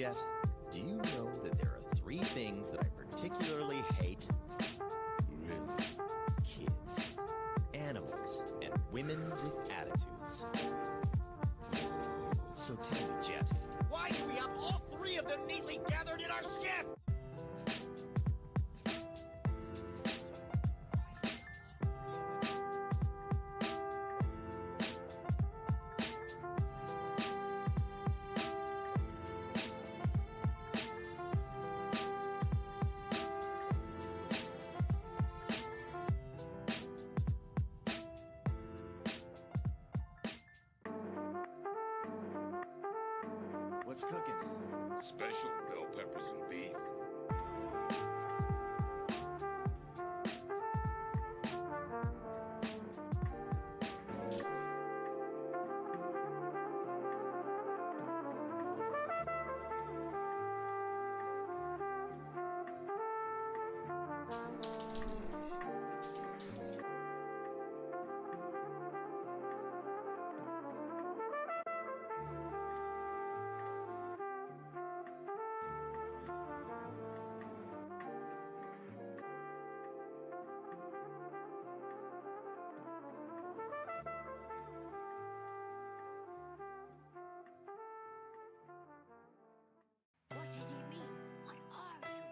Jet, do you know that there are 3 things that I particularly hate? Really? Kids, animals, and women with attitudes. So tell me, Jet, why do we have all 3 of them neatly gathered in our ship? What's cooking? Special bell peppers and beef. What did he mean? What are you?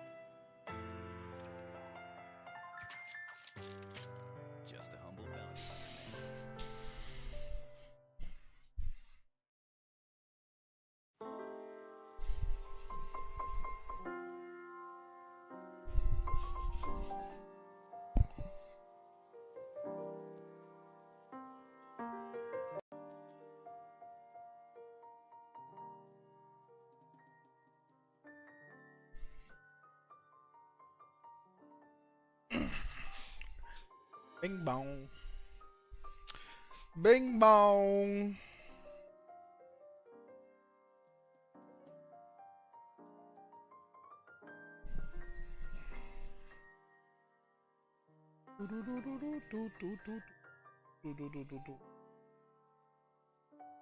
Just a humble bounty hunter, man. Bing bong. Bing bong.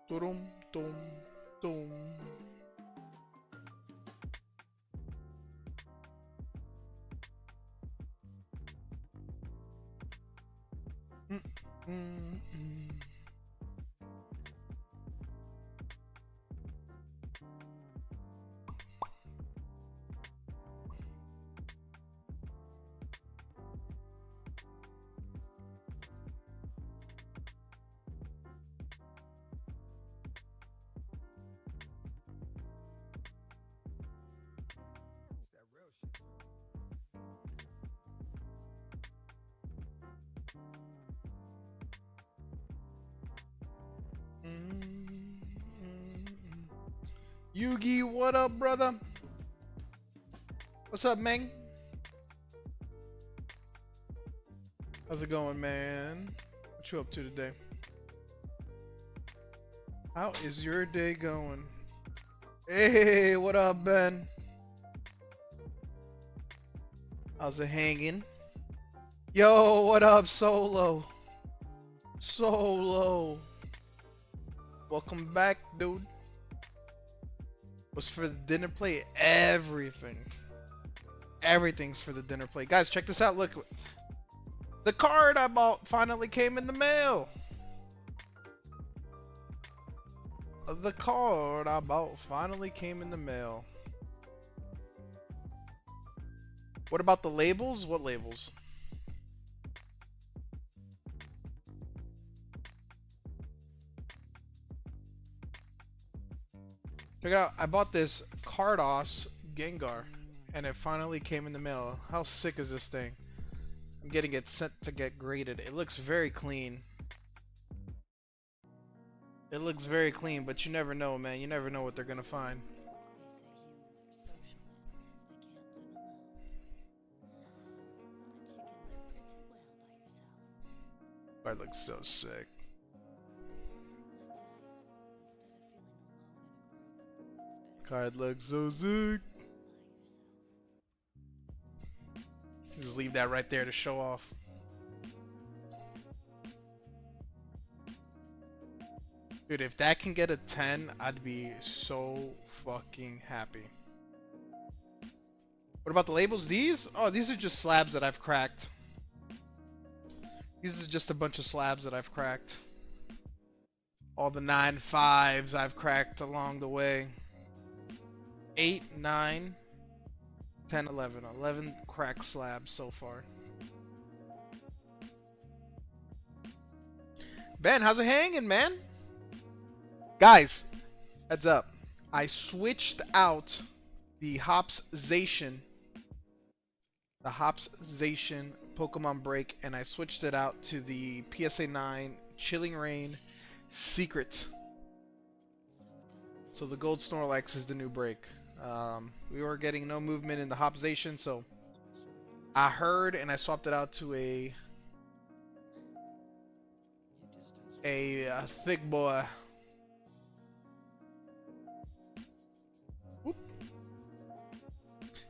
Dum dum dum. Yugi, what up, brother? What's up, Meng? How's it going, man? What you up to today? How is your day going? Hey, what up, Ben? How's it hanging? Yo, what up, Solo? Solo. Welcome back, dude. What's for the dinner plate? Everything. Everything's for the dinner plate. Guys, check this out. Look. The card I bought finally came in the mail. The card I bought finally came in the mail. What about the labels? What labels? Check it out. I bought this Cardos Gengar, and it finally came in the mail. How sick is this thing? I'm getting it sent to get graded. It looks very clean. It looks very clean, but you never know, man. You never know what they're gonna find. They say humans are social animals. They can't live alone. But you can live pretty well by yourself. That looks so sick. I tell you, instead of feeling alone in a group, it's better Card looks so sick. to be by yourself. Just leave that right there to show off. Dude, if that can get a 10, I'd be so fucking happy. What about the labels? These? Oh, these are just slabs that I've cracked. These are just a bunch of slabs that I've cracked. All the 9.5s I've cracked along the way. 8, 9, 10, 11. 11 cracked slabs so far. Ben, how's it hanging, man? Guys, heads up. I switched out the Hopsation Pokemon Break, and I switched it out to the PSA 9 Chilling Reign Secret. So the Gold Snorlax is the new break. We were getting no movement in the Hopsation, so I heard and I swapped it out to a thick boy. Whoop.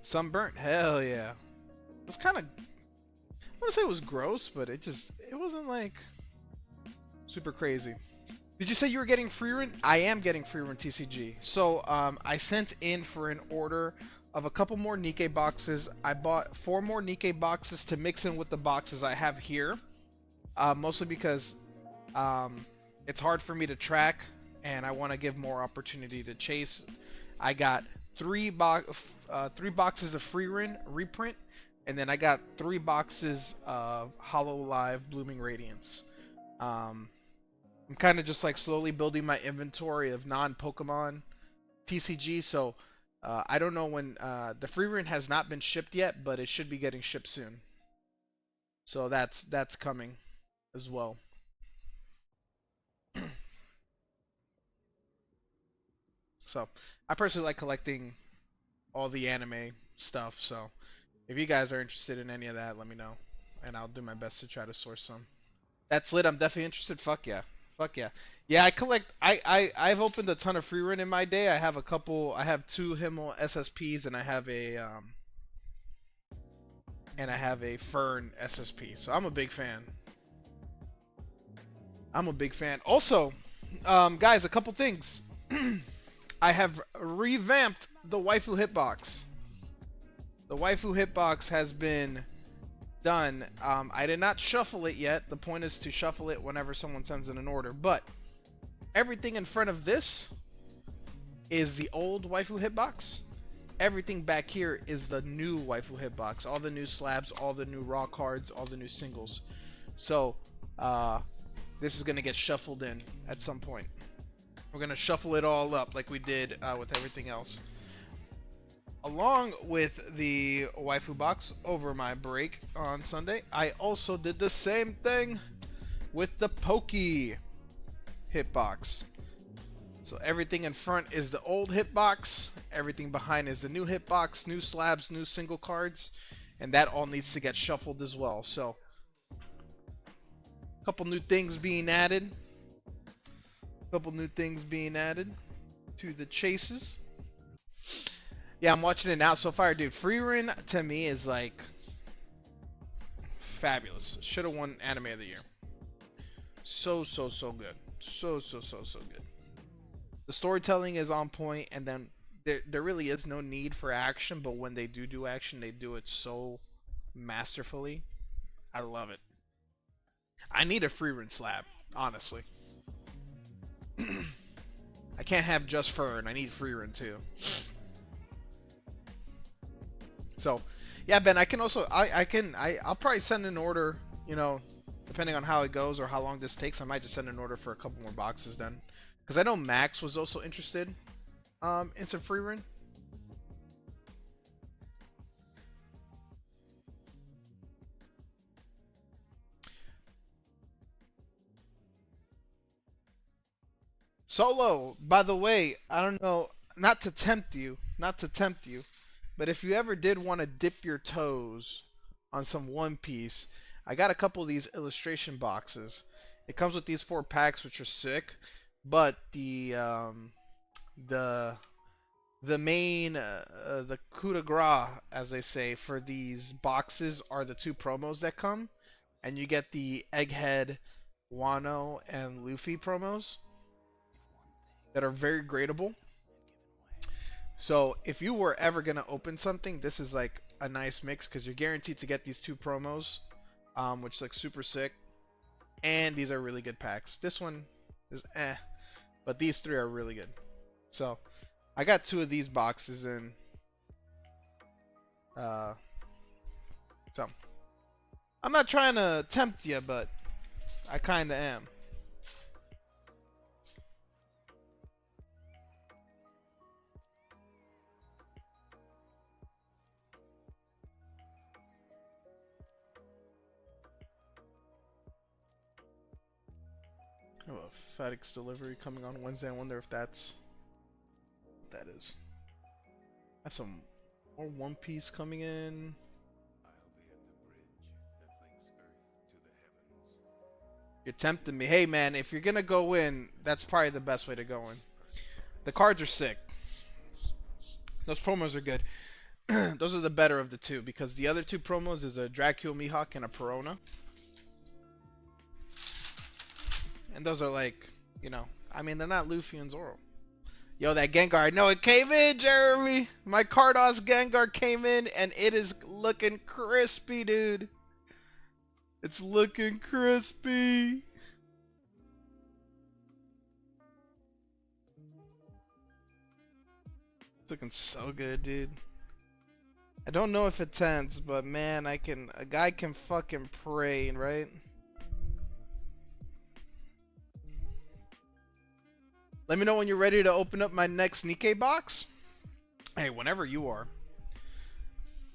Sunburnt? Hell yeah. It was kind of, I wouldn't say it was gross, but it wasn't like super crazy. Did you say you were getting free run? I am getting free run TCG. So I sent in for an order of a couple more Nikkei boxes. I bought 4 more Nikkei boxes to mix in with the boxes I have here. Mostly because it's hard for me to track and I want to give more opportunity to chase. I got 3 boxes of free run reprint, and then I got 3 boxes of Hollow Live Blooming Radiance. I'm kind of just like slowly building my inventory of non-Pokemon TCG, so I don't know when the free run has not been shipped yet, but it should be getting shipped soon. So that's coming as well. So I personally like collecting all the anime stuff, so if you guys are interested in any of that, let me know, and I'll do my best to try to source some. That's lit. I'm definitely interested. Fuck yeah. Fuck yeah. Yeah, I collect. I've opened a ton of free run in my day. I have 2 Himmel SSPs, and I have a Fern SSP. So I'm a big fan. Also, guys, a couple things. I have revamped the Waifu Hitbox. The Waifu Hitbox has been done. I did not shuffle it yet. The point is to shuffle it whenever someone sends in an order. But everything in front of this is the old Waifu Hitbox. Everything back here is the new Waifu Hitbox. All the new slabs, all the new raw cards, all the new singles. So this is going to get shuffled in at some point. We're going to shuffle it all up like we did with everything else. Along with the waifu box over my break on Sunday, I also did the same thing with the Pokey hitbox. So everything in front is the old hitbox, everything behind is the new hitbox, new slabs, new single cards, and that all needs to get shuffled as well. So a couple new things being added. To the chases. Yeah, I'm watching it now so far, dude. Free run to me is like fabulous. Should have won Anime of the Year. So good. So good. The storytelling is on point, and then there really is no need for action, but when they do action, they do it so masterfully. I love it. I need a free run slab, honestly. I can't have just Fern. I need free run too. So, yeah, Ben, I can also, I'll probably send an order, you know, depending on how it goes or how long this takes. I might just send an order for a couple more boxes then. Because I know Max was also interested in some free run. Solo, by the way, I don't know, not to tempt you, but if you ever did want to dip your toes on some One Piece, I got a couple of these illustration boxes. It comes with these 4 packs, which are sick, but the main, the coup de grace, as they say, for these boxes are the 2 promos that come, and you get the Egghead, Wano, and Luffy promos. that are very gradable. So if you were ever gonna open something, this is like a nice mix because you're guaranteed to get these 2 promos, which is like super sick. And these are really good packs. This one is but these 3 are really good. So I got 2 of these boxes in. So I'm not trying to tempt you, but I kind of am. I have a FedEx delivery coming on Wednesday. I wonder if that's what that is. I have some more One Piece coming in. You're tempting me. Hey man, if you're gonna go in, that's probably the best way to go in. The cards are sick. Those promos are good. Those are the better of the 2 because the other 2 promos is a Dracula Mihawk and a Perona. And those are like, you know, I mean, they're not Luffy and Zoro. Yo, that Gengar, I know it came in, Jeremy. My Cardos Gengar came in, and it is looking crispy, dude. It's looking crispy. It's looking so good, dude. I don't know if it ends, but man, a guy can fucking pray, right? Let me know when you're ready to open up my next Nikkei box. Hey, whenever you are.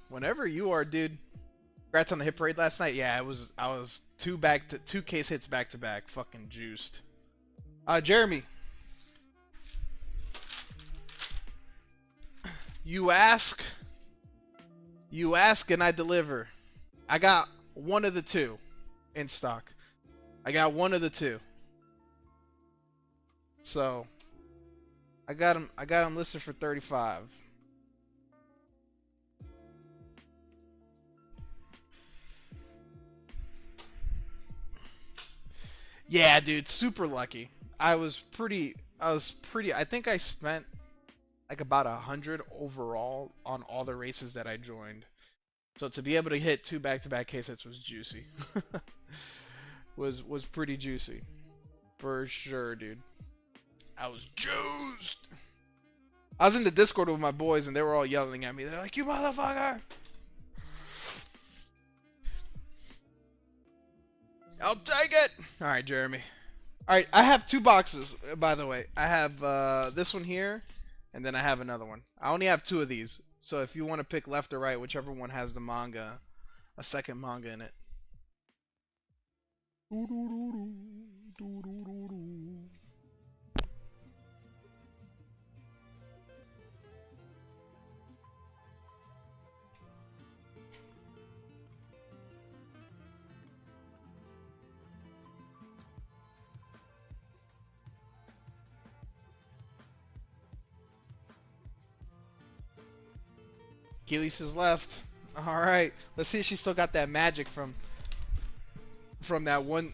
Whenever you are, dude. Congrats on the hit parade last night. Yeah, I was 2 case hits back to back. Fucking juiced. Jeremy. You ask and I deliver. I got one of the 2 in stock. I got one of the 2. So I got him listed for 35. Yeah, dude, super lucky. I think I spent like about 100 overall on all the races that I joined. So to be able to hit 2 back-to-back case hits was juicy. was pretty juicy. For sure, dude. I was juiced. I was in the Discord with my boys and they were all yelling at me. They're like, "You motherfucker!" I'll take it. All right, Jeremy. All right, I have 2 boxes, by the way. I have this one here, and then I have another one. I only have 2 of these, so if you want to pick left or right, whichever one has the manga, a second manga in it. Keelys is left. All right, let's see if she still got that magic from that one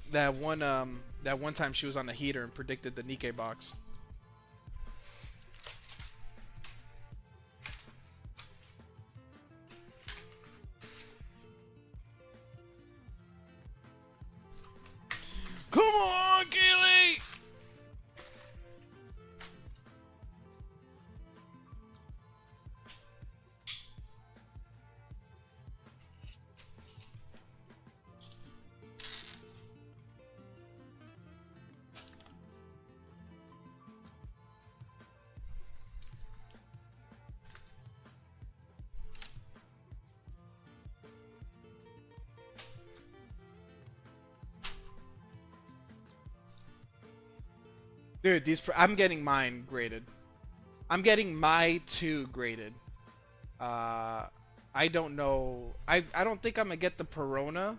time she was on the heater and predicted the Nikkei box. Come on, Keely! Dude, I'm getting mine graded. I'm getting my 2 graded. I don't know. I don't think I'm gonna get the Perona.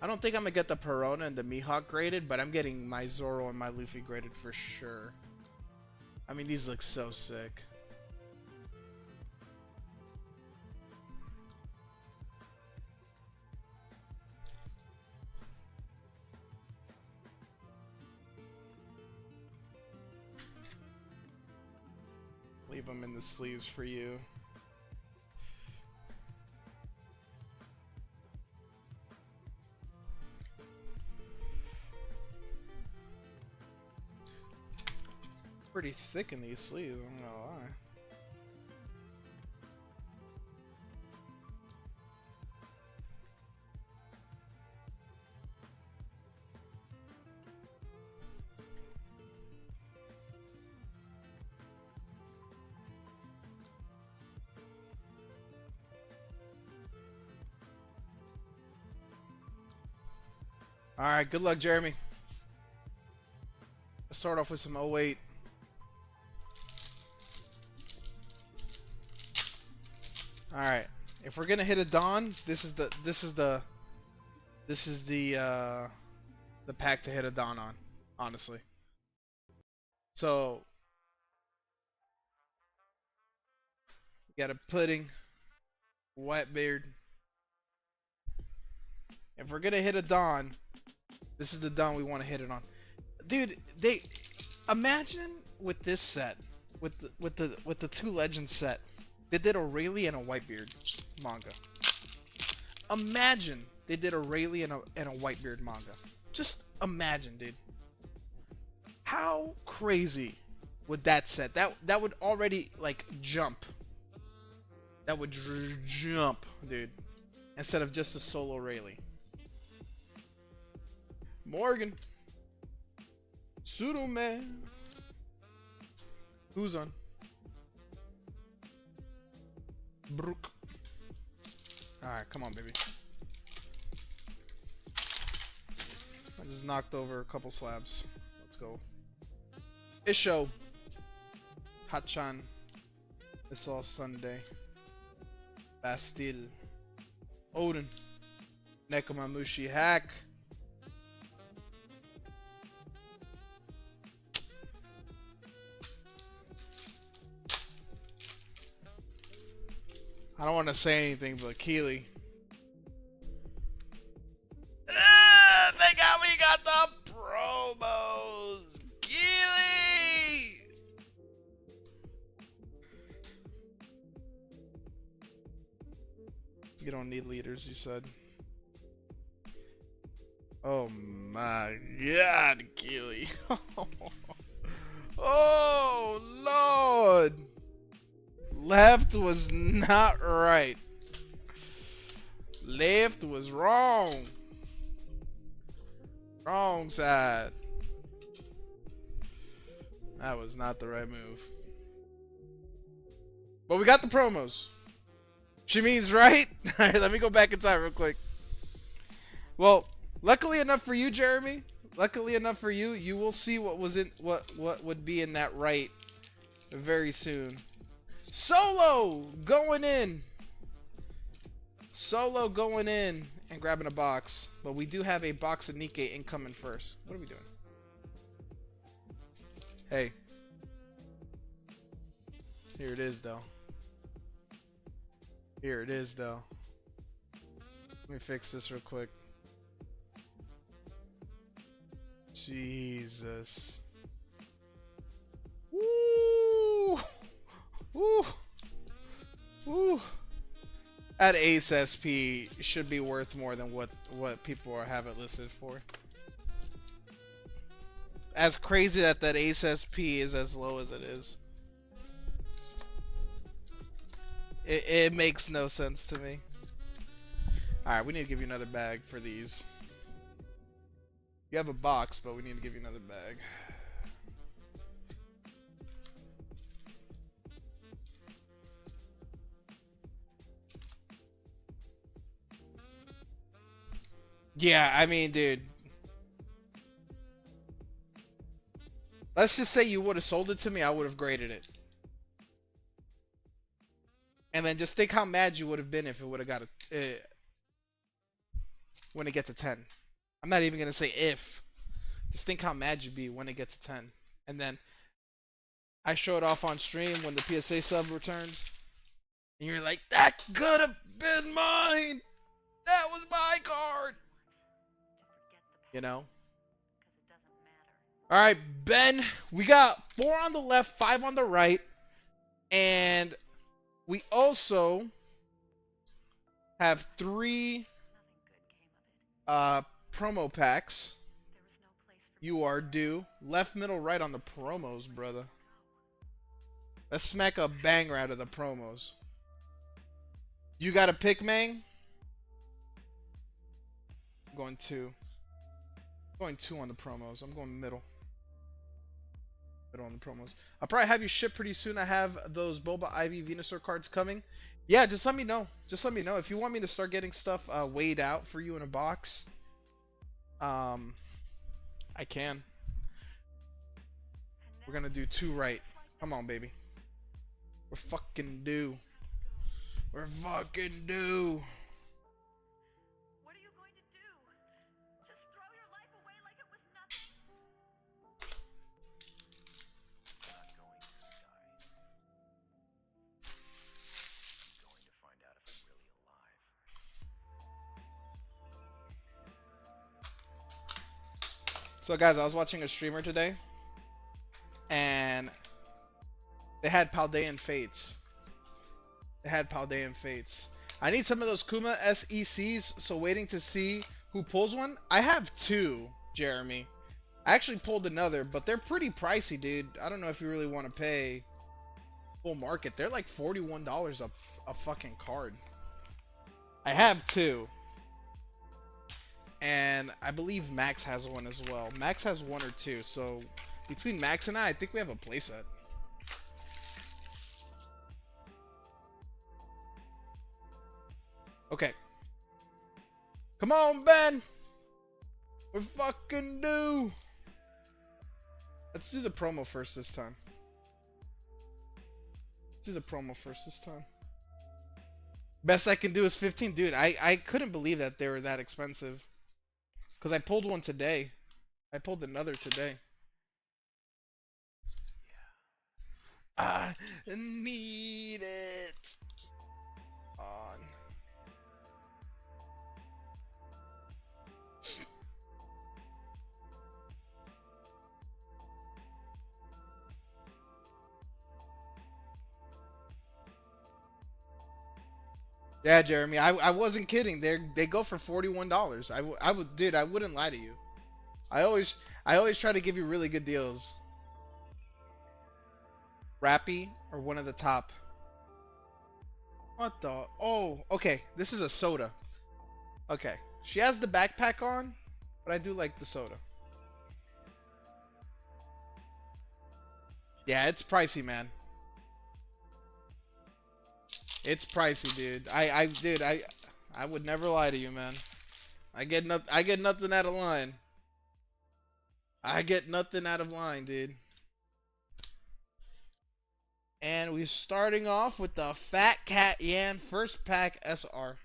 I don't think I'm gonna get the Perona and the Mihawk graded, but I'm getting my Zoro and my Luffy graded for sure. I mean, these look so sick. leave them in the sleeves for you. Pretty thick in these sleeves, I'm not gonna lie. Alright, good luck, Jeremy. Let's start off with some 08. Alright. If we're gonna hit a Dawn, this is the pack to hit a Dawn on, honestly. So you got a Pudding, Whitebeard. If we're gonna hit a Dawn, this is the Dawn we want to hit it on. Dude, they imagine with this set, with the two Legends set, they did a Rayleigh and a Whitebeard manga. Imagine they did a Rayleigh and a Whitebeard manga. Just imagine, dude. How crazy would that set? That would already like jump. That would jump, dude. Instead of just a solo Rayleigh. Morgan. Pseudo man. Who's on? Brook. Alright, come on, baby. I just knocked over a couple slabs. Let's go. Isho. Hachan. It's all Sunday. Bastille. Odin. Nekomamushi Hack. I don't want to say anything, but Keely. Thank God we got the promos. Keely. You don't need leaders, you said. Oh my God, Keely. Oh Lord. Left was not right. Left was wrong. Wrong side. That was not the right move. But we got the promos. She means right? Alright, let me go back in time real quick. Well, luckily enough for you, Jeremy. Luckily enough for you, you will see what was in what would be in that right very soon. Solo going in. Solo going in and grabbing a box. But we do have a box of Nikkei incoming first. What are we doing? Hey. Here it is, though. Here it is, though. Let me fix this real quick. Jesus. Woo! Woo! Woo! That Ace SP should be worth more than what people have it listed for. As crazy that Ace SP is as low as it is. It makes no sense to me. Alright, we need to give you another bag for these. You have a box, but we need to give you another bag. Yeah, I mean, dude. Let's just say you would have sold it to me, I would have graded it. And then just think how mad you would have been if it would have got a... when it gets a 10. I'm not even going to say if. Just think how mad you'd be when it gets a 10. And then I show it off on stream when the PSA sub returns. And you're like, that could have been mine! That was my card! You know? Alright, Ben. We got 4 on the left, 5 on the right. And we also have 3 promo packs. You are due. Left, middle, right on the promos, brother. Let's smack a banger out of the promos. You got a pick, Mang? I'm going 2. I'm going 2 on the promos. I'm going middle. Middle on the promos. I'll probably have you ship pretty soon. I have those Boba Ivy Venusaur cards coming. Yeah, just let me know. Just let me know. If you want me to start getting stuff weighed out for you in a box, I can. We're gonna do 2 right. Come on, baby. We're fucking due. We're fucking due. What are you going to do? Just throw your life away like it was nothing? Not going to die. I'm going to find out if I'm really alive. So guys, I was watching a streamer today, and they had Paldean Fates. They had Paldean Fates. I need some of those Kuma SECs, so waiting to see who pulls one. I have 2, Jeremy. I actually pulled another, but they're pretty pricey, dude. I don't know if you really want to pay full market. They're like $41 a fucking card. I have 2. And I believe Max has one as well. Max has 1 or 2, so between Max and I think we have a playset. Okay. Come on, Ben! We're fucking due! Let's do the promo first this time. Let's do the promo first this time. Best I can do is 15. Dude, I couldn't believe that they were that expensive. Because I pulled one today. I pulled another today. I need it. On. Yeah, Jeremy, I wasn't kidding. They go for $41. I would, dude, I wouldn't lie to you. I always try to give you really good deals. Rappy or one of the top. What the? Oh, okay. This is a soda. Okay, she has the backpack on, but I do like the soda. Yeah, it's pricey, man. It's pricey, dude. I would never lie to you, man. I get nothing out of line. I get nothing out of line, dude. And we're starting off with the Fat Cat Yan first pack SR.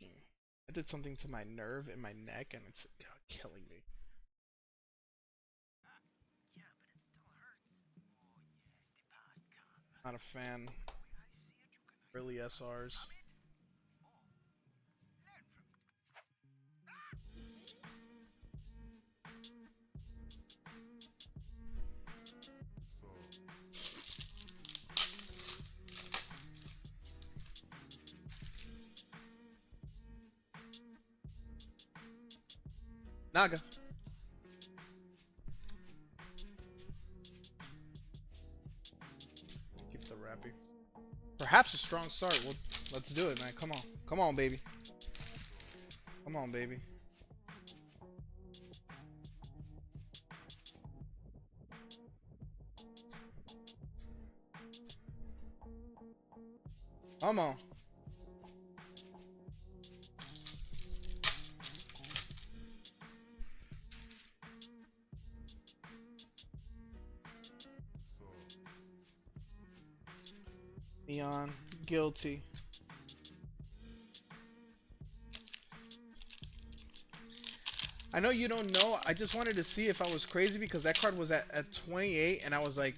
I did something to my nerve in my neck and it's killing me. Not a fan. Early SRs. Naga. Keep the rappy. Perhaps a strong start. Well, let's do it, man. Come on. Come on, baby. Come on, baby. Come on. Neon, guilty. I know you don't know. I just wanted to see if I was crazy because that card was at 28 and I was like,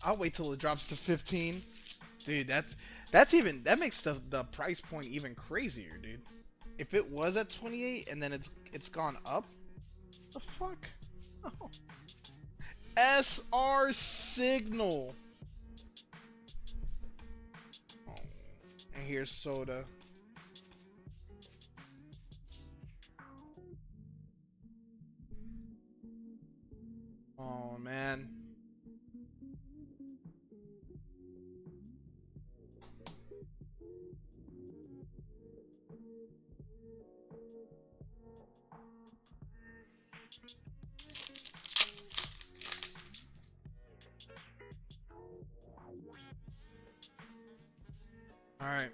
I'll wait till it drops to 15. Dude, that makes the price point even crazier, dude. If it was at 28 and then it's gone up, the fuck? SR Signal. Oh, and here's soda. Oh man. All right.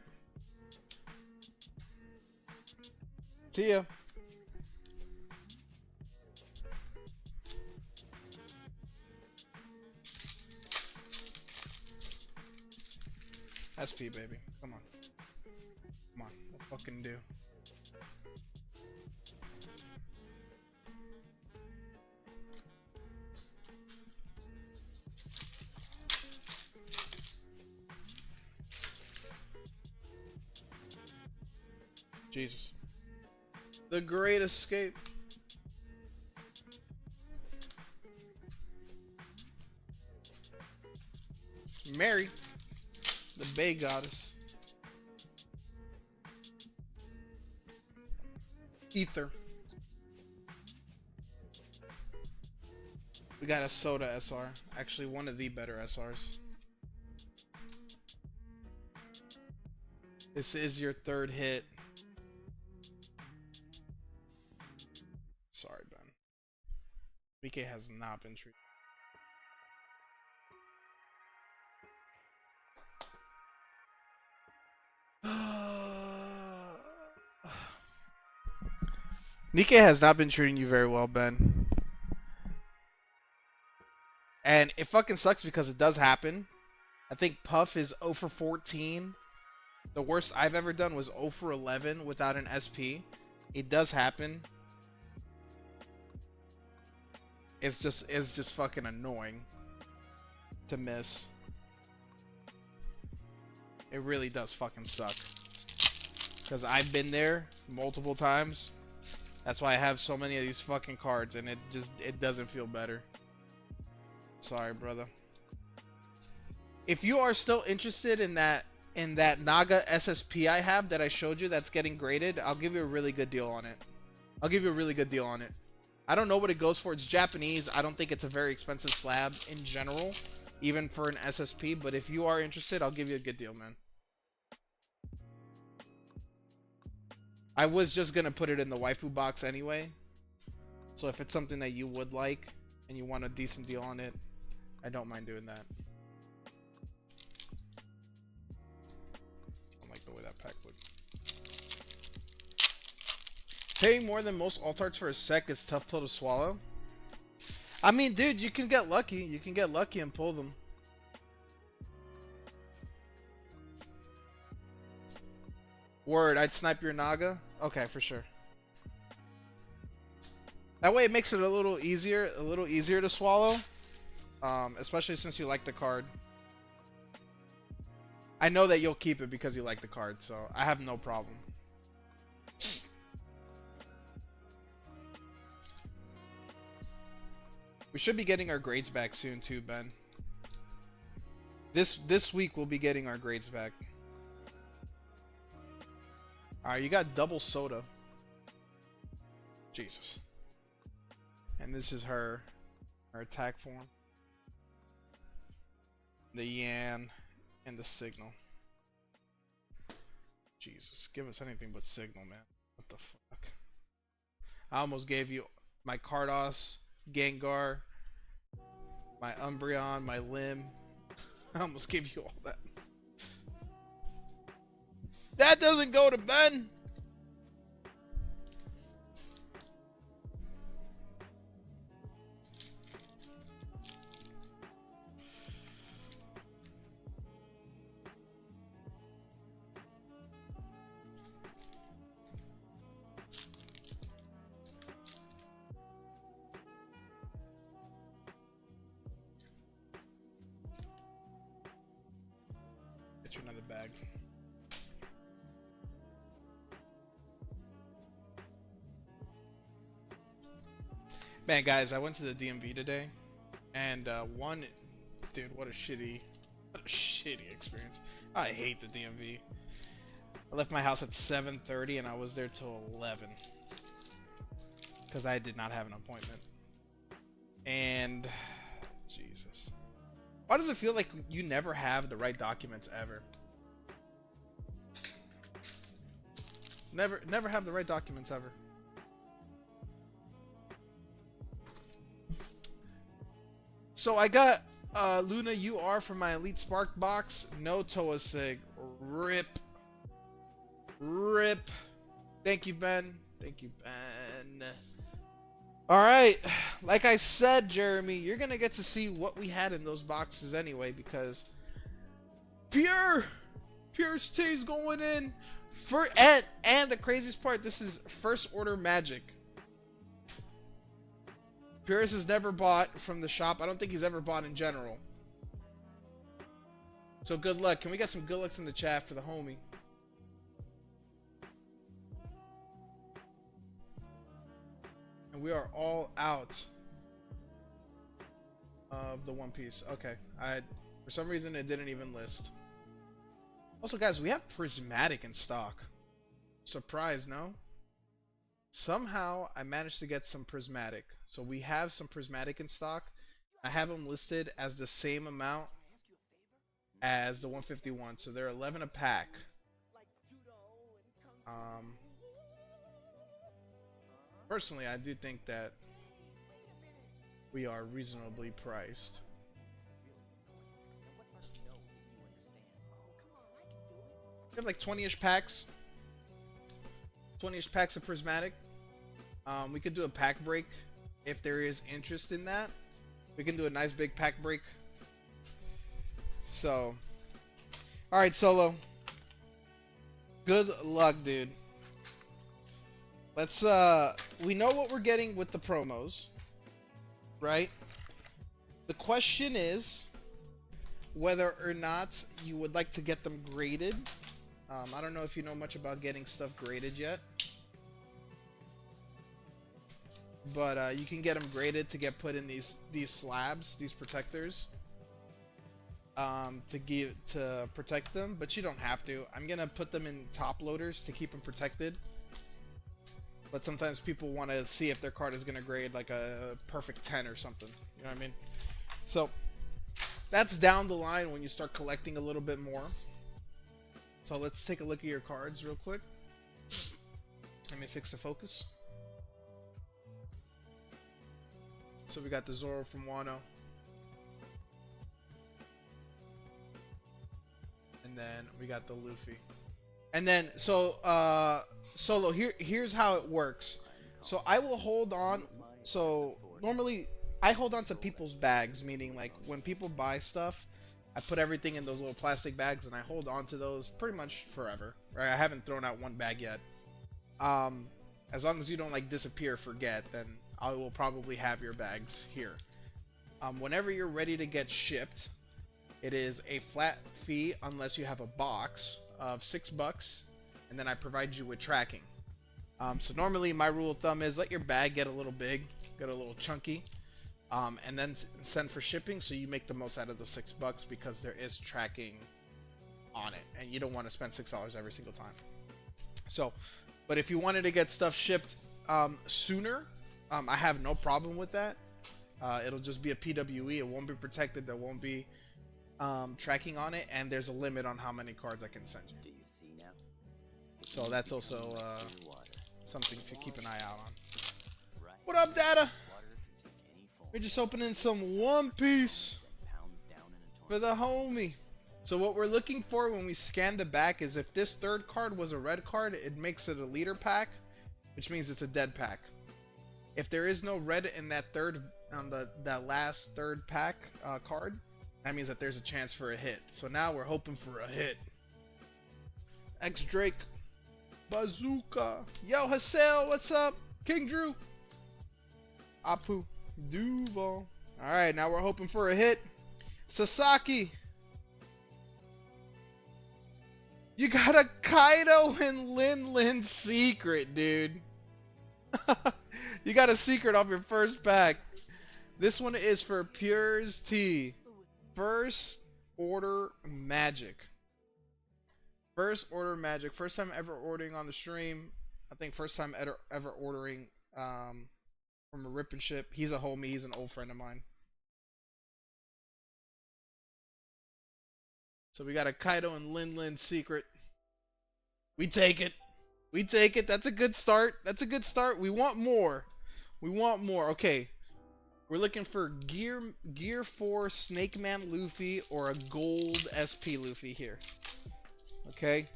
See ya. SP, baby. Come on. Come on. We'll fucking do. Jesus. The Great Escape. Mary, the Bay Goddess. Ether. We got a soda SR. Actually, one of the better SRs. This is your third hit. Sorry, Ben. BK has not been treated. Nikkei has not been treating you very well, Ben. And it fucking sucks because it does happen. I think Puff is 0 for 14. The worst I've ever done was 0 for 11 without an SP. It does happen. It's just fucking annoying to miss. It really does fucking suck. Because I've been there multiple times. That's why I have so many of these fucking cards, and it doesn't feel better. Sorry, brother. If you are still interested in that Naga SSP I have that I showed you that's getting graded, I'll give you a really good deal on it. I'll give you a really good deal on it. I don't know what it goes for. It's Japanese. I don't think it's a very expensive slab in general, even for an SSP. But if you are interested, I'll give you a good deal, man. I was just gonna put it in the waifu box anyway. So if it's something that you would like and you want a decent deal on it, I don't mind doing that. I like the way that pack looks. Paying more than most alt arts for a sec is tough pill to swallow. I mean, dude, you can get lucky. You can get lucky and pull them. Word, I'd snipe your Naga. Okay, for sure. That way it makes it a little easier to swallow. Especially since you like the card. I know that you'll keep it because you like the card, so I have no problem. We should be getting our grades back soon too, Ben. This week we'll be getting our grades back. Alright, you got double soda. Jesus. And this is her attack form. The Yan and the Signal. Jesus, give us anything but Signal, man. What the fuck? I almost gave you my Kardos, Gengar, my Umbreon, my Limb. I almost gave you all that. That doesn't go to Ben. Get you another bag. Man, guys, I went to the DMV today, and dude, what a shitty experience. I hate the DMV. I left my house at 7:30 and I was there till 11 because I did not have an appointment. And Jesus, why does it feel like you never have the right documents ever? Never have the right documents ever. So I got Luna UR for my Elite Spark box. No Toa Sig. Rip. Thank you, Ben. Thank you, Ben. Alright. Like I said, Jeremy, you're going to get to see what we had in those boxes anyway, because Pure Stay's going in. And the craziest part, this is first order magic. Pierce has never bought from the shop. I don't think he's ever bought in general. So good luck. Can we get some good lucks in the chat for the homie? And we are all out of the One Piece. Okay. For some reason it didn't even list. Also, guys, we have Prismatic in stock. Surprise, no? Somehow I managed to get some Prismatic. So we have some Prismatic in stock. I have them listed as the same amount as the 151. So they're 11 a pack. Personally, I do think that we are reasonably priced. We have like 20-ish packs. 20-ish packs of Prismatic. We could do a pack break if there is interest in that. We can do a nice big pack break. So, alright, Solo. Good luck, dude. Let's, we know what we're getting with the promos, right? The question is whether or not you would like to get them graded. I don't know if you know much about getting stuff graded yet. But you can get them graded to get put in these slabs, these protectors, to protect them. But you don't have to. I'm gonna put them in top loaders to keep them protected. But sometimes people want to see if their card is gonna grade like a perfect 10 or something. You know what I mean? So that's down the line when you start collecting a little bit more. So let's take a look at your cards real quick. Let me fix the focus. So we got the Zoro from Wano. And then we got the Luffy. And then, so, Solo, here's how it works. So I will hold on. So normally I hold on to people's bags, meaning like when people buy stuff, I put everything in those little plastic bags and I hold on to those pretty much forever. Right? I haven't thrown out one bag yet. As long as you don't like disappear or forget, then I will probably have your bags here. Whenever you're ready to get shipped, it is a flat fee unless you have a box of $6, and then I provide you with tracking. So normally my rule of thumb is let your bag get a little big, get a little chunky, and then send for shipping, so you make the most out of the $6 because there is tracking on it, and you don't want to spend $6 every single time. So, but if you wanted to get stuff shipped sooner, I have no problem with that. It'll just be a PWE. It won't be protected. There won't be tracking on it, and there's a limit on how many cards I can send you. Do you see now? So that's also something to keep an eye out on. Right. What up, Data? Water can take any form. We're just opening some One Piece That pounds down in a for the homie. So what we're looking for when we scan the back is if this third card was a red card, it makes it a leader pack, which means it's a dead pack. If there is no red in that that last third pack card, that means that there's a chance for a hit. So now we're hoping for a hit. X Drake, Bazooka, Yo Hassel, what's up? King Drew, Apu, Duval. All right, now we're hoping for a hit. Sasaki, you got a Kaido and Lin Lin secret, dude. You got a secret off your first pack. This one is for Pure's Tea. First order magic. First order magic. First time ever ordering on the stream. I think first time ever ordering from a rip and ship. He's a homie. He's an old friend of mine. So we got a Kaido and Lin Lin secret. We take it. We take it. That's a good start. That's a good start. We want more. We want more. Okay. We're looking for Gear 4 Snake Man Luffy or a gold SP Luffy here. Okay.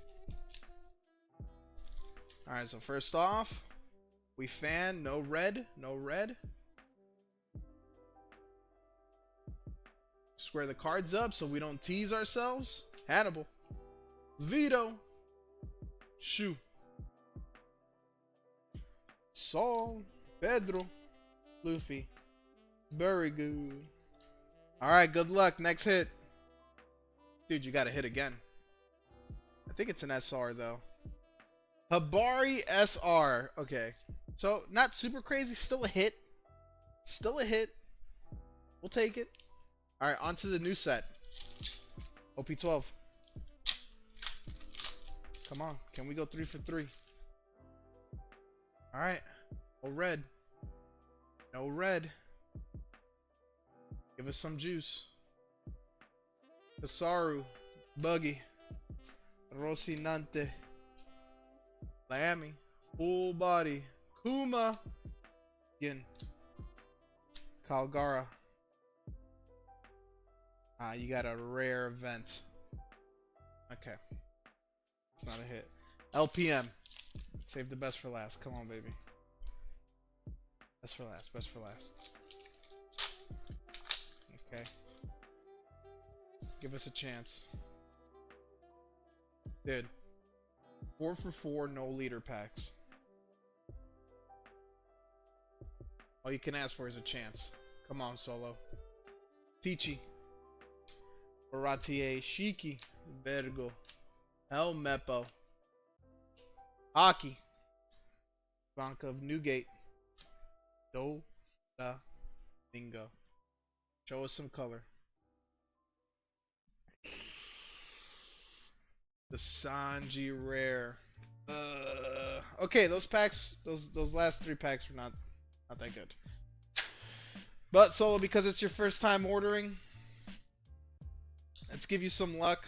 Alright, so first off, we fan, no red, no red. Square the cards up so we don't tease ourselves. Hannibal. Vito. Shu. Saul. Pedro. Luffy. Very good. Alright, good luck. Next hit. Dude, you gotta hit again. I think it's an SR though. Habari SR. Okay. So, not super crazy. Still a hit. Still a hit. We'll take it. Alright, on to the new set. OP12. Come on. Can we go 3 for 3? Alright. No red. No red. Give us some juice. Kasaru. Buggy. Rocinante. Miami. Full body. Kuma. Again. Calgara. You got a rare event. Okay. It's not a hit. LPM. Save the best for last. Come on, baby. Best for last. Best for last. Okay. Give us a chance. Dude. 4 for 4, no leader packs. All you can ask for is a chance. Come on, Solo. Tichi. Baratier. Shiki. Vergo. El Mepo. Aki. Banca of Newgate. Do. Da. Bingo. Show us some color. The Sanji rare. Okay, those packs, those last 3 packs were not that good. But Solo, because it's your first time ordering, let's give you some luck.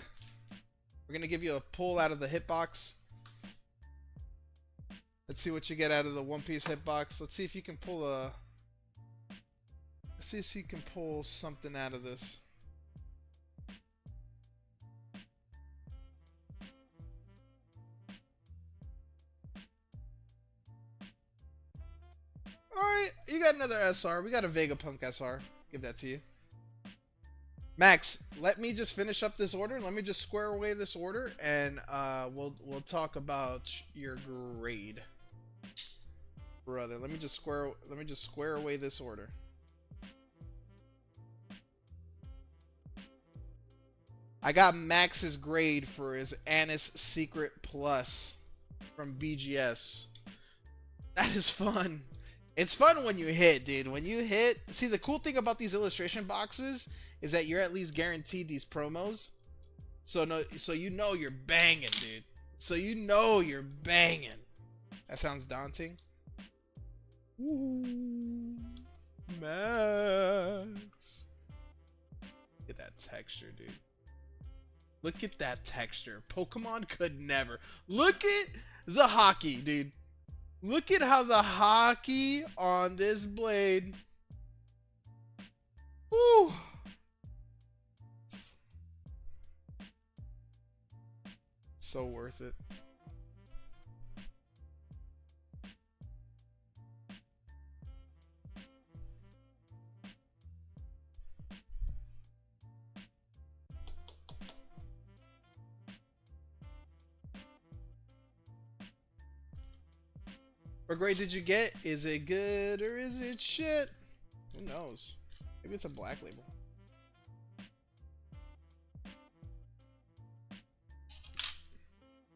We're gonna give you a pull out of the hitbox. Let's see what you get out of the One Piece hitbox. Let's see if you can pull a. Let's see if you can pull something out of this. Alright, you got another SR. We got a Vegapunk SR. Give that to you. Max, let me just finish up this order. Let me just square away this order, and we'll talk about your grade, brother. Let me just square away this order. I got Max's grade for his Anis Secret Plus from BGS. That is fun. It's fun when you hit, dude. When you hit, see, the cool thing about these illustration boxes is that you're at least guaranteed these promos. So you know you're banging, dude. So you know you're banging. That sounds daunting. Ooh, Max. Look at that texture, dude. Look at that texture. Pokemon could never. Look at the hockey, dude. Look at how the hockey on this blade. Woo. So worth it. What grade did you get? Is it good or is it shit? Who knows? Maybe it's a black label.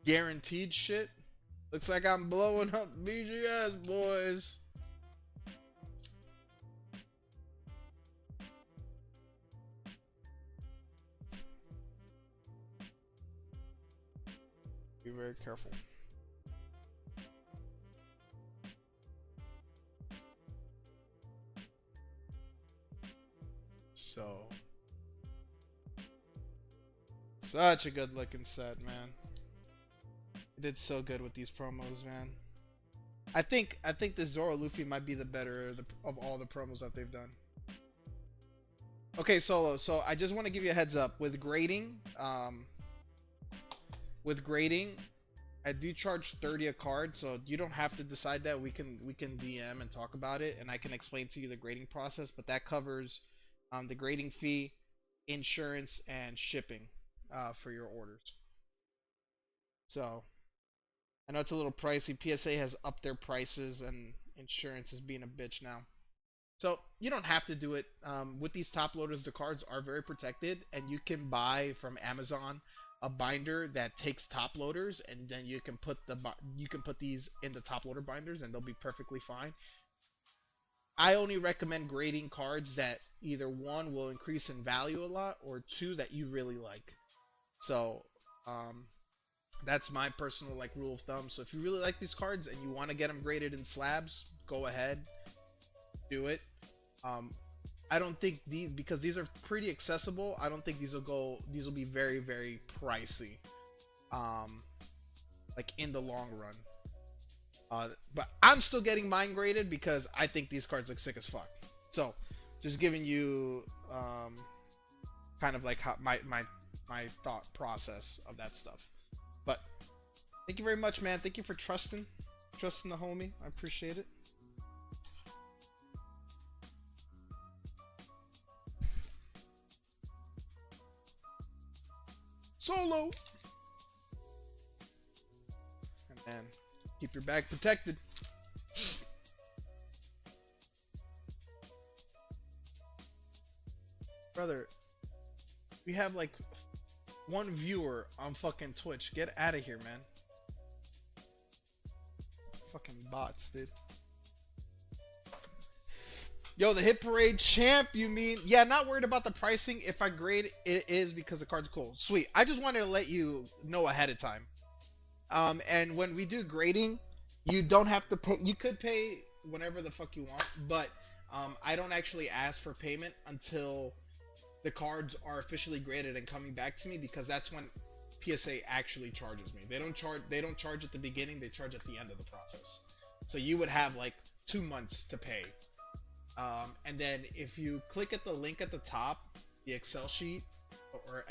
Guaranteed shit? Looks like I'm blowing up BGS, boys. Be very careful. So, such a good looking set, man. It did so good with these promos, man. I think the Zoro Luffy might be the better of all the promos that they've done. Okay, Solo. So I just want to give you a heads up with grading. I do charge 30 a card, so you don't have to decide that. We can DM and talk about it, and I can explain to you the grading process. But that covers the grading fee, insurance, and shipping for your orders. So I know it's a little pricey. PSA has upped their prices, and insurance is being a bitch now. So you don't have to do it. With these top loaders, the cards are very protected, and you can buy from Amazon a binder that takes top loaders, and then you can put these in the top loader binders, and they'll be perfectly fine. I only recommend grading cards that either one will increase in value a lot, or two that you really like. So that's my personal rule of thumb. So if you really like these cards and you want to get them graded in slabs, go ahead, do it. I don't think because these are pretty accessible, I don't think these will be very, very pricey in the long run. But I'm still getting mine graded because I think these cards look sick as fuck. So just giving you kind of how my thought process of that stuff. But thank you very much, man. Thank you for trusting the homie. I appreciate it. Solo. And then keep your bag protected. Brother, we have one viewer on fucking Twitch. Get out of here, man. Fucking bots, dude. Yo, the Hit Parade champ, you mean? Yeah, not worried about the pricing. If I grade, it is because the card's cool. Sweet. I just wanted to let you know ahead of time. And when we do grading, you don't have to pay. You could pay whenever the fuck you want, but I don't actually ask for payment until the cards are officially graded and coming back to me, because that's when PSA actually charges me. They don't charge at the beginning. They charge at the end of the process. So you would have 2 months to pay. And then if you click at the link at the top, the Excel sheet or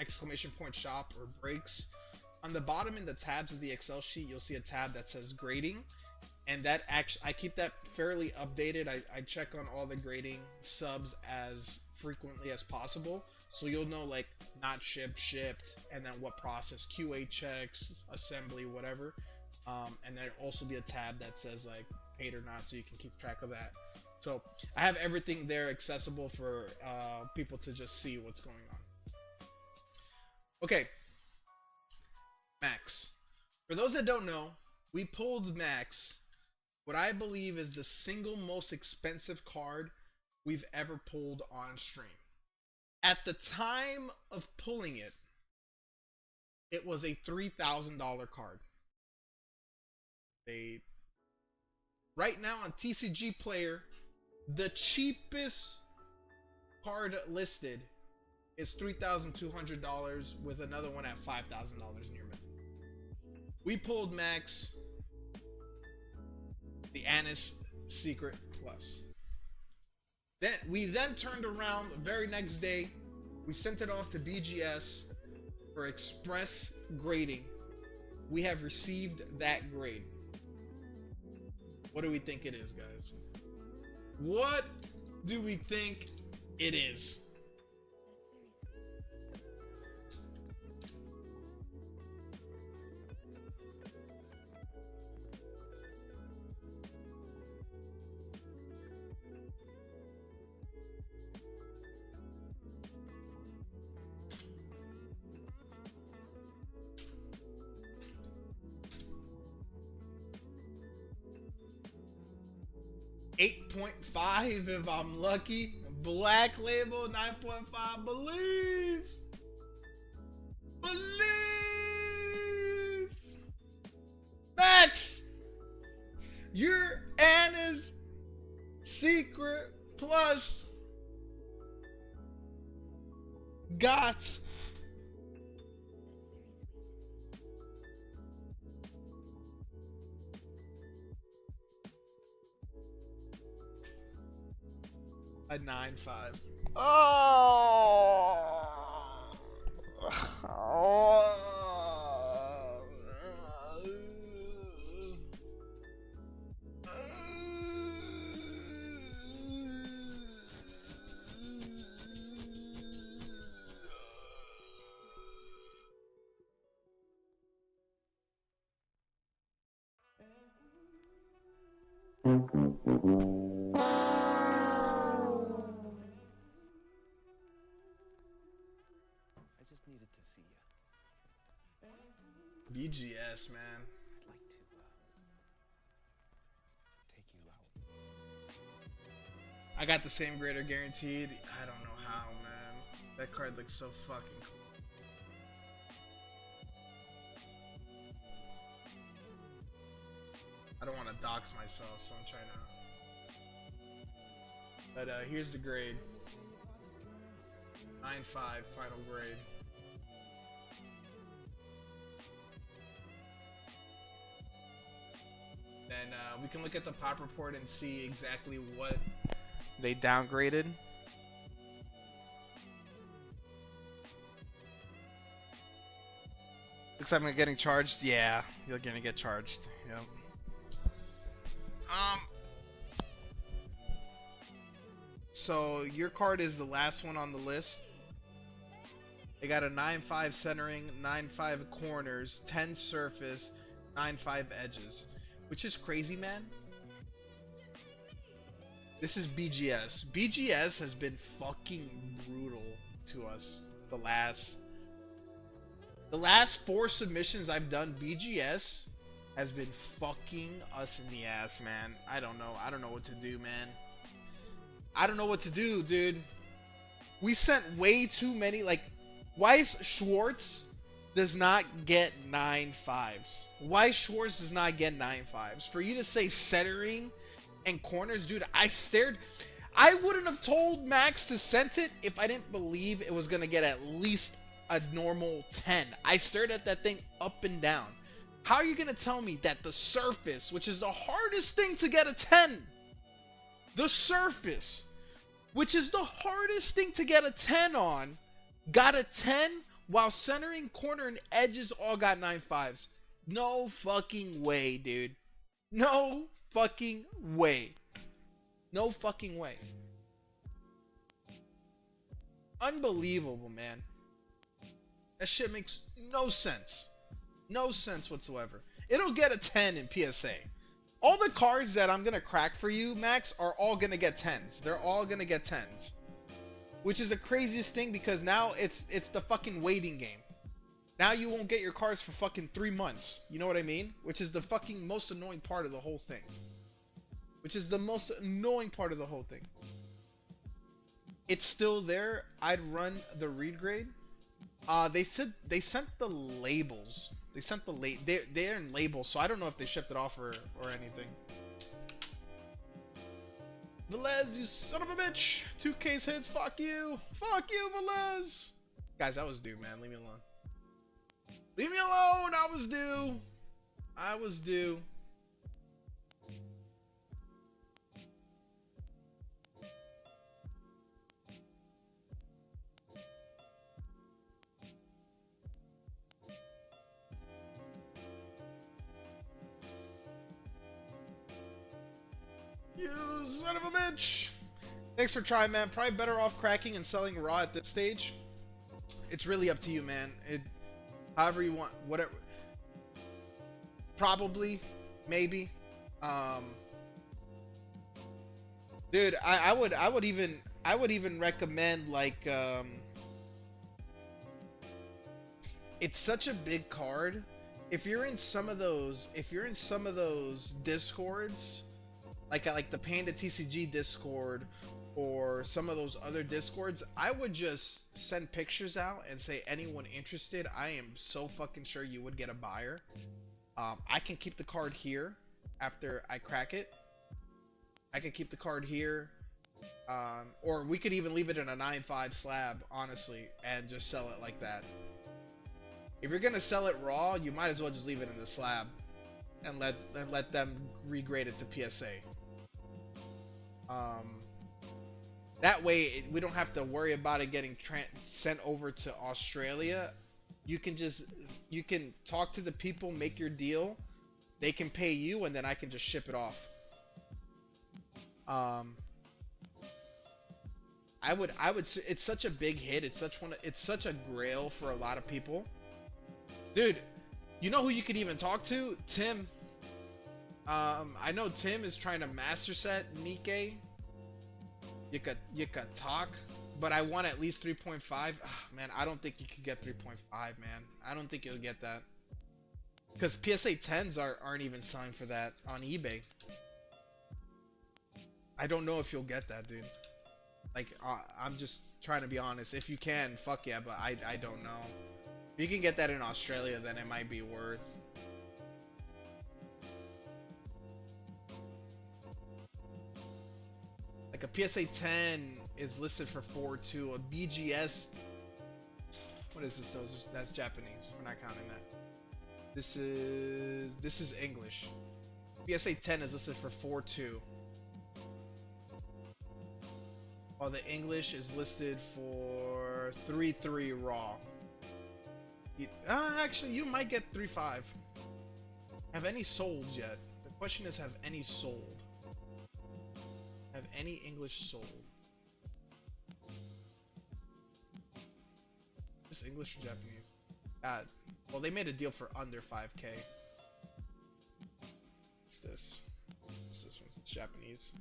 !shop or breaks, on the bottom in the tabs of the Excel sheet, you'll see a tab that says grading, and that I keep that fairly updated. I check on all the grading subs as frequently as possible, so you'll know not shipped, and then what process, QA checks, assembly, whatever. And there'll also be a tab that says paid or not, so you can keep track of that. So I have everything there accessible for people to just see what's going on. Okay, Max. For those that don't know, we pulled Max, what I believe is the single most expensive card we've ever pulled on stream. At the time of pulling it, it was a $3,000 card. Right now on TCG Player, the cheapest card listed is $3,200 with another one at $5,000 near me. We pulled Max, the Annis Secret Plus. Then we turned around the very next day. We sent it off to BGS for express grading. We have received that grade. What do we think it is, guys? What do we think it is? $8.5 if I'm lucky. Black Label 9.5. Believe. Velez. Got. A 9-5. Oh. I just needed to see you. BGS, man. I'd like to take you out. I got the same grader guaranteed. I don't know how, man. That card looks so fucking cool. I don't want to dox myself, so I'm trying to. But here's the grade. 9-5, final grade. Then we can look at the pop report and see exactly what they downgraded. Looks like I'm getting charged. Yeah, you're gonna get charged. Yep. So your card is the last one on the list. They got a 9-5 centering, 9-5 corners, 10 surface, 9-5 edges, which is crazy, man. This is BGS. BGS has been fucking brutal to us the last 4 submissions I've done. BGS has been fucking us in the ass, man. I don't know what to do, man. I don't know what to do, dude. We sent way too many. Like, Weiss Schwartz does not get 9-5s. Weiss Schwartz does not get 9-5s. For you to say centering and corners, dude, I stared. I wouldn't have told Max to send it if I didn't believe it was gonna get at least a normal 10. I stared at that thing up and down. How are you gonna tell me that the surface, which is the hardest thing to get a 10, the surface, which is the hardest thing to get a 10 on, got a 10 while centering, corner, and edges all got 9-5s? No fucking way, dude. No fucking way. No fucking way. Unbelievable, man. That shit makes no sense. No sense whatsoever. It'll get a 10 in PSA. All the cards that I'm gonna crack for you, Max, are all gonna get 10s. They're all gonna get 10s. Which is the craziest thing, because now it's the fucking waiting game. Now you won't get your cards for fucking 3 months. You know what I mean? Which is the fucking most annoying part of the whole thing. Which is the most annoying part of the whole thing. It's still there. I'd run the read grade. They said they sent the labels. They sent the they're in labels, so I don't know if they shipped it off or anything. Velez, you son of a bitch! 2K's hits, fuck you! Fuck you, Velez! Guys, I was due, man. Leave me alone. Leave me alone! I was due! I was due. You son of a bitch! Thanks for trying, man. Probably better off cracking and selling raw at this stage. It's really up to you, man. However you want, whatever. Probably, maybe. Dude, I would even recommend, like, it's such a big card. If you're in some of those discords, like the Panda TCG Discord or some of those other discords, I would just send pictures out and say, anyone interested, I am so fucking sure you would get a buyer. I can keep the card here after I crack it. I can keep the card here. Or we could even leave it in a 9.5 slab, honestly, and just sell it like that. If you're gonna sell it raw, you might as well just leave it in the slab and let them regrade it to PSA. That way we don't have to worry about it getting sent over to Australia. You can talk to the people, make your deal. They can pay you, and then I can just ship it off. I would say it's such a big hit. It's such a grail for a lot of people. Dude, you know who you could even talk to? Tim. I know Tim is trying to master set Nikkei. You could talk, but I want at least 3.5. Man, I don't think you could get 3.5, man. I don't think you'll get that. Because PSA 10s aren't even selling for that on eBay. I don't know if you'll get that, dude. Like, I'm just trying to be honest. If you can, fuck yeah, but I don't know. If you can get that in Australia, then it might be worth. Like a PSA 10 is listed for 4.2. A BGS. What is this though? That's Japanese. We're not counting that. This is English. PSA 10 is listed for 4.2. While the English is listed for 3.3 raw. Actually, you might get 3.5. Have any sold yet? The question is, have any sold? Have any English sold? Is this English or Japanese? Well, they made a deal for under 5K. What's this? What's this one? It's Japanese.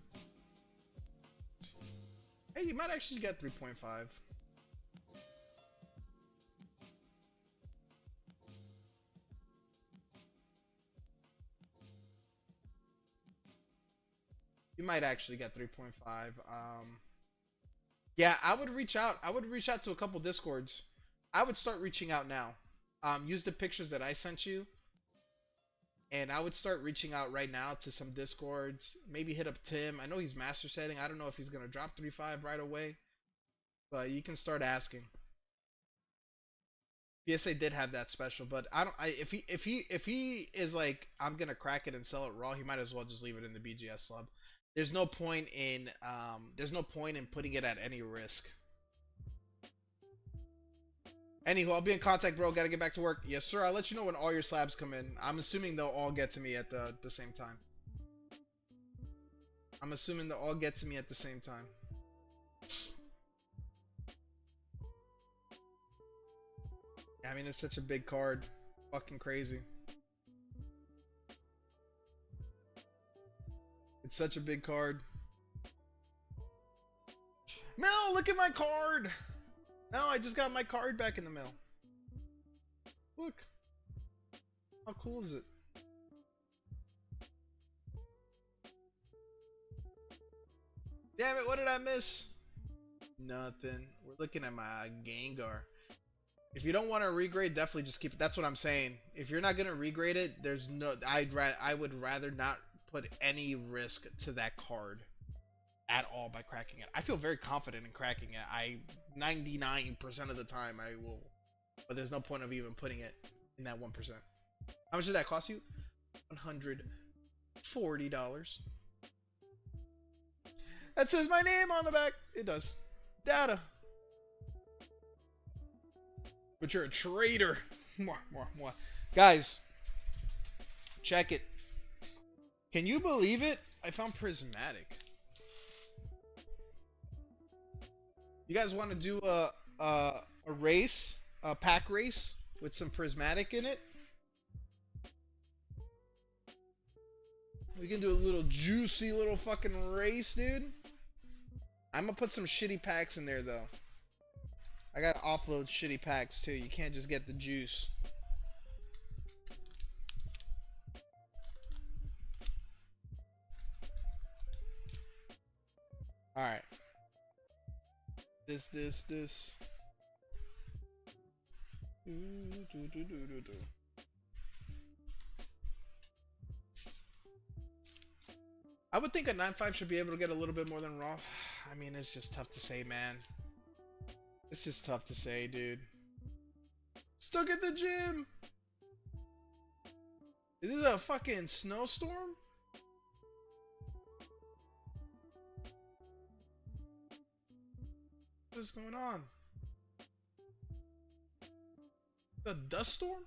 Hey, you might actually get 3.5. You might actually get 3.5. Yeah, I would reach out. I would reach out to a couple Discords. I would start reaching out now. Use the pictures that I sent you. And I would start reaching out right now to some Discords. Maybe hit up Tim. I know he's master setting. I don't know if he's gonna drop 3.5 right away. But you can start asking. PSA did have that special, but if he is like, I'm gonna crack it and sell it raw, he might as well just leave it in the BGS slab. There's no point in putting it at any risk. Anywho, I'll be in contact, bro. Gotta get back to work. Yes, sir. I'll let you know when all your slabs come in. I'm assuming they'll all get to me at the same time. I'm assuming they'll all get to me at the same time. I mean, it's such a big card. Fucking crazy. It's such a big card. Mel, look at my card! No, I just got my card back in the mail. Look. How cool is it? Damn it, what did I miss? Nothing. We're looking at my Gengar. If you don't want to regrade, definitely just keep it. That's what I'm saying. If you're not going to regrade it, there's no... I would rather not put any risk to that card at all by cracking it. I feel very confident in cracking it. 99% of the time I will, but there's no point of even putting it in that 1%. How much did that cost you? $140. That says my name on the back. It does. Data. But you're a traitor. More. Guys, check it. Can you believe it? I found Prismatic. You guys want to do a race, a pack race with some Prismatic in it? We can do a little juicy little fucking race, dude. I'm gonna put some shitty packs in there though. I gotta offload shitty packs too. You can't just get the juice. Alright. This. I would think a 9.5 should be able to get a little bit more than raw. I mean, it's just tough to say, man. It's just tough to say, dude. Stuck at the gym. Is this a fucking snowstorm? What is going on? The dust storm?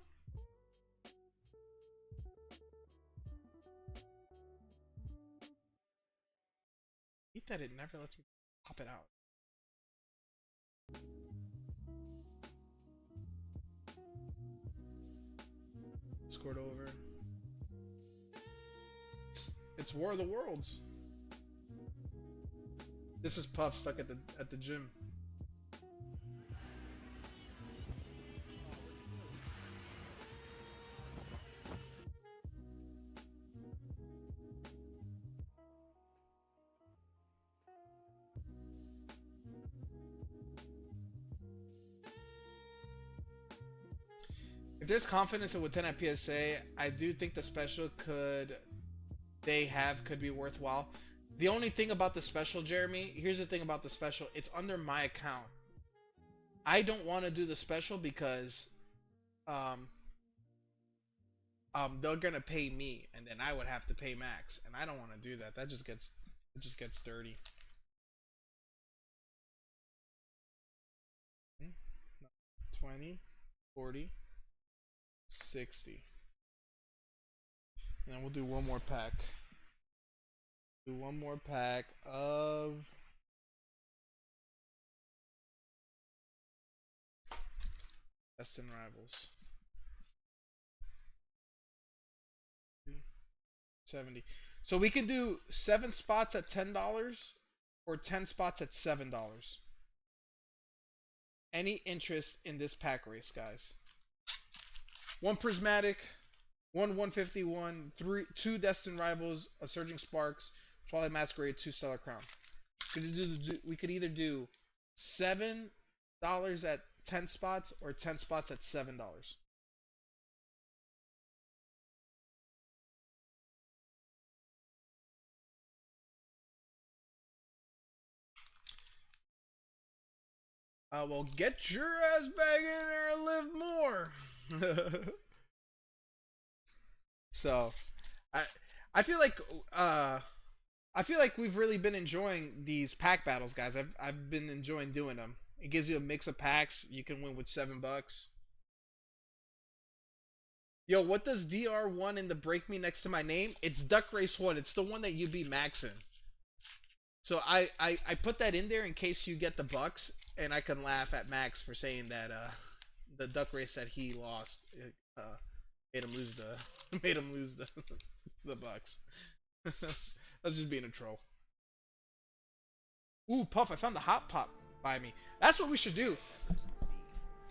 Hate that it never lets me pop it out. Scored over. It's War of the Worlds. This is Puff stuck at the gym. If there's confidence in what 10 at PSA, I do think the special could be worthwhile. The only thing about the special, Jeremy, here's the thing about the special, it's under my account. I don't want to do the special because they're gonna pay me and then I would have to pay Max, and I don't want to do that. It just gets dirty. 20, 40, 60. And then we'll do one more pack. Do one more pack of Destin Rivals. 70. So we can do 7 spots at $10 or 10 spots at $7. Any interest in this pack race, guys? 1 Prismatic, 1 151, 2 Destin Rivals, a Surging Sparks, Twilight Masquerade, 2 Stellar Crown. We could either do $7 at 10 spots or 10 spots at $7. Well, get your ass back in there and live more. So, I feel like we've really been enjoying these pack battles, guys. I've been enjoying doing them. It gives you a mix of packs. You can win with $7. Yo, what does DR1 in the break me next to my name? It's Duck Race 1. It's the one that you beat Max in. So I put that in there in case you get the bucks, and I can laugh at Max for saying that the duck race that he lost made him lose the bucks. That's just being a troll. Ooh, Puff! I found the hot pot by me. That's what we should do.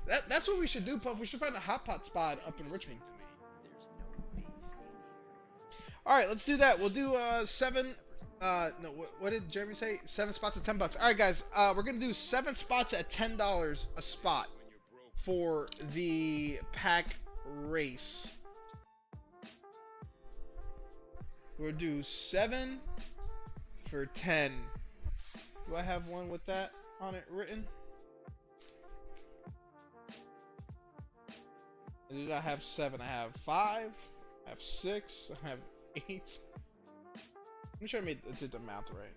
That's what we should do, Puff. We should find a hot pot spot up in Richmond. All right, let's do that. We'll do 7. No, what did Jeremy say? 7 spots at $10. All right, guys. We're gonna do 7 spots at $10 a spot for the pack race. We'll do 7 for 10. Do I have one with that on it written? I did not have 7. I have 5. I have 6. I have 8. I'm sure I did the math right.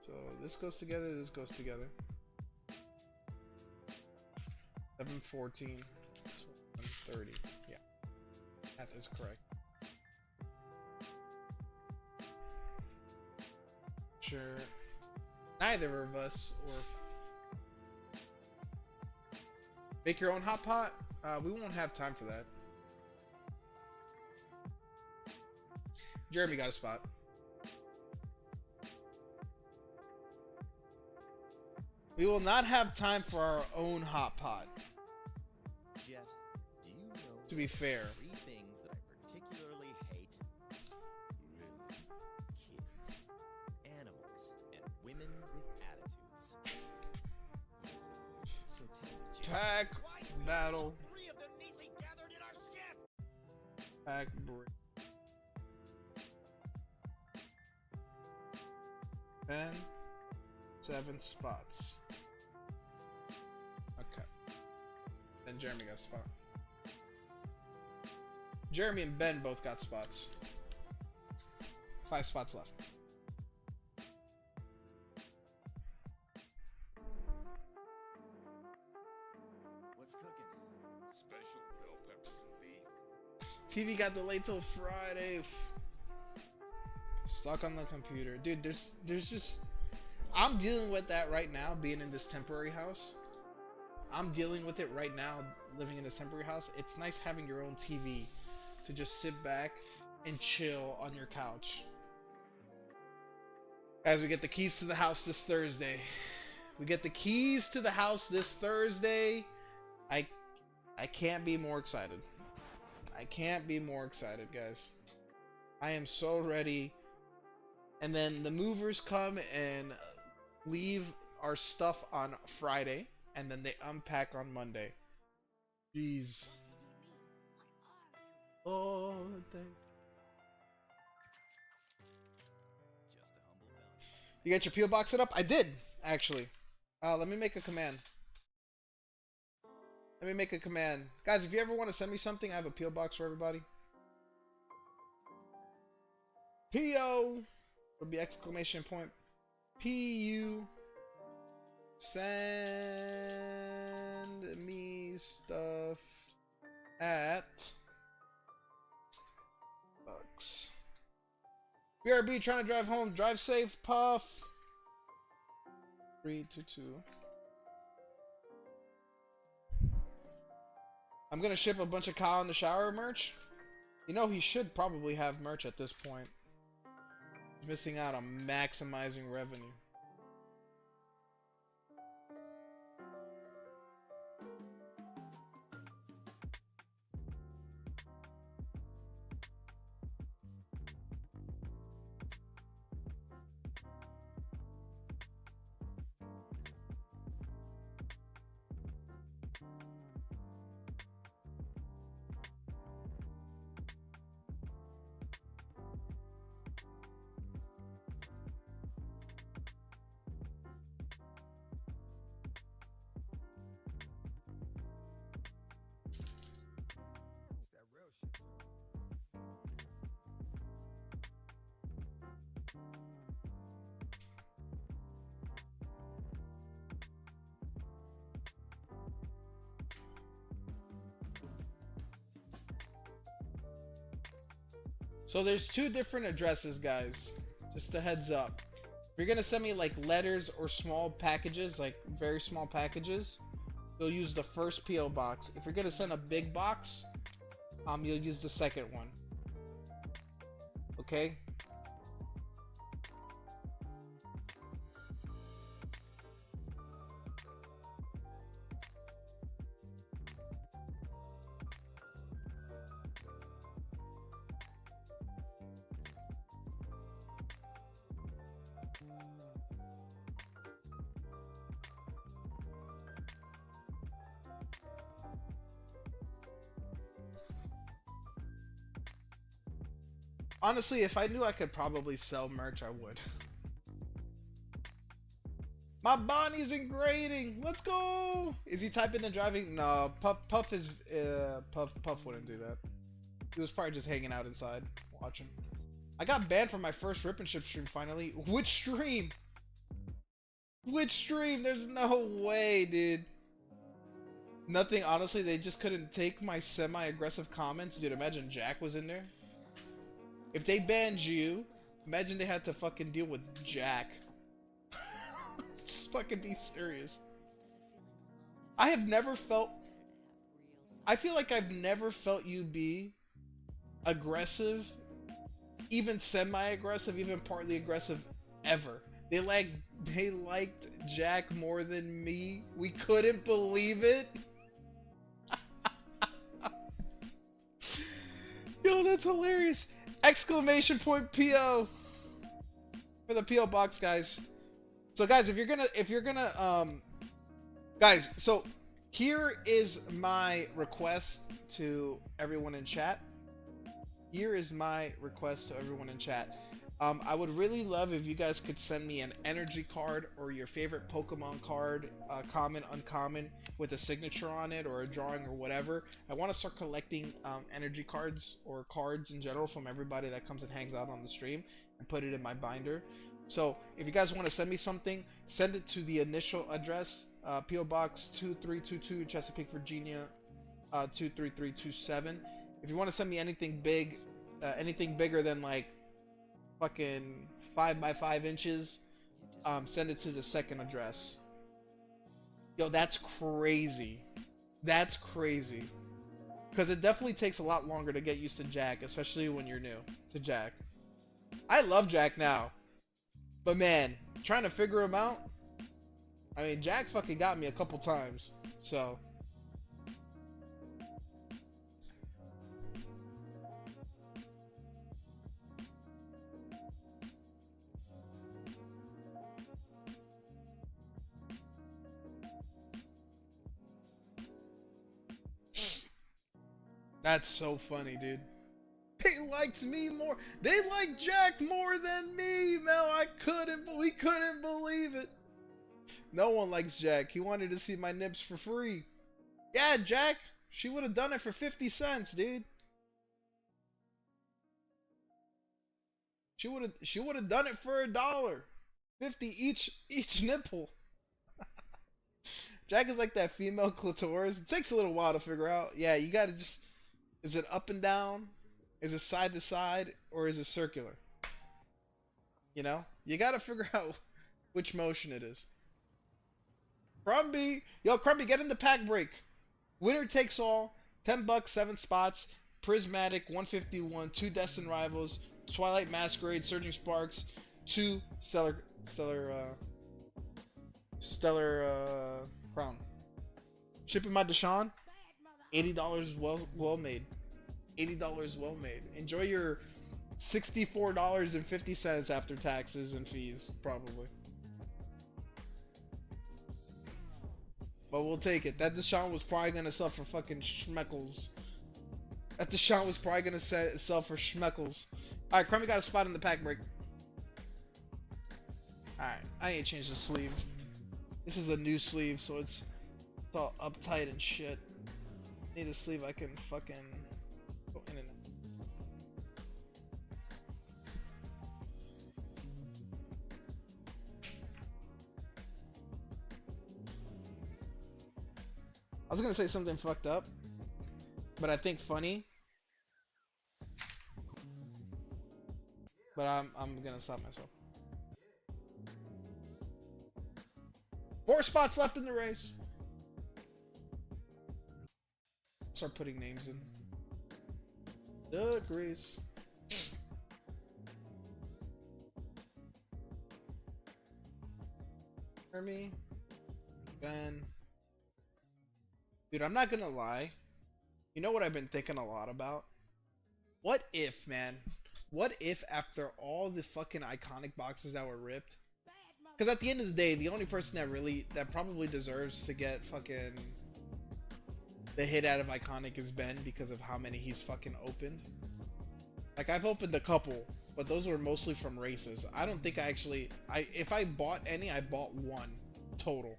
So this goes together. This goes together. 7, 14, 30. Yeah, math is correct. Sure, neither of us or make your own hot pot. We won't have time for that. Jeremy got a spot. We will not have time for our own hot pot. Jet, do you know To be fair. 3 things that I particularly hate? Really? Kids, animals, and women with attitudes. So tell me, Jet, Pack why do we have battle. all 3 of them neatly gathered in our ship? Pack break. 10, 7 spots. Okay. Then Jeremy got a spot. Jeremy and Ben both got spots. 5 spots left. What's cooking? Special bell peppers and beef. TV got delayed till Friday. Stuck on the computer. Dude, there's just... I'm dealing with that right now, being in this temporary house. I'm dealing with it right now, living in this temporary house. It's nice having your own TV to just sit back and chill on your couch. As we get the keys to the house this Thursday. We get the keys to the house this Thursday. I can't be more excited. I can't be more excited, guys. I am so ready. And then the movers come and leave our stuff on Friday, and then they unpack on Monday. Jeez. Oh, thank. Just a humble bounty. You got your PO box set up? I did, actually. Let me make a command. Let me make a command. Guys, if you ever want to send me something, I have a PO box for everybody. PO would be exclamation point. PU. Send me stuff at bucks. BRB trying to drive home. Drive safe, Puff. 322. I'm gonna ship a bunch of Kyle in the shower merch. You know, he should probably have merch at this point. He's missing out on maximizing revenue. So there's 2 different addresses, guys. Just a heads up. If you're gonna send me like letters or small packages, like very small packages, you'll use the first PO box. If you're gonna send a big box, you'll use the second one. Okay? Honestly, if I knew I could probably sell merch, I would. My Bonnie's in grading. Let's go. Is he typing and driving? No, Puff is Puff wouldn't do that. He was probably just hanging out inside watching. I got banned from my first Rip and Ship stream finally. Which stream? Which stream? There's no way, dude. Nothing. Honestly, they just couldn't take my semi-aggressive comments. Dude, imagine Jack was in there. If they banned you, imagine they had to fucking deal with Jack. Just fucking be serious. I have never felt... I feel like I've never felt you be aggressive, even semi-aggressive, even partly aggressive, ever. They liked Jack more than me. We couldn't believe it. Yo, that's hilarious. Exclamation point PO for the PO box, guys. So guys, if you're gonna guys, so here is my request to everyone in chat. Here is my request to everyone in chat. I would really love if you guys could send me an energy card or your favorite Pokemon card, common, uncommon, with a signature on it or a drawing or whatever. I want to start collecting energy cards or cards in general from everybody that comes and hangs out on the stream and put it in my binder. So if you guys want to send me something, send it to the initial address, PO Box 2322, Chesapeake, Virginia 23327. If you want to send me anything big, anything bigger than like fucking 5 by 5 inches, send it to the second address. Yo, that's crazy. That's crazy. Because it definitely takes a lot longer to get used to Jack, especially when you're new to Jack. I love Jack now. But man, trying to figure him out, I mean, Jack fucking got me a couple times. So that's so funny, dude. They liked me more. They liked Jack more than me. No, we couldn't believe it. No one likes Jack. He wanted to see my nips for free. Yeah, Jack. She would have done it for 50 cents, dude. She would have done it for $1. 50 each nipple. Jack is like that female clitoris. It takes a little while to figure out. Yeah, you gotta just. Is it up and down? Is it side to side? Or is it circular? You know? You gotta figure out which motion it is. Crumby! Yo, Crumby, get in the pack break. Winner takes all. $10, 7 spots. Prismatic, 151. 2 Destined Rivals. Twilight Masquerade, Surging Sparks. 2 Stellar Crown. Shipping my Deshaun. $80 well made. $80 well made. Enjoy your $64.50 after taxes and fees, probably. But we'll take it. That Deshaun was probably gonna sell for fucking schmeckles. That Deshaun was probably gonna sell for schmeckles. Alright, Crummy got a spot in the pack break. Alright, I need to change the sleeve. This is a new sleeve, so it's all uptight and shit. Need a sleeve I can fucking go in and out. I was gonna say something fucked up, but I think funny. But I'm gonna stop myself. 4 spots left in the race. Start putting names in. The Grace. Hermie. Ben. Dude, I'm not gonna lie. You know what I've been thinking a lot about? What if, man? What if after all the fucking iconic boxes that were ripped? Because at the end of the day, the only person that probably deserves to get fucking the hit out of iconic is Ben because of how many he's fucking opened. Like, I've opened a couple, but those were mostly from races. I don't think if I bought any, I bought 1 total.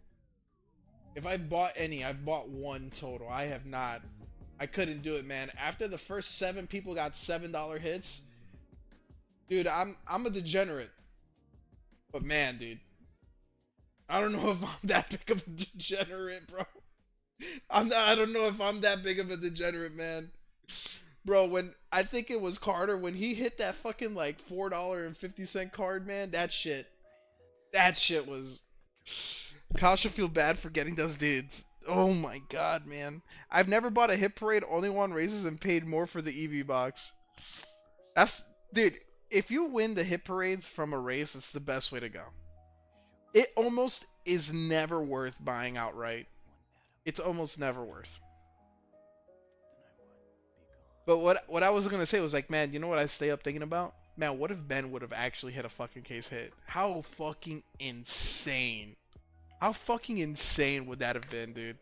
If I bought any, I've bought 1 total. I have not. I couldn't do it, man. After the first 7 people got $7 hits, dude, I'm a degenerate. But man, dude, I don't know if I'm that big of a degenerate, bro. I don't know if I'm that big of a degenerate, man. Bro, when I think it was Carter when he hit that fucking like $4.50 card, man, that shit was. Kyle should feel bad for getting those dudes. Oh my god, man. I've never bought a hit parade, only won races and paid more for the EV box. Dude, if you win the hit parades from a race, it's the best way to go. It almost is never worth buying outright. It's almost never worth. But what I was gonna say was like, man, you know what I stay up thinking about? Man, what if Ben would have actually hit a fucking case hit? How fucking insane. How fucking insane would that have been, dude?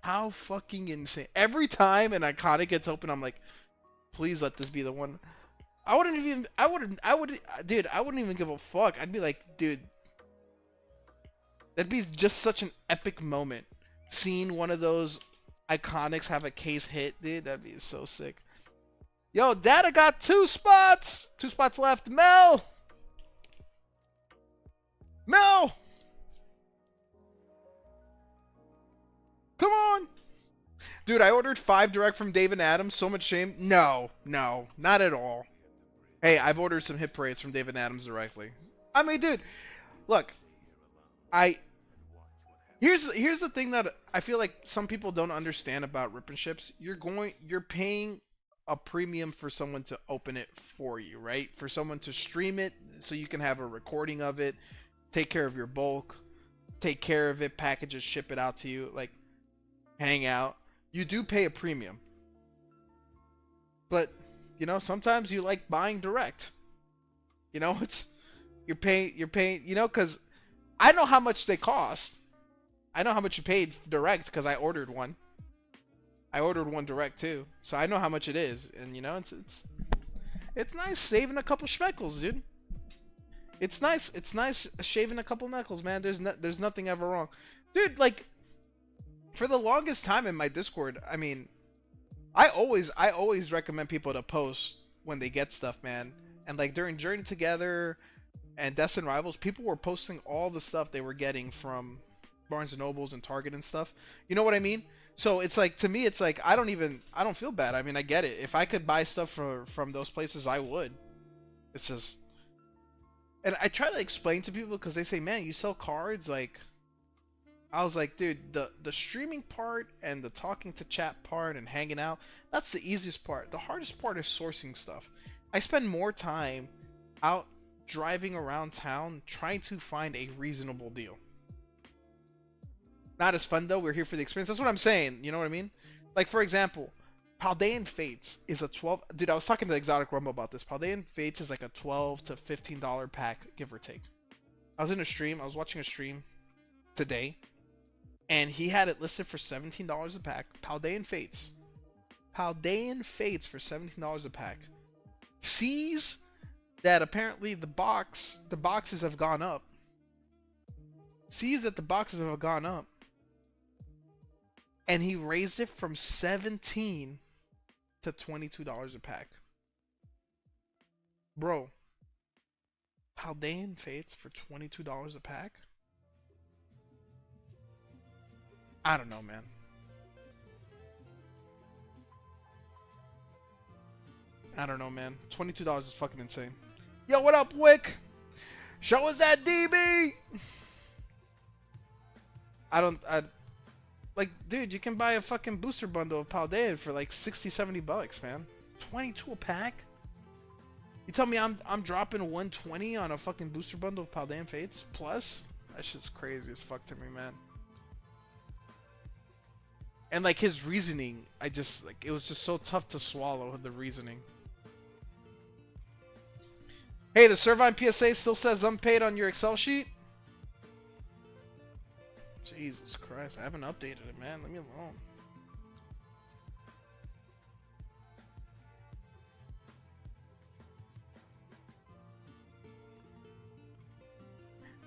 How fucking insane. Every time an iconic gets open, I'm like, please let this be the one. I wouldn't even. Dude, I wouldn't even give a fuck. I'd be like, dude, that'd be just such an epic moment. Seeing one of those iconics have a case hit, dude, that'd be so sick. Yo, Data got 2 spots. 2 spots left. Mel. Mel. Come on. Dude, I ordered 5 direct from Dave and Adams. So much shame. No, not at all. Hey, I've ordered some hit parades from Dave and Adams directly. I mean, dude, look, here's the thing that I feel like some people don't understand about rip and ships. You're paying a premium for someone to open it for you, right? For someone to stream it so you can have a recording of it, take care of your bulk, take care of it, package it, ship it out to you, like hang out. You do pay a premium. But, you know, sometimes you like buying direct. You know, you're paying, you know, cuz I know how much they cost. I know how much you paid direct because I ordered one. I ordered one direct too, so I know how much it is, and you know it's nice saving a couple shekels, dude. It's nice shaving a couple knuckles, man. There's nothing ever wrong, dude. Like for the longest time in my Discord, I mean, I always recommend people to post when they get stuff, man. And like during Journey Together and Destin Rivals, people were posting all the stuff they were getting from Barnes and Nobles and Target and stuff. You know what I mean? So it's like, to me, it's like I don't feel bad. I mean, I get it. If I could buy stuff from those places, I would. It's just, and I try to explain to people because they say, man, you sell cards. Like, I was like, dude, the streaming part and the talking to chat part and hanging out, that's the easiest part. The hardest part is sourcing stuff. I spend more time out driving around town trying to find a reasonable deal. Not as fun though. We're here for the experience. That's what I'm saying. You know what I mean? Like for example, Paldean Fates is a 12. Dude, I was talking to Exotic Rumble about this. Paldean Fates is like a $12 to $15 pack, give or take. I was in a stream. I was watching a stream today, and he had it listed for $17 a pack. Paldean Fates for $17 a pack. Sees that apparently the boxes have gone up. Sees that the boxes have gone up. And he raised it from $17 to $22 a pack. Bro, Paldean Fates for $22 a pack? I don't know, man. I don't know, man. $22 is fucking insane. Yo, what up, Wick? Show us that DB! Like, dude, you can buy a fucking booster bundle of Paldean for like 60, 70 bucks, man. 22 a pack? You tell me I'm dropping 120 on a fucking booster bundle of Paldean Fates plus? That shit's crazy as fuck to me, man. And like his reasoning, it was just so tough to swallow, the reasoning. Hey, the Servine PSA still says unpaid on your Excel sheet? Jesus Christ, I haven't updated it, man. Leave me alone.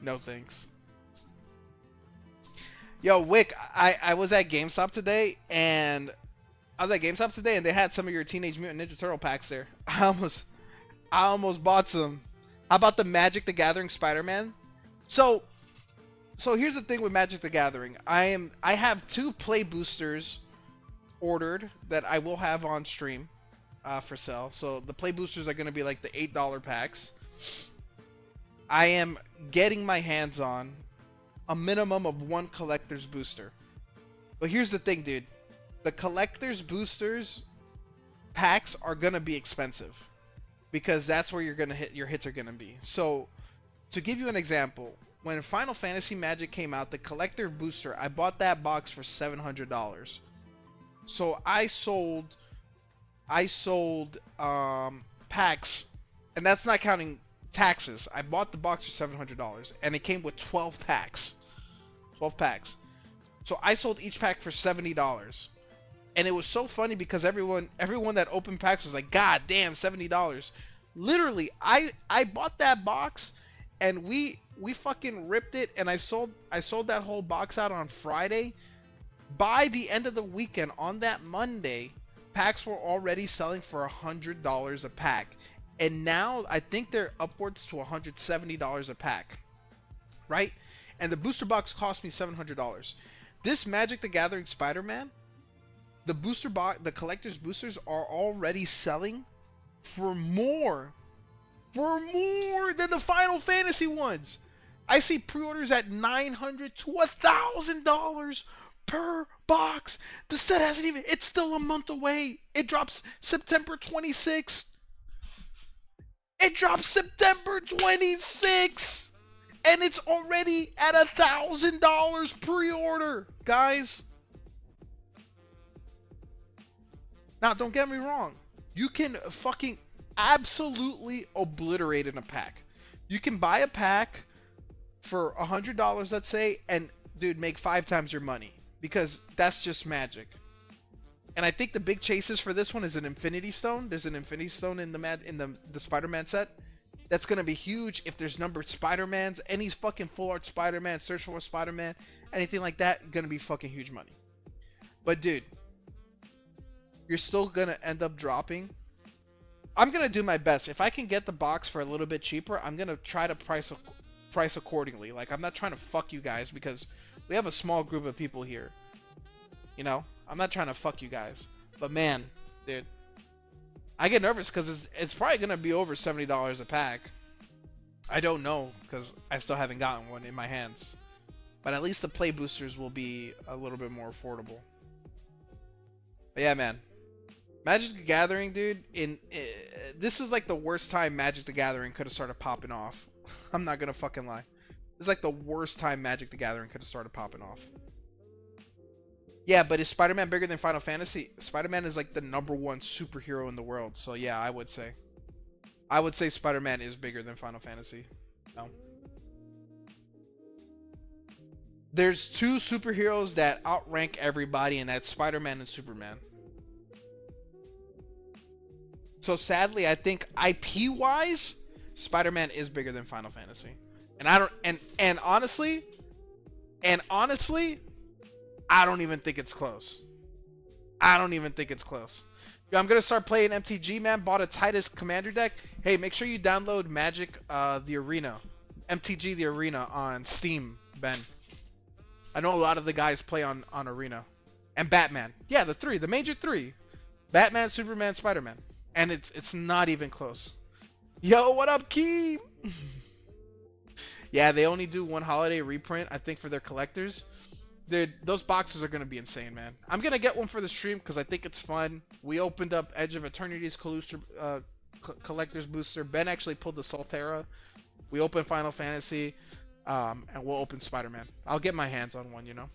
No thanks. Yo, Wick, I was at GameStop today, and they had some of your Teenage Mutant Ninja Turtle packs there. I almost bought some. How about the Magic the Gathering Spider-Man? So here's the thing with Magic the Gathering. I have 2 play boosters ordered that I will have on stream for sale. So the play boosters are going to be like the $8 packs. I am getting my hands on a minimum of 1 collector's booster. But here's the thing, dude. The collector's boosters packs are going to be expensive because that's where your hits are going to be. So to give you an example, when Final Fantasy Magic came out, the collector booster, I bought that box for $700. So I sold packs, and that's not counting taxes. I bought the box for $700, and it came with 12 packs. 12 packs. So I sold each pack for $70. And it was so funny because everyone that opened packs was like, God damn, $70. Literally, I bought that box, and we fucking ripped it, and I sold that whole box out on Friday. By the end of the weekend, on that Monday, packs were already selling for $100 a pack, and now I think they're upwards to $170 a pack, right? And the booster box cost me $700. This Magic the Gathering Spider-Man, the booster box, the collector's boosters are already selling for more than the Final Fantasy ones. I see pre-orders at $900 to $1,000 per box. The set hasn't even, it's still a month away. It drops September 26th. It drops September 26th. And it's already at $1,000 pre-order, guys. Now, don't get me wrong. You can fucking absolutely obliterate in a pack. You can buy a pack for $100, let's say, and dude, make 5 times your money, because that's just Magic. And I think the big chases for this one is an Infinity Stone. There's an Infinity Stone in the Spider-Man set. That's gonna be huge if there's numbered Spider-Mans, any fucking full art Spider-Man, search for a Spider-Man, anything like that, gonna be fucking huge money. But dude, you're still gonna end up dropping. I'm gonna do my best. If I can get the box for a little bit cheaper, I'm gonna try to price accordingly. Like, I'm not trying to fuck you guys, because we have a small group of people here. You know, I'm not trying to fuck you guys. But man, dude, I get nervous because it's probably gonna be over $70 a pack. I don't know, because I still haven't gotten one in my hands. But at least the play boosters will be a little bit more affordable. But yeah, man. Magic the Gathering, dude, this is like the worst time Magic the Gathering could have started popping off. I'm not gonna fucking lie. This is like the worst time Magic the Gathering could have started popping off. Yeah, but is Spider-Man bigger than Final Fantasy? Spider-Man is like the #1 superhero in the world, so yeah, I would say. I would say Spider-Man is bigger than Final Fantasy. No. There's 2 superheroes that outrank everybody, and that's Spider-Man and Superman. So sadly, I think IP-wise, Spider-Man is bigger than Final Fantasy. And I don't and honestly, I don't even think it's close. I don't even think it's close. Yo, I'm gonna start playing MTG, man. Bought a Titus Commander deck. Hey, make sure you download Magic the Arena, MTG the Arena on Steam, Ben. I know a lot of the guys play on Arena. And Batman. Yeah, the major 3. Batman, Superman, Spider-Man. And it's not even close. Yo, what up, Keem? Yeah, they only do one holiday reprint, I think, for their collectors. Dude, those boxes are going to be insane, man. I'm going to get one for the stream because I think it's fun. We opened up Edge of Eternity's Collector's Booster. Ben actually pulled the Solterra. We opened Final Fantasy. And we'll open Spider-Man. I'll get my hands on one, you know.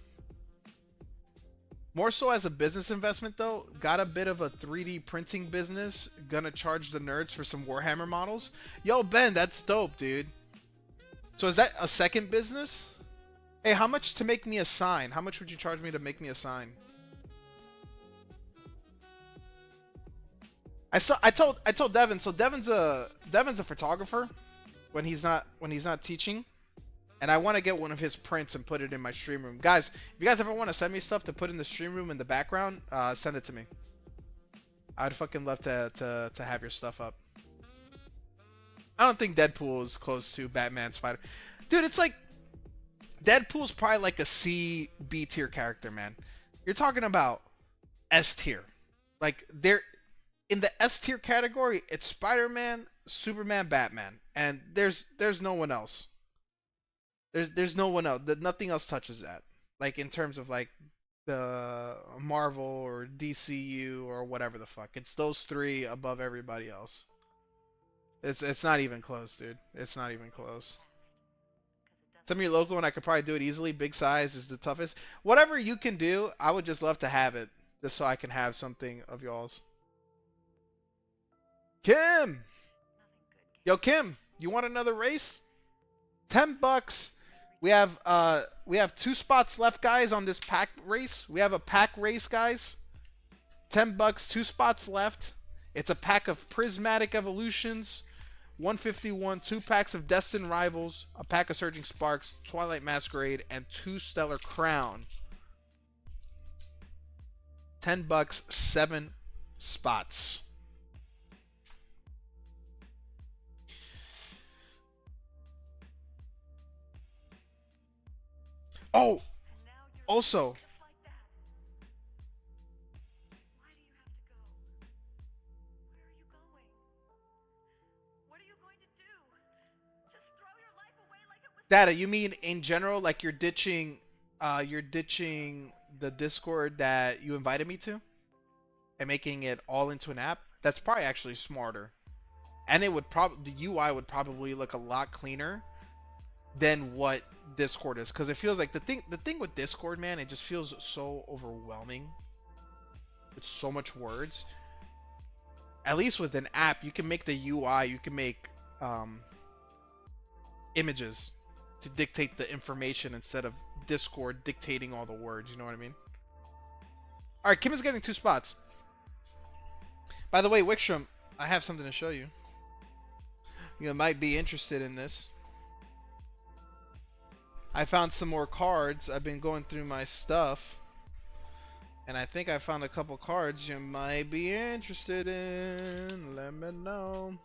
More so as a business investment, though. Got a bit of a 3D printing business. Gonna charge the nerds for some Warhammer models. Yo, Ben, that's dope, dude. So is that a second business? Hey, how much to make me a sign? How much would you charge me to make me a sign? I told Devin. So Devin's a photographer when he's not teaching. And I want to get one of his prints and put it in my stream room. Guys, if you guys ever want to send me stuff to put in the stream room in the background, send it to me. I'd fucking love to have your stuff up. I don't think Deadpool is close to Batman, Spider. Dude, it's like Deadpool's probably like a C, B tier character, man. You're talking about S tier. Like, they're in the S tier category, it's Spider-Man, Superman, Batman, and there's no one else. There's no one else. Nothing else touches that. Like, in terms of like the Marvel or DCU or whatever the fuck. It's those 3 above everybody else. It's not even close, dude. It's not even close. Send me your logo and I could probably do it easily. Big size is the toughest. Whatever you can do, I would just love to have it. Just so I can have something of y'all's. Kim! Yo, Kim, you want another race? $10. We have 2 spots left, guys, on this pack race. We have a pack race, guys. $10, 2 spots left. It's a pack of Prismatic Evolutions 151, 2 packs of Destined Rivals, a pack of Surging Sparks, Twilight Masquerade, and 2 Stellar Crown. $10, 7 spots. Oh, And now you're also, just like that. Why do you have to go? Where are you going? What are you going to do? Just throw your life away like it was Data, you mean in general, like you're ditching the Discord that you invited me to and making it all into an app? That's probably actually smarter. And it would probably, the UI would probably look a lot cleaner than what Discord is, because it feels like the thing with Discord, man, it just feels so overwhelming. It's so much words. At least with an app, you can make the UI, you can make images to dictate the information instead of Discord dictating all the words. You know what I mean? All right, Kim is getting 2 spots. By the way, Wickstrom, I have something to show you. You might be interested in this. I found some more cards. I've been going through my stuff, and I think I found a couple cards you might be interested in. Let me know.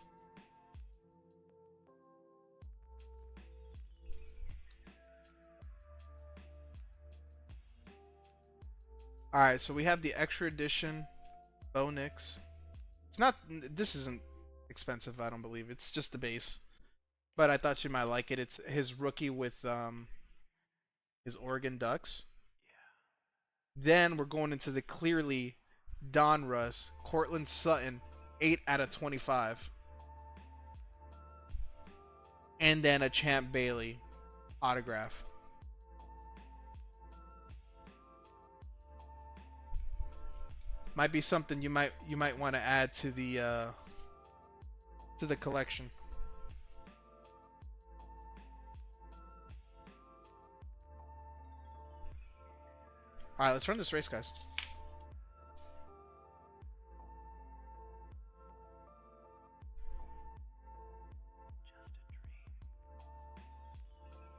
Alright, so we have the extra edition Bonix. It's not, this isn't expensive, I don't believe. It's just the base. But I thought you might like it. It's his rookie with his Oregon Ducks. Then we're going into the clearly Donruss, Cortland Sutton, 8 out of 25. And then a Champ Bailey autograph. Might be something you might want to add to the collection. All right, let's run this race, guys.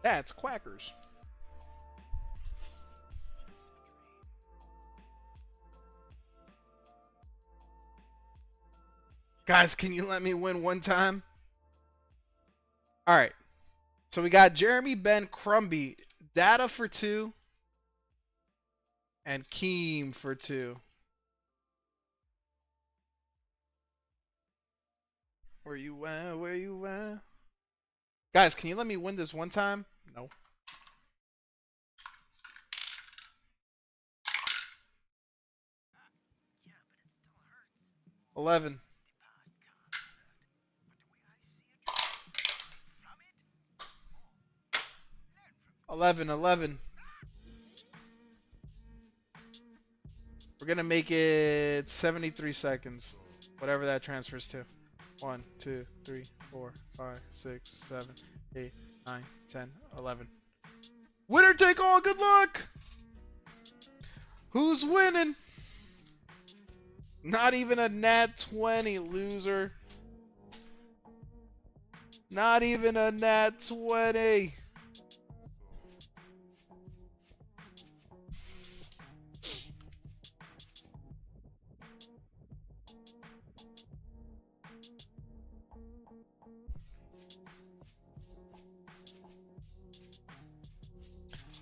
That's Quackers. Guys, can you let me win one time? All right. So we got Jeremy Ben Crumby, Data for 2, and Keem for 2. Where you at? Where you at? Guys, can you let me win this one time? No. $11. 11. We're gonna make it 73 seconds. Whatever that transfers to. 1, 2, 3, 4, 5, 6, 7, 8, 9, 10, 11. Winner take all, good luck! Who's winning? Not even a nat 20, loser. Not even a nat 20.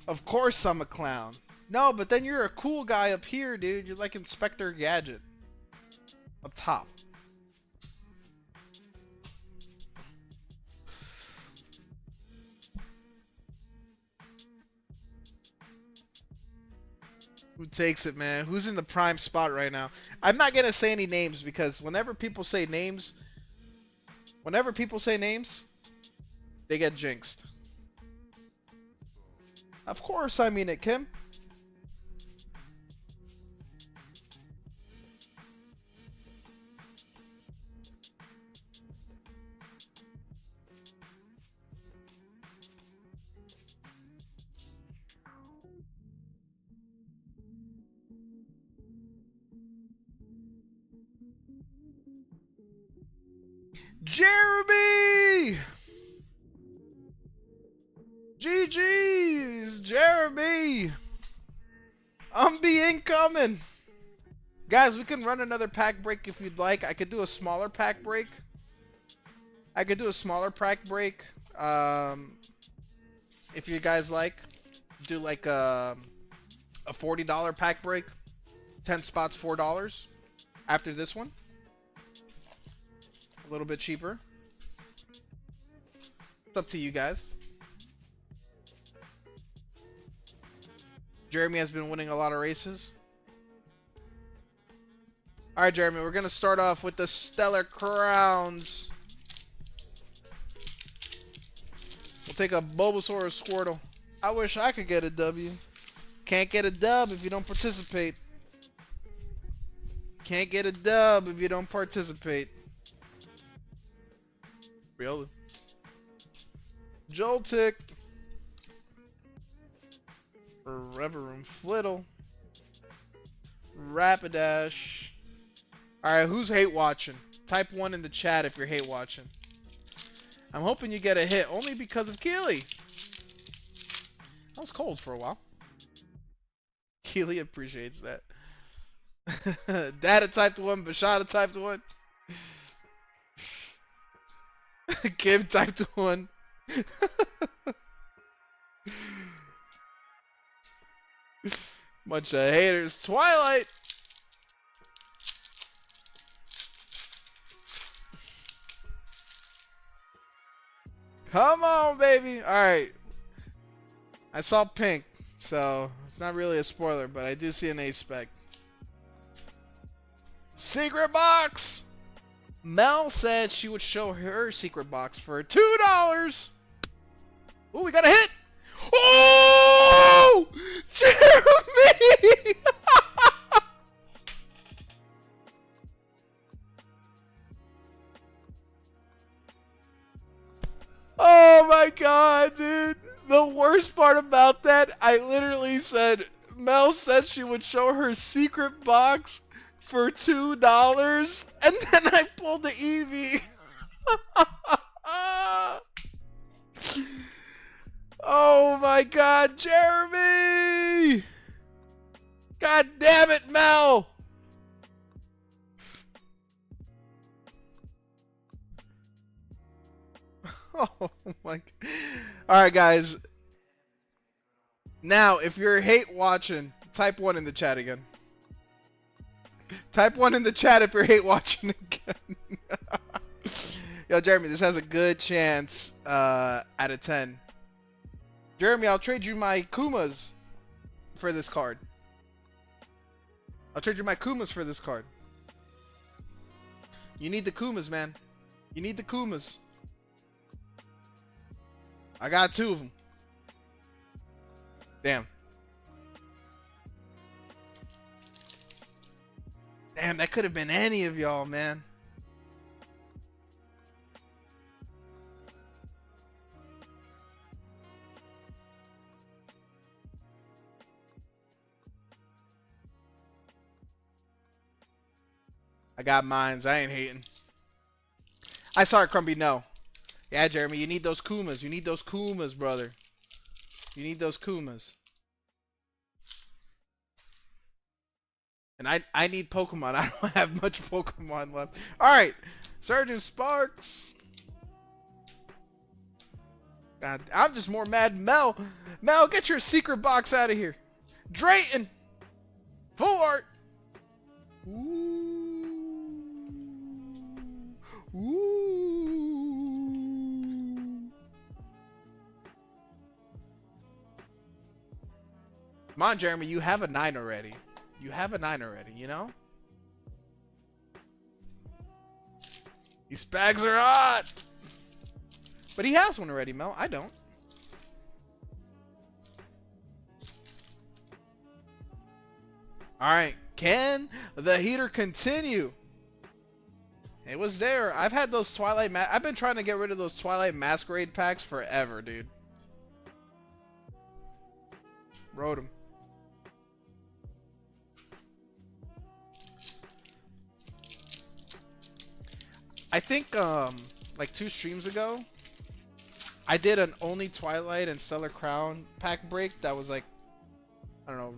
Of course I'm a clown. No, but then you're a cool guy up here, dude. You're like Inspector Gadget. Up top. Who takes it, man? Who's in the prime spot right now? I'm not gonna say any names because whenever people say names, they get jinxed. Of course I mean it, Kim. Jeremy! GG! GG's, Jeremy! Incoming! Guys, we can run another pack break if you'd like. I could do a smaller pack break. If you guys like. Do like a $40 pack break. 10 spots, $4. After this one. A little bit cheaper. It's up to you guys. Jeremy has been winning a lot of races. Alright, Jeremy, we're going to start off with the Stellar Crowns. We'll take a Bulbasaur or Squirtle. I wish I could get a W. Can't get a dub if you don't participate. Can't get a dub if you don't participate. Really? Joltik. Reverum Flittle. Rapidash. Alright, who's hate watching? Type 1 in the chat if you're hate watching. I'm hoping you get a hit only because of Keely. That was cold for a while. Keely appreciates that. Data typed 1, Bashada typed 1. Kim typed 1. Bunch of haters. Twilight. Come on, baby. Alright. I saw pink, so it's not really a spoiler, but I do see an A spec. Secret box! Mel said she would show her secret box for $2. Ooh, we got a hit! Oh! Jeremy! Oh my god, dude. The worst part about that, I literally said, Mel said she would show her secret box for $2, and then I pulled the Eevee. Oh my god, Jeremy! God damn it, Mel! Oh my god. Alright guys. Now, if you're hate watching, type 1 in the chat again. Type 1 in the chat if you're hate watching again. Yo, Jeremy, this has a good chance out of 10. Jeremy, I'll trade you my Kumas for this card. I'll trade you my Kumas for this card. You need the Kumas, man. You need the Kumas. I got 2 of them. Damn. Damn, that could have been any of y'all, man. I got mines. I ain't hating. I saw it, Crumbie. No. Yeah, Jeremy, you need those Kumas. You need those Kumas, brother. You need those Kumas. And I need Pokemon. I don't have much Pokemon left. Alright. Sergeant Sparks. God, I'm just more mad. Mel, get your secret box out of here. Drayton. Full art. Ooh. Ooh. Come on, Jeremy. You have a 9 already. You have a 9 already, you know? These bags are hot! But he has one already, Mel. I don't. Alright. Can the heater continue? It was there. I've had those Twilight... I've been trying to get rid of those Twilight Masquerade packs forever, dude. Wrote them. I think, like 2 streams ago, I did an only Twilight and Stellar Crown pack break that was like, I don't know,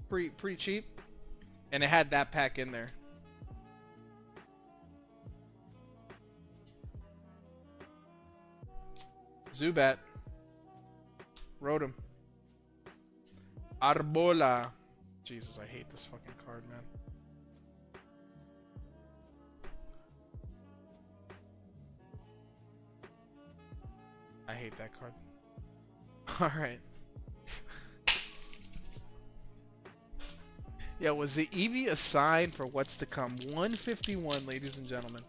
pretty cheap, and it had that pack in there. Zubat. Rotom. Arbola. Jesus, I hate this fucking card, man. I hate that card. Alright. Yeah, was the Eevee a sign for what's to come? 151, ladies and gentlemen.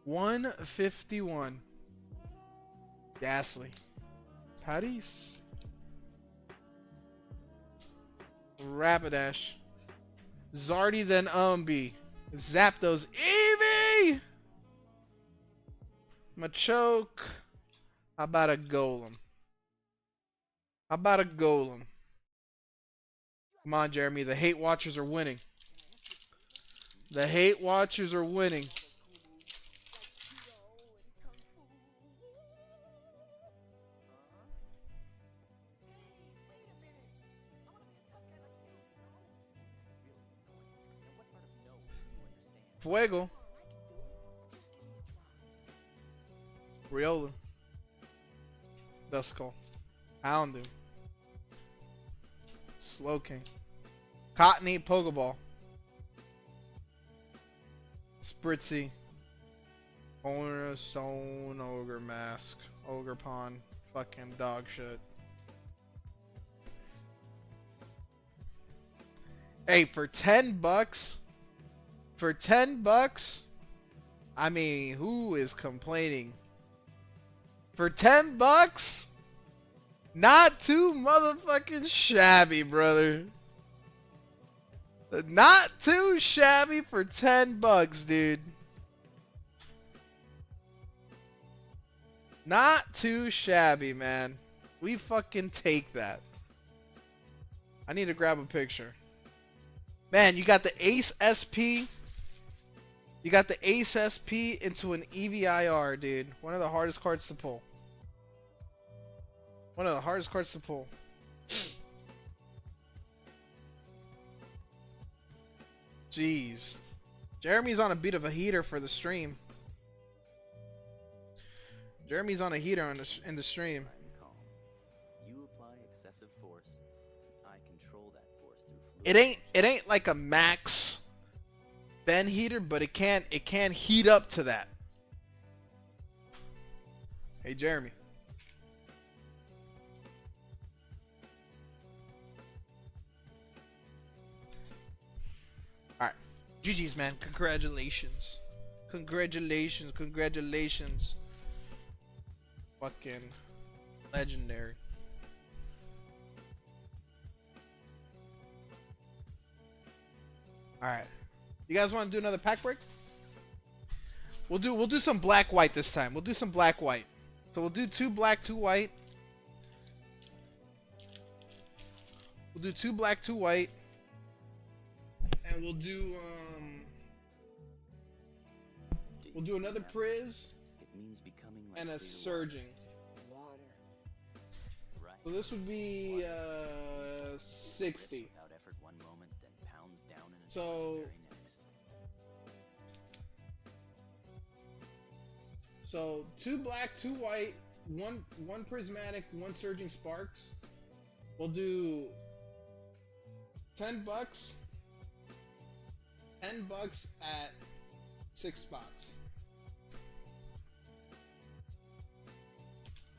151. Ghastly. Patties. Rapidash. Zardy, then Umbi. Zapdos. Eevee! Machoke. How about a Golem? How about a Golem? Come on, Jeremy. The hate watchers are winning. The hate watchers are winning. Fuego. Riola. Duskull. Houndoom. Slowking. Cottony Pokeball. Spritzy. Owner Stone Ogre Mask. Ogre Pond. Fucking dog shit. Hey, for $10, for $10, I mean, who is complaining? For $10, not too motherfucking shabby, brother. Not too shabby for $10, dude. Not too shabby, man. We fucking take that. I need to grab a picture. Man, you got the Ace SP. You got the Ace SP into an EVIR, dude. One of the hardest cards to pull. One of the hardest cards to pull. Jeez. Jeremy's on a bit of a heater for the stream. Jeremy's on a heater on in the stream. You apply excessive force. I control that force through fluid. It ain't like a max Ben heater, but it can heat up to that. Hey Jeremy. Alright. GG's, man. Congratulations. Congratulations. Congratulations. Fucking legendary. Alright. You guys want to do another pack break? We'll do some black white this time. We'll do some black white. So we'll do 2 black, 2 white. We'll do 2 black, 2 white. And we'll do another Priz It means becoming like and a clear surging. water. Right. So this would be 60. Without effort one moment, then pounds down in a So very next. So 2 black, 2 white, one prismatic, 1 surging sparks. We'll do $10. $10 at 6 spots.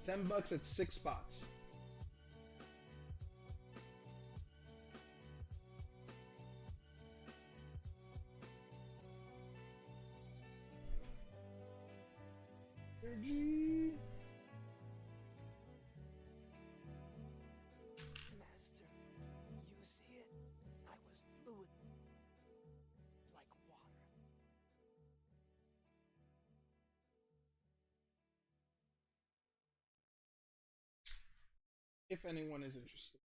$10 at 6 spots. Energy. Master, you see it? I was fluid. Like water. If anyone is interested.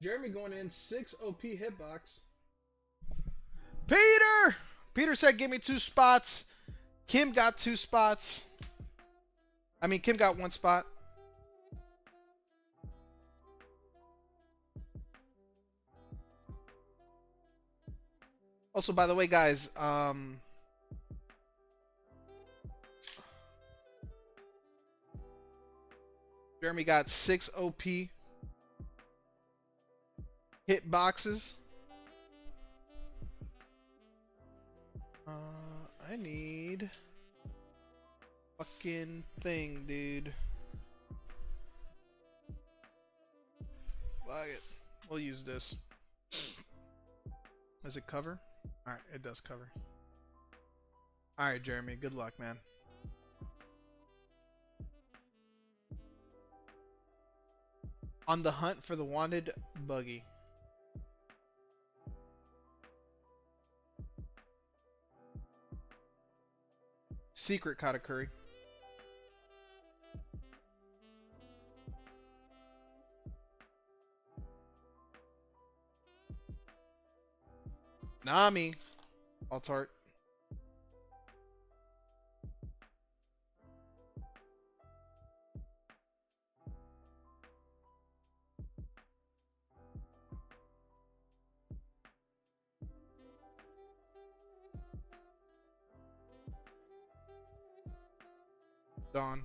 Jeremy going in 6 OP hitbox. Peter! Peter said give me 2 spots. Kim got 2 spots. I mean, Kim got 1 spot. Also, by the way, guys, Jeremy got 6 OP hit boxes. I need fucking thing, dude. Fuck it. We'll use this. Does it cover? Alright, it does cover. Alright, Jeremy, good luck, man. On the hunt for the wanted buggy. Secret Katakuri. Nami. Altart. Dawn.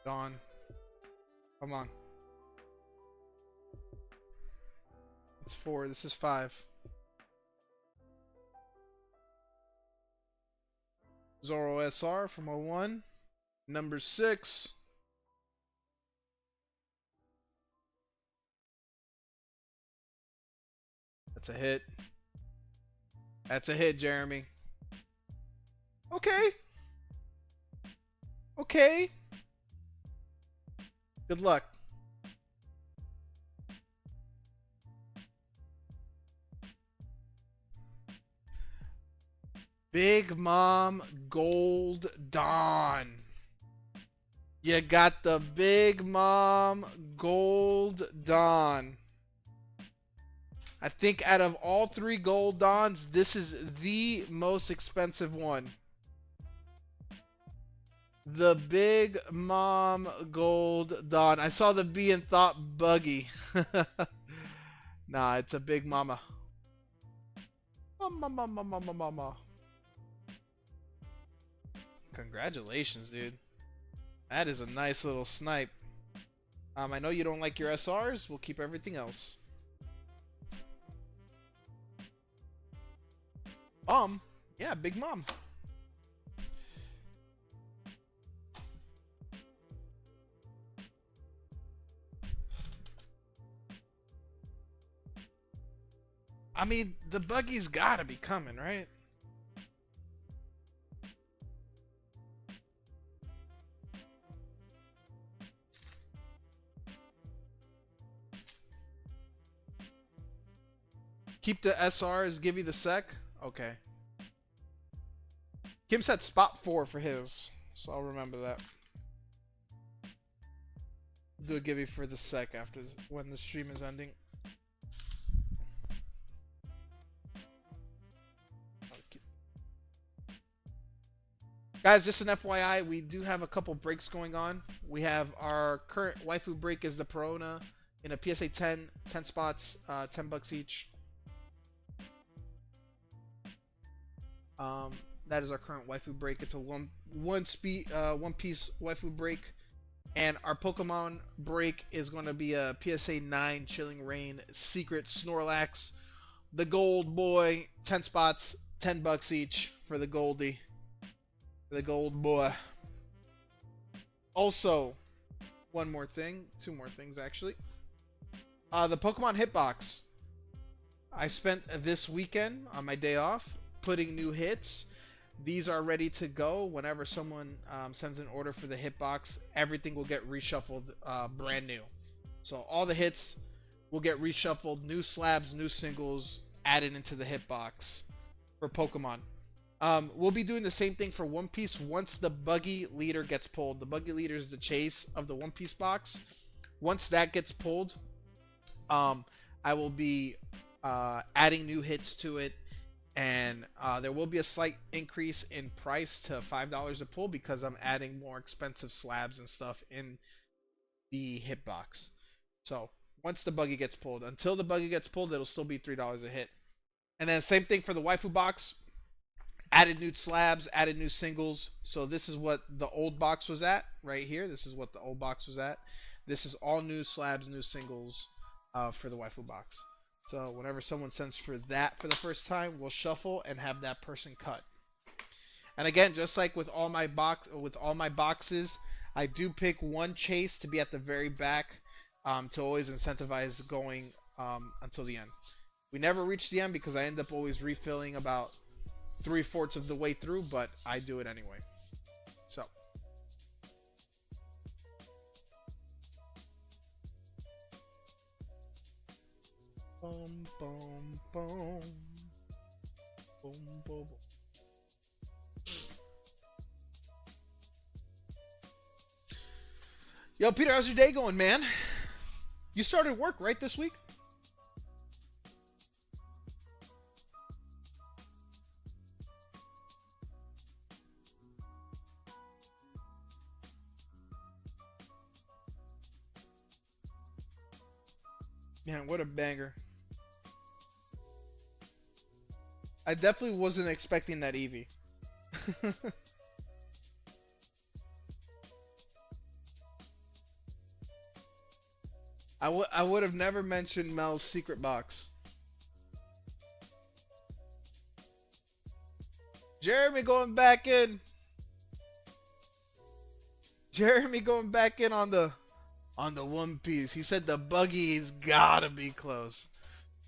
Dawn. Come on. It's 4. This is 5. Zoro SR from 01. Number 6. That's a hit. That's a hit, Jeremy. Okay. Okay. Good luck. Big Mom Gold Dawn. You got the Big Mom Gold Dawn. I think out of all 3 Gold Dawns, this is the most expensive one. The Big Mom Gold Dawn. I saw the B and thought buggy. Nah, it's a Big Mama. Mama. Congratulations, dude. That is a nice little snipe. I know you don't like your SRs. We'll keep everything else. Yeah, Big Mom. I mean, the buggy's gotta be coming, right? Keep the SRs, give you the sec? Okay. Kim said spot 4 for his, so I'll remember that. Do a givey for the sec after when the stream is ending. Guys, just an FYI, we do have a couple breaks going on. We have our current waifu break is the Perona in a PSA 10 spots, $10 each. That is our current waifu break. It's a one piece waifu break, and our Pokemon break is going to be a PSA 9 Chilling Reign Secret Snorlax, the Gold Boy, 10 spots, $10 each for the Goldie, for the Gold Boy. Also, one more thing, 2 more things actually. The Pokemon Hitbox. I spent this weekend on my day off putting new hits. These are ready to go. Whenever someone sends an order for the hitbox, everything will get reshuffled brand new. So all the hits will get reshuffled, new slabs, new singles added into the hitbox for Pokemon. We'll be doing the same thing for One Piece once the buggy leader gets pulled. The buggy leader is the chase of the One Piece box. Once that gets pulled, I will be adding new hits to it, and there will be a slight increase in price to $5 a pull because I'm adding more expensive slabs and stuff in the hitbox. So once the buggy gets pulled, until the buggy gets pulled, it'll still be $3 a hit. And then same thing for the waifu box. Added new slabs, added new singles. So this is what the old box was at right here. This is what the old box was at. This is all new slabs, new singles for the waifu box. So whenever someone sends for that for the first time, we'll shuffle and have that person cut. And again, just like with all my boxes, I do pick one chase to be at the very back to always incentivize going until the end. We never reach the end because I end up always refilling about 3/4 of the way through, but I do it anyway. So. Boom, boom, boom. Boom, boom, boom. Yo, Peter, how's your day going, man? You started work, right, this week? Man, what a banger. I definitely wasn't expecting that Eevee. I would have never mentioned Mel's secret box. Jeremy going back in. Jeremy going back in on the One Piece. He said the buggy's gotta be close.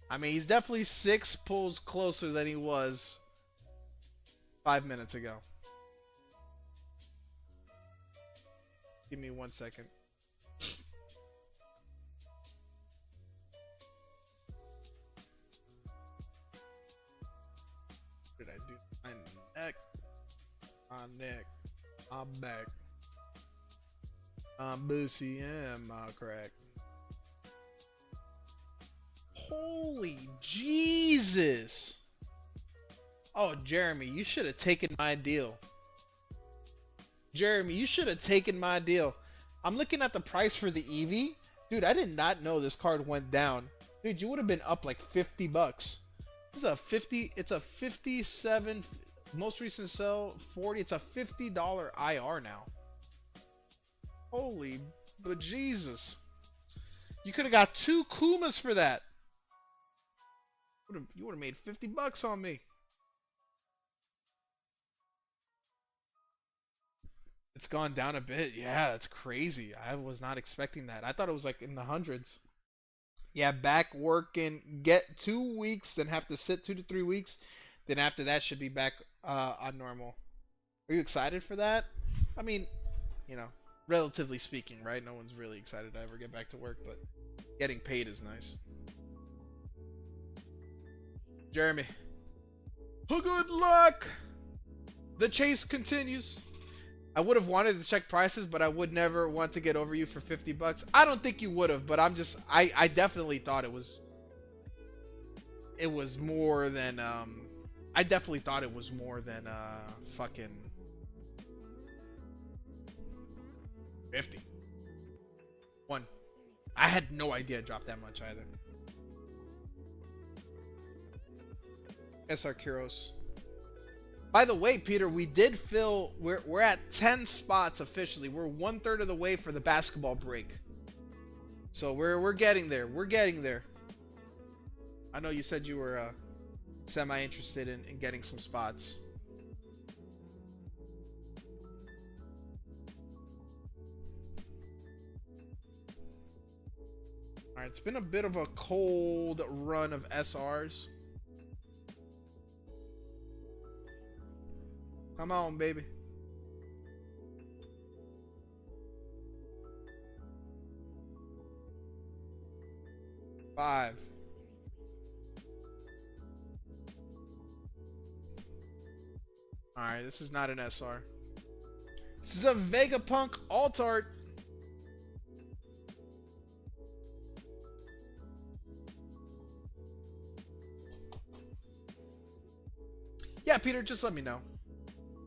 I mean, he's definitely 6 pulls closer than he was 5 minutes ago. Give me 1 second. What did I do? My neck. My neck. I'm back. I'm busy and my crack. Holy Jesus! Oh, Jeremy, you should have taken my deal. Jeremy, you should have taken my deal. I'm looking at the price for the Eevee. Dude, I did not know this card went down. Dude, you would have been up like $50. This is a 50, it's a 57, most recent sell 40. It's a $50 IR now. Holy bejesus. You could have got 2 Kumas for that. You would have made $50 on me. It's gone down a bit. Yeah, that's crazy. I was not expecting that. I thought it was like in the hundreds. Yeah, back working. Get 2 weeks, then have to sit 2 to 3 weeks. Then after that should be back on normal. Are you excited for that? I mean, you know, relatively speaking, right? No one's really excited to ever get back to work, but getting paid is nice. Jeremy. Oh, good luck! The chase continues. I would have wanted to check prices, but I would never want to get over you for $50. I don't think you would have, but I definitely thought it was more than I definitely thought it was more than fucking 50. One. I had no idea it dropped that much either. SR Kuros. By the way, Peter, we did fill. We're at 10 spots officially. We're 1/3 of the way for the basketball break. So we're getting there. We're getting there. I know you said you were semi-interested in getting some spots. All right, it's been a bit of a cold run of SRs. Come on, baby. Five. Alright, this is not an SR. This is a Vegapunk alt art. Yeah, Peter, just let me know.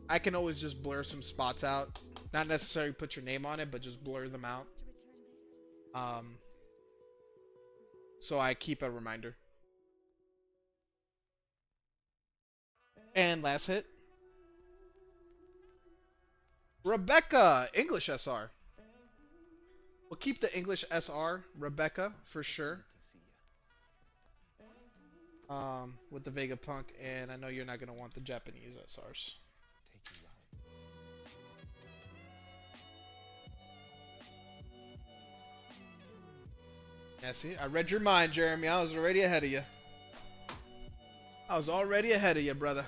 I can always just blur some spots out. Not necessarily put your name on it, but just blur them out. So I keep a reminder. And last hit. Rebecca, English SR. We'll keep the English SR, Rebecca, for sure. With the Vegapunk, and I know you're not going to want the Japanese SRs. Yeah, see, I read your mind, Jeremy. I was already ahead of you. I was already ahead of you, brother.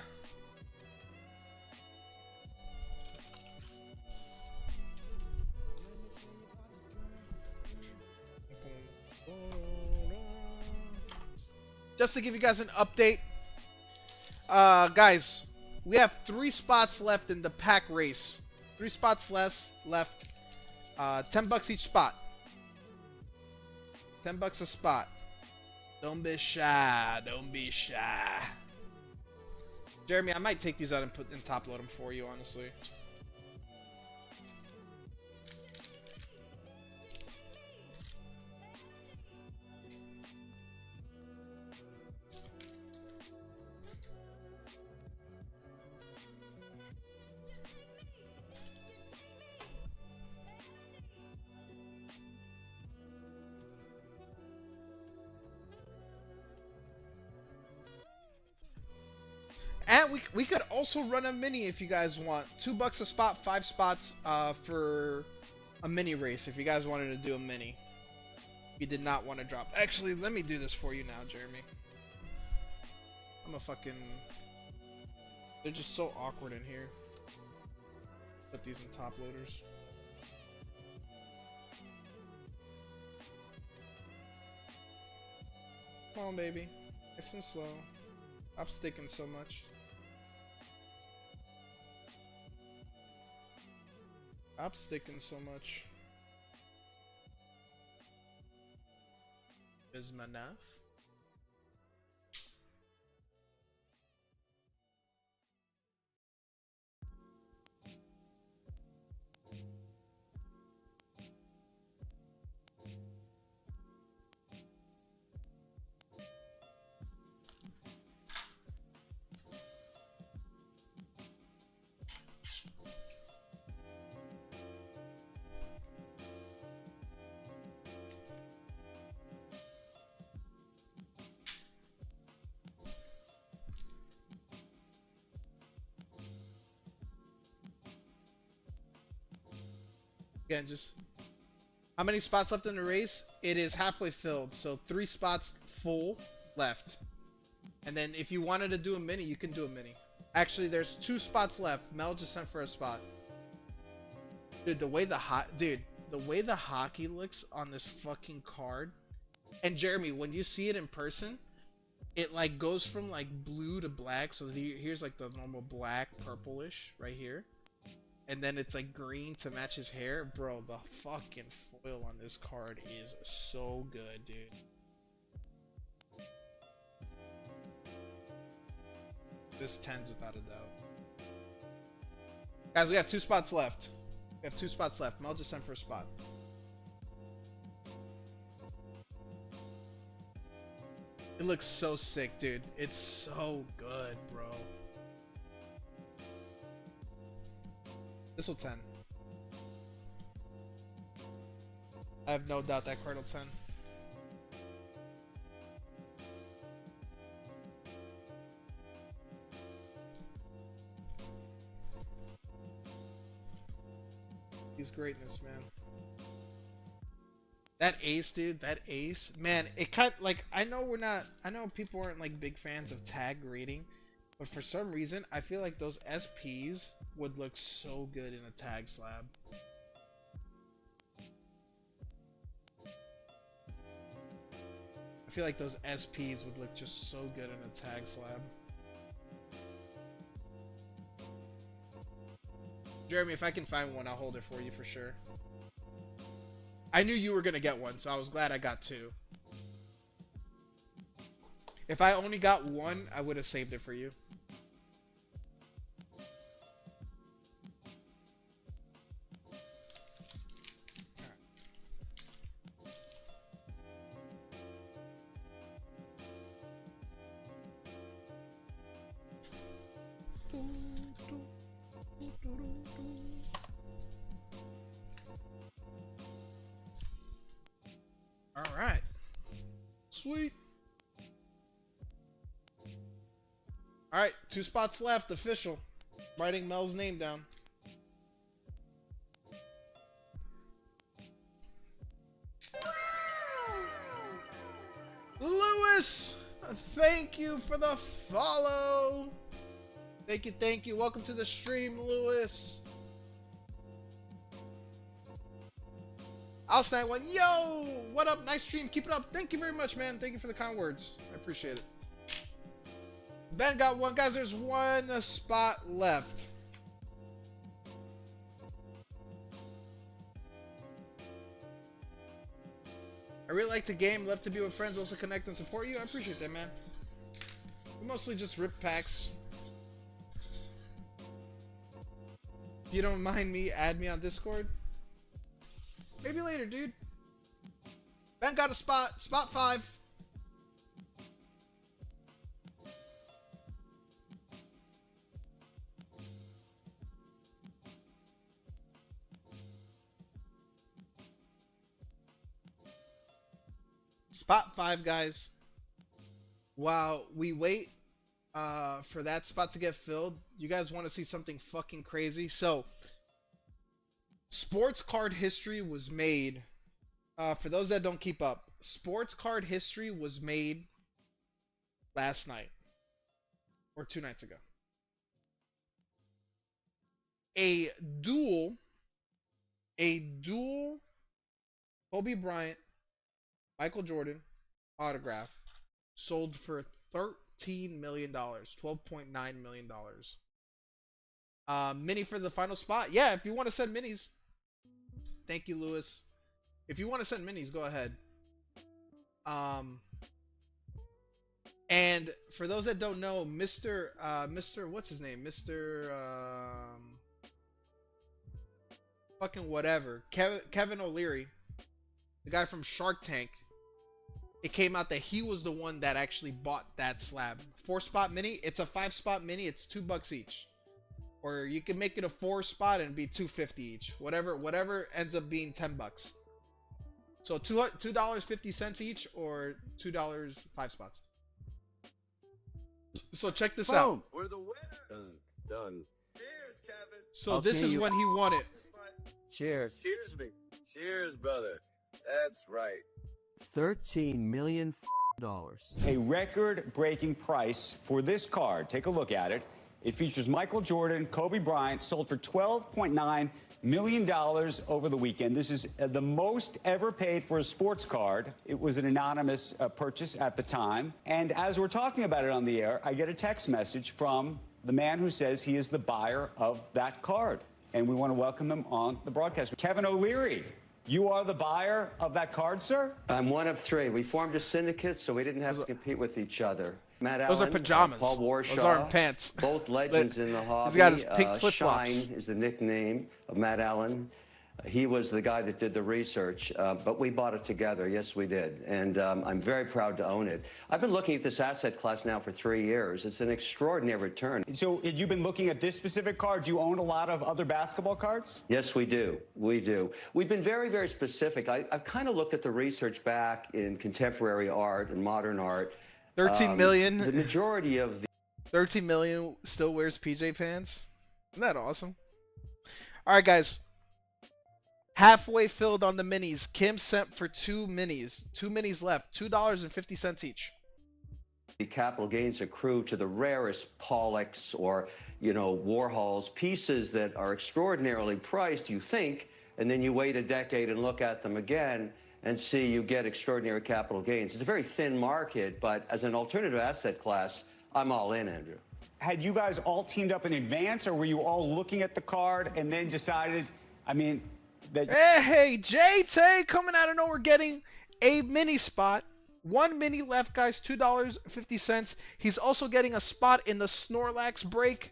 Just to give you guys an update, guys, we have 3 spots left in the pack race. 3 spots left. $10 each spot. $10 a spot. Don't be shy. Don't be shy. Jeremy, I might take these out and put and top load them for you, honestly. And we could also run a mini if you guys want. $2 a spot, 5 spots for a mini race if you guys wanted to do a mini. You did not want to drop. Actually, let me do this for you now, Jeremy. I'm a fucking... They're just so awkward in here. Put these in top loaders. Come on, baby. Nice and slow. Stop sticking so much. Stop sticking so much. Bismuth. Again, just how many spots left in the race? It is halfway filled, so 3 spots full left. And then if you wanted to do a mini, you can do a mini. Actually, there's 2 spots left. Mel just sent for a spot. Dude, the way the hockey looks on this fucking card. And Jeremy, when you see it in person, it like goes from like blue to black. So here's like the normal black, purplish right here. And then it's like green to match his hair. Bro, the fucking foil on this card is so good, dude. This 10's without a doubt. Guys, we have 2 spots left. We have 2 spots left. Mel just sent for a spot. It looks so sick, dude. It's so good, bro. This will 10. I have no doubt that card will 10. He's greatness, man. That ace, dude, that ace, man, it kind like I know people aren't like big fans of tag grading, but for some reason I feel like those SPs would look so good in a tag slab. I feel like those SPs would look just so good in a tag slab. Jeremy, if I can find one, I'll hold it for you for sure. I knew you were gonna get one, so I was glad I got two. If I only got one, I would have saved it for you. All right. Sweet. All right, 2 spots left, official. Writing Mel's name down. Lewis, thank you for the follow. Thank you, thank you. Welcome to the stream, Lewis. I'll snag one. Yo, what up? Nice stream. Keep it up. Thank you very much, man. Thank you for the kind words. I appreciate it. Ben got one. Guys, there's one spot left. I really like the game. Love to be with friends. Also connect and support you. I appreciate that, man. We mostly just rip packs. If you don't mind me, add me on Discord. Maybe later, dude. Ben got a spot. Spot 5. Spot 5, guys. While we wait for that spot to get filled, you guys want to see something fucking crazy? So, sports card history was made. For those that don't keep up, sports card history was made last night or 2 nights ago. A dual Kobe Bryant, Michael Jordan autograph sold for $13 million, $12.9 million. Mini for the final spot. Yeah, if you want to send minis. Thank you, Lewis. If you want to send minis, go ahead. And for those that don't know, Mr. What's his name? Mr. Fucking whatever. Kevin O'Leary, the guy from Shark Tank. It came out that he was the one that actually bought that slab. 4-spot mini. It's a 5-spot mini. It's $2 each. Or you can make it a 4-spot and be $2.50 each. Whatever ends up being $10. So $2.50 each or $2 5 spots. So check this out. We're the winner. Done. Cheers, Kevin. So Okay, this is when he won it. Cheers. Cheers, me. Cheers, brother. That's right. $13 million. A record-breaking price for this card. Take a look at it. It features Michael Jordan, Kobe Bryant, sold for $12.9 million over the weekend. This is the most ever paid for a sports card. It was an anonymous purchase at the time. And as we're talking about it on the air, I get a text message from the man who says he is the buyer of that card. And we want to welcome him on the broadcast. Kevin O'Leary, you are the buyer of that card, sir? I'm one of 3. We formed a syndicate, so we didn't have to compete with each other. Matt Those Allen, are pajamas. Paul Warshaw, Those aren't pants. both legends in the hobby. He's got his pink flip-flops. Shine is the nickname of Matt Allen. He was the guy that did the research, but we bought it together. Yes, we did. And I'm very proud to own it. I've been looking at this asset class now for 3 years. It's an extraordinary return. So you've been looking at this specific card. Do you own a lot of other basketball cards? Yes, we do. We do. We've been very, very specific. I've kind of looked at the research back in contemporary art and modern art. 13 million. The majority of the 13 million still wears PJ pants. Isn't that awesome? All right, guys. Halfway filled on the minis. Kim sent for 2 minis. 2 minis left. $2.50 each. The capital gains accrue to the rarest Pollocks or, Warhols, pieces that are extraordinarily priced, you think, and then you wait a decade and look at them again and see you get extraordinary capital gains. It's a very thin market, but as an alternative asset class, I'm all in, Andrew. Had you guys all teamed up in advance, or were you all looking at the card and then decided, I mean, that... Hey, JT coming out of nowhere getting a mini spot. One mini left, guys, $2.50. He's also getting a spot in the Snorlax break,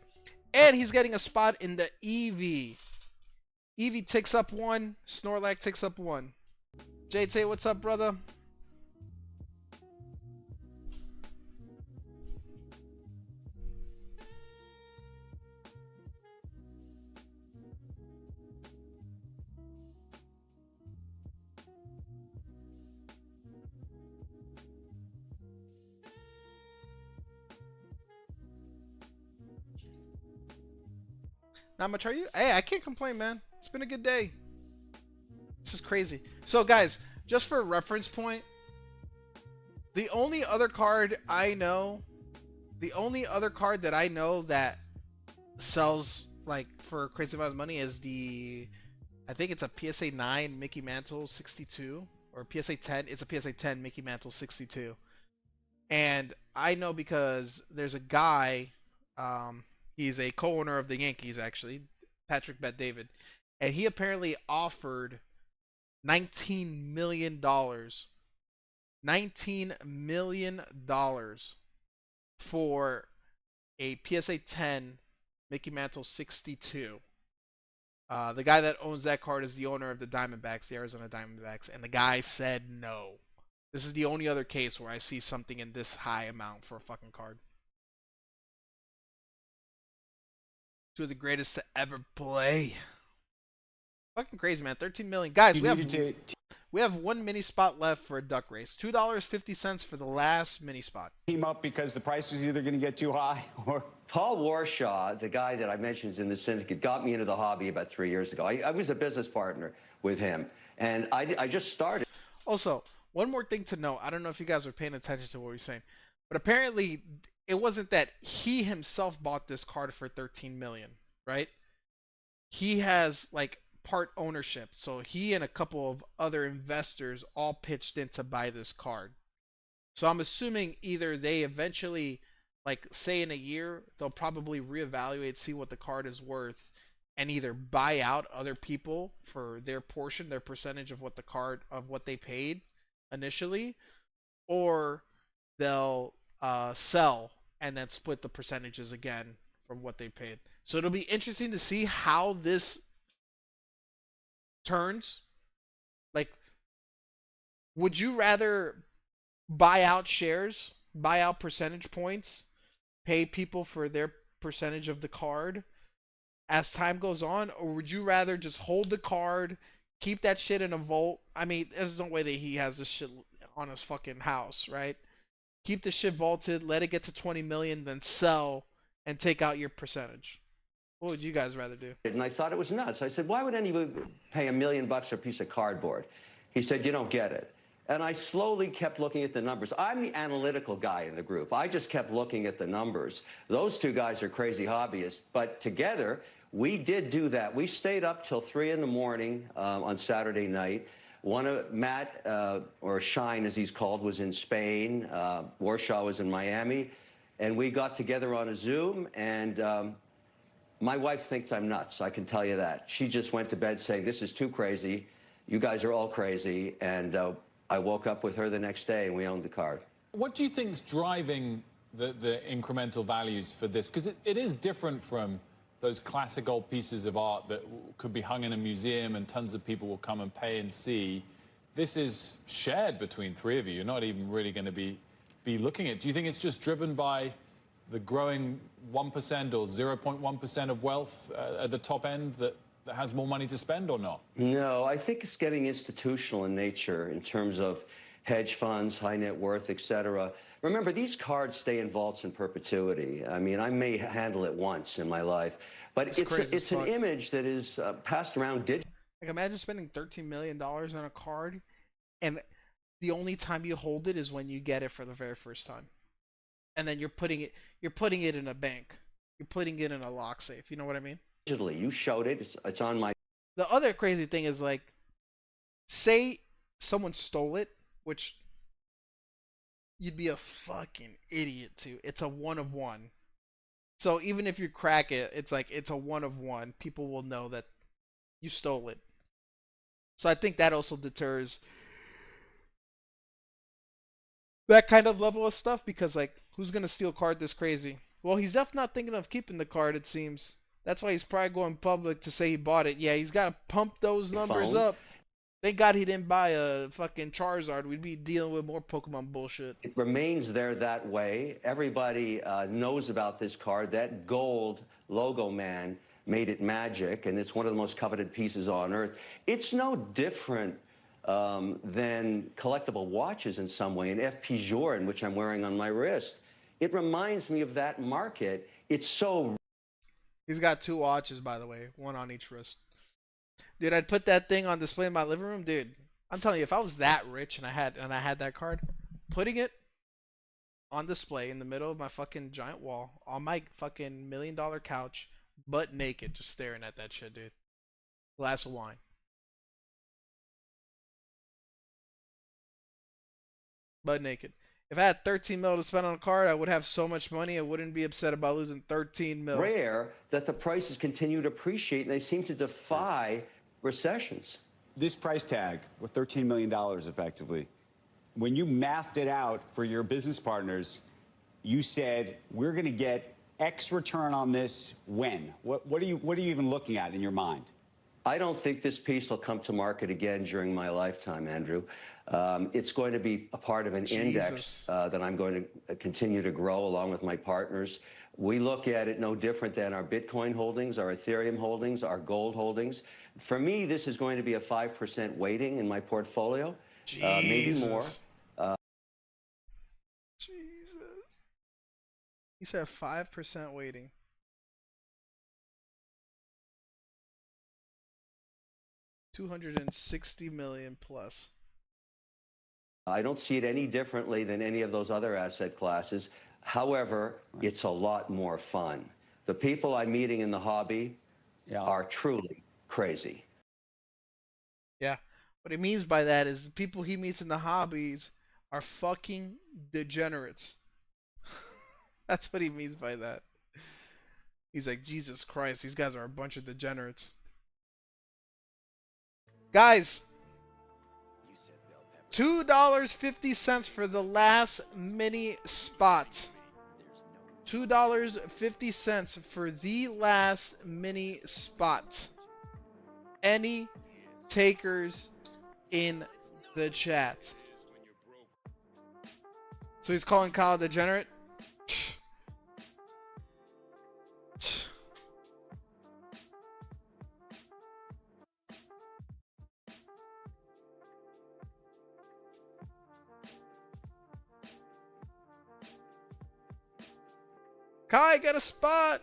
and he's getting a spot in the Eevee. Eevee ticks up 1, Snorlax ticks up 1. JT, what's up, brother? Not much, are you? Hey, I can't complain, man. It's been a good day. This is crazy. So, guys, just for a reference point, the only other card I know, that sells like for a crazy amount of money is the, I think it's a PSA 9 Mickey Mantle 62, or PSA 10. It's a PSA 10 Mickey Mantle 62. And I know because there's a guy, he's a co-owner of the Yankees, actually, Patrick Bet-David, and he apparently offered $19 million for a PSA 10 Mickey Mantle 62. The guy that owns that card is the owner of the Diamondbacks, the Arizona Diamondbacks, and the guy said no. This is the only other case where I see something in this high amount for a fucking card. Two of the greatest to ever play. Fucking crazy, man. 13 million. Guys, we have one mini spot left for a duck race. $2.50 for the last mini spot. Team up because the price was either going to get too high or... Paul Warshaw, the guy that I mentioned is in the syndicate, got me into the hobby about 3 years ago. I was a business partner with him, and I just started. Also, one more thing to know. I don't know if you guys were paying attention to what we were saying, but apparently it wasn't that he himself bought this card for 13 million, right? He has like part ownership, so he and a couple of other investors all pitched in to buy this card. So I'm assuming either they eventually, like say in a year, they'll probably reevaluate, see what the card is worth, and either buy out other people for their portion, their percentage of what the card, of what they paid initially, or they'll sell and then split the percentages again from what they paid. So it'll be interesting to see how this turns. Like, would you rather buy out shares, buy out percentage points, pay people for their percentage of the card as time goes on, or would you rather just hold the card, keep that shit in a vault? I mean, there's no way that he has this shit on his fucking house, right? Keep the shit vaulted, let it get to 20 million, then sell and take out your percentage. What would you guys rather do? And I thought it was nuts. I said, why would anybody pay $1 million for a piece of cardboard? He said, you don't get it. And I slowly kept looking at the numbers. I'm the analytical guy in the group. I just kept looking at the numbers. Those two guys are crazy hobbyists, but together we did do that. We stayed up till 3 in the morning on Saturday night. One of Matt, or Shine as he's called, was in Spain. Warshaw was in Miami. And we got together on a Zoom, and my wife thinks I'm nuts, I can tell you that. She just went to bed saying, this is too crazy. You guys are all crazy. And I woke up with her the next day, and we owned the card. What do you think's driving the incremental values for this? Because it is different from those classic old pieces of art that could be hung in a museum and tons of people will come and pay and see. This is shared between three of you. You're not even really going to be looking at it. Do you think it's just driven by the growing 1% or 0.1% of wealth at the top end that has more money to spend, or not? No, I think it's getting institutional in nature in terms of hedge funds, high net worth, et cetera. Remember, these cards stay in vaults in perpetuity. I mean, I may handle it once in my life, but it's an image that is passed around digitally. Like, imagine spending $13 million on a card, and the only time you hold it is when you get it for the very first time. And then you're putting it in a bank. You're putting it in a lock safe. You know what I mean? Digitally, you showed it. It's on my... The other crazy thing is, like, say someone stole it, which you'd be a fucking idiot too. It's a one of one. So even if you crack it, it's like it's a one of one. People will know that you stole it. So I think that also deters that kind of level of stuff because like who's gonna steal a card this crazy? Well, he's definitely not thinking of keeping the card, it seems. That's why he's probably going public to say he bought it. Yeah, he's got to pump those numbers Phone. up. Thank God he didn't buy a fucking Charizard. We'd be dealing with more Pokemon bullshit. It remains there that way. Everybody knows about this card. That gold logo man made it magic, and it's one of the most coveted pieces on earth. It's no different than collectible watches in some way. An FP Journe, which I'm wearing on my wrist. It reminds me of that market. It's so... He's got 2 watches, by the way, 1 on each wrist. Dude, I'd put that thing on display in my living room, dude. I'm telling you, if I was that rich and I had that card, putting it on display in the middle of my fucking giant wall on my fucking $1 million couch, butt naked, just staring at that shit, dude. Glass of wine. Butt naked. If I had 13 mil to spend on a card, I would have so much money I wouldn't be upset about losing 13 mil. Rare that the prices continue to appreciate and they seem to defy recessions. This price tag with $13 million effectively, when you mathed it out for your business partners, you said, we're going to get X return on this when? What are you even looking at in your mind? I don't think this piece will come to market again during my lifetime, Andrew. It's going to be a part of an index that I'm going to continue to grow along with my partners. We look at it no different than our Bitcoin holdings, our Ethereum holdings, our gold holdings. For me, this is going to be a 5% weighting in my portfolio, maybe more. Jesus. He said 5% weighting. $260 million plus. I don't see it any differently than any of those other asset classes. However, it's a lot more fun. The people I'm meeting in the hobby are truly crazy. Yeah. What he means by that is the people he meets in the hobbies are fucking degenerates. That's what he means by that. He's like, Jesus Christ, these guys are a bunch of degenerates. Guys, $2.50 for the last mini spot. $2.50 for the last mini spot. Any takers in the chat? So he's calling Kyle a degenerate? Kai got a spot.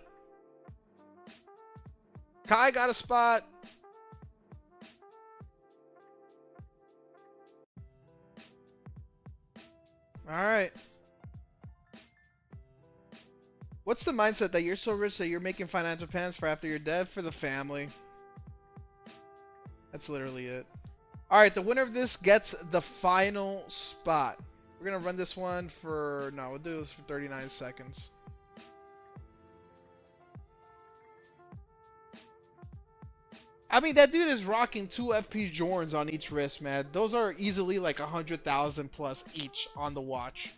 Kai got a spot. All right. What's the mindset that you're so rich that you're making financial plans for after you're dead? For the family. That's literally it. All right, the winner of this gets the final spot. We're gonna run this one for we'll do this for 39 seconds. I mean, that dude is rocking 2 FP Journes on each wrist, man. Those are easily like 100,000 plus each on the watch.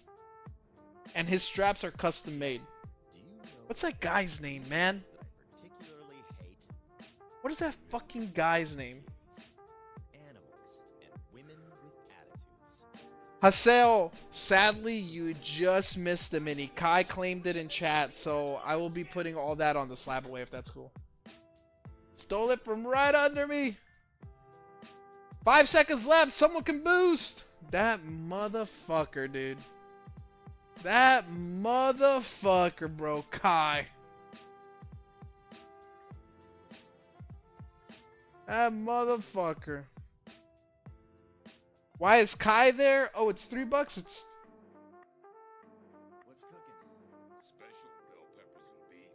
And his straps are custom made. What's that guy's name, man? What is that fucking guy's name? Haseo, sadly, you just missed the mini. Kai claimed it in chat, so I will be putting all that on the slab away if that's cool. Stole it from right under me. 5 seconds left. Someone can boost. That motherfucker, dude. That motherfucker, bro. Kai. That motherfucker. Why is Kai there? Oh, it's $3. It's... What's cooking? Special bell peppers and beef.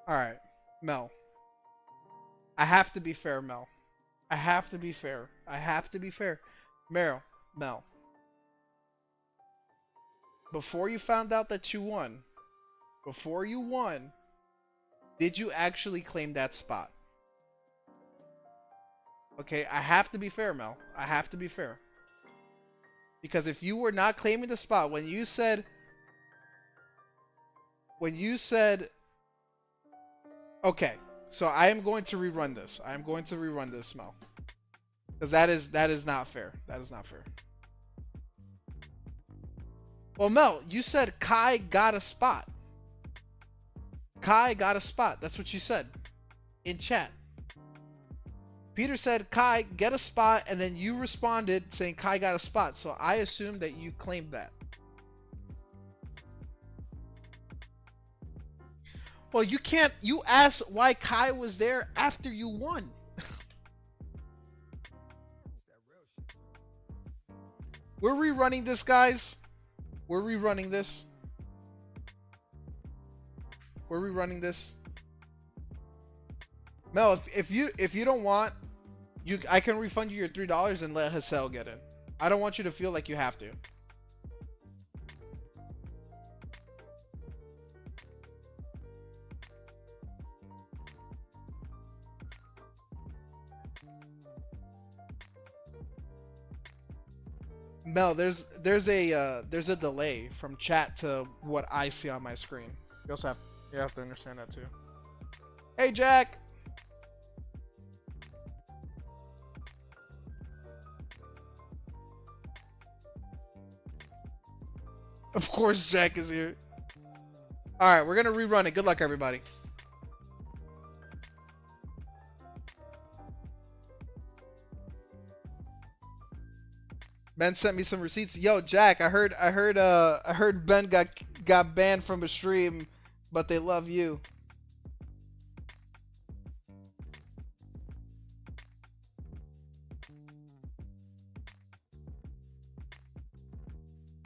All right, Mel. I have to be fair, Mel. I have to be fair. I have to be fair. Mel. Before you found out that you won, did you actually claim that spot? Okay, I have to be fair, Mel. I have to be fair. Because if you were not claiming the spot, when you said, okay, so I am going to rerun this. I am going to rerun this, Mel. Because that is not fair. That is not fair. Well, Mel, you said Kai got a spot. Kai got a spot. That's what you said in chat. Peter said, Kai, get a spot, and then you responded saying Kai got a spot. So I assume that you claimed that. Well, you can't. You asked why Kai was there after you won. We're rerunning this, guys. We're rerunning this. We're rerunning this. Mel, if you don't want, I can refund you your $3 and let Hassel get in. I don't want you to feel like you have to. Mel, there's a delay from chat to what I see on my screen. You also have to understand that too. Hey, Jack. Of course, Jack is here. All right, we're gonna rerun it. Good luck, everybody. Ben sent me some receipts. Yo, Jack, I heard Ben got banned from a stream, but they love you.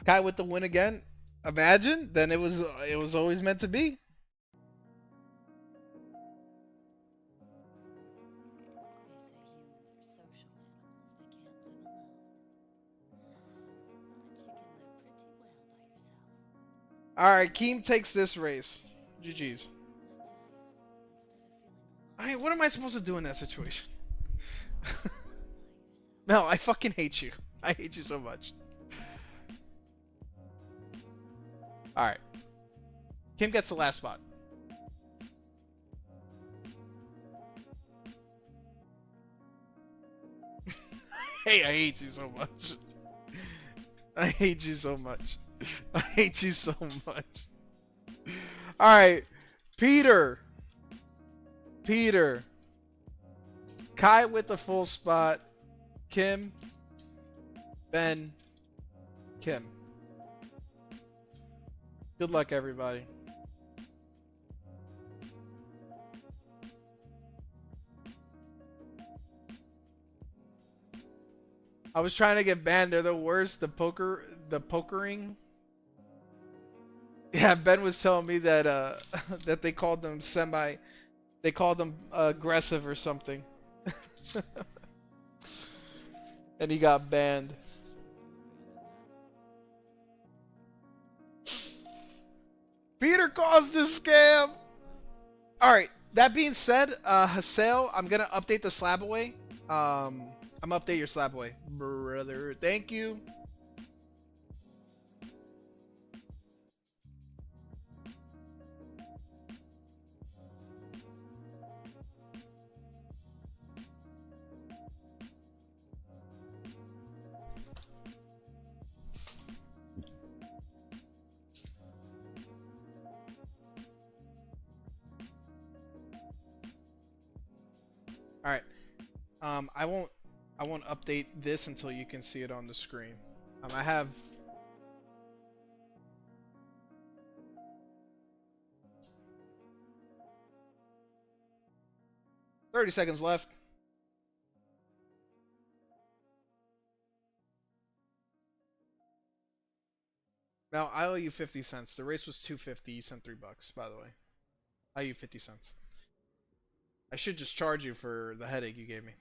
Kai with the win again. Imagine. Then it was always meant to be. Alright, Keem takes this race. GG's. Alright, what am I supposed to do in that situation? No, I fucking hate you. I hate you so much. Alright. Kim gets the last spot. Hey, I hate you so much. I hate you so much. I hate you so much. Alright. Peter. Kai with the full spot. Kim. Ben. Kim. Good luck, everybody. I was trying to get banned. They're the worst. The pokering. Yeah, Ben was telling me that that they called them aggressive or something. And he got banned. Peter caused this scam. All right. That being said, Hassel, I'm gonna update the slab away. I'm gonna update your slab away, brother. Thank you. All right. I won't update this until you can see it on the screen. I have 30 seconds left. Now I owe you 50 cents. The race was $2.50. You sent $3, by the way. I'll you 50 cents. I should just charge you for the headache you gave me.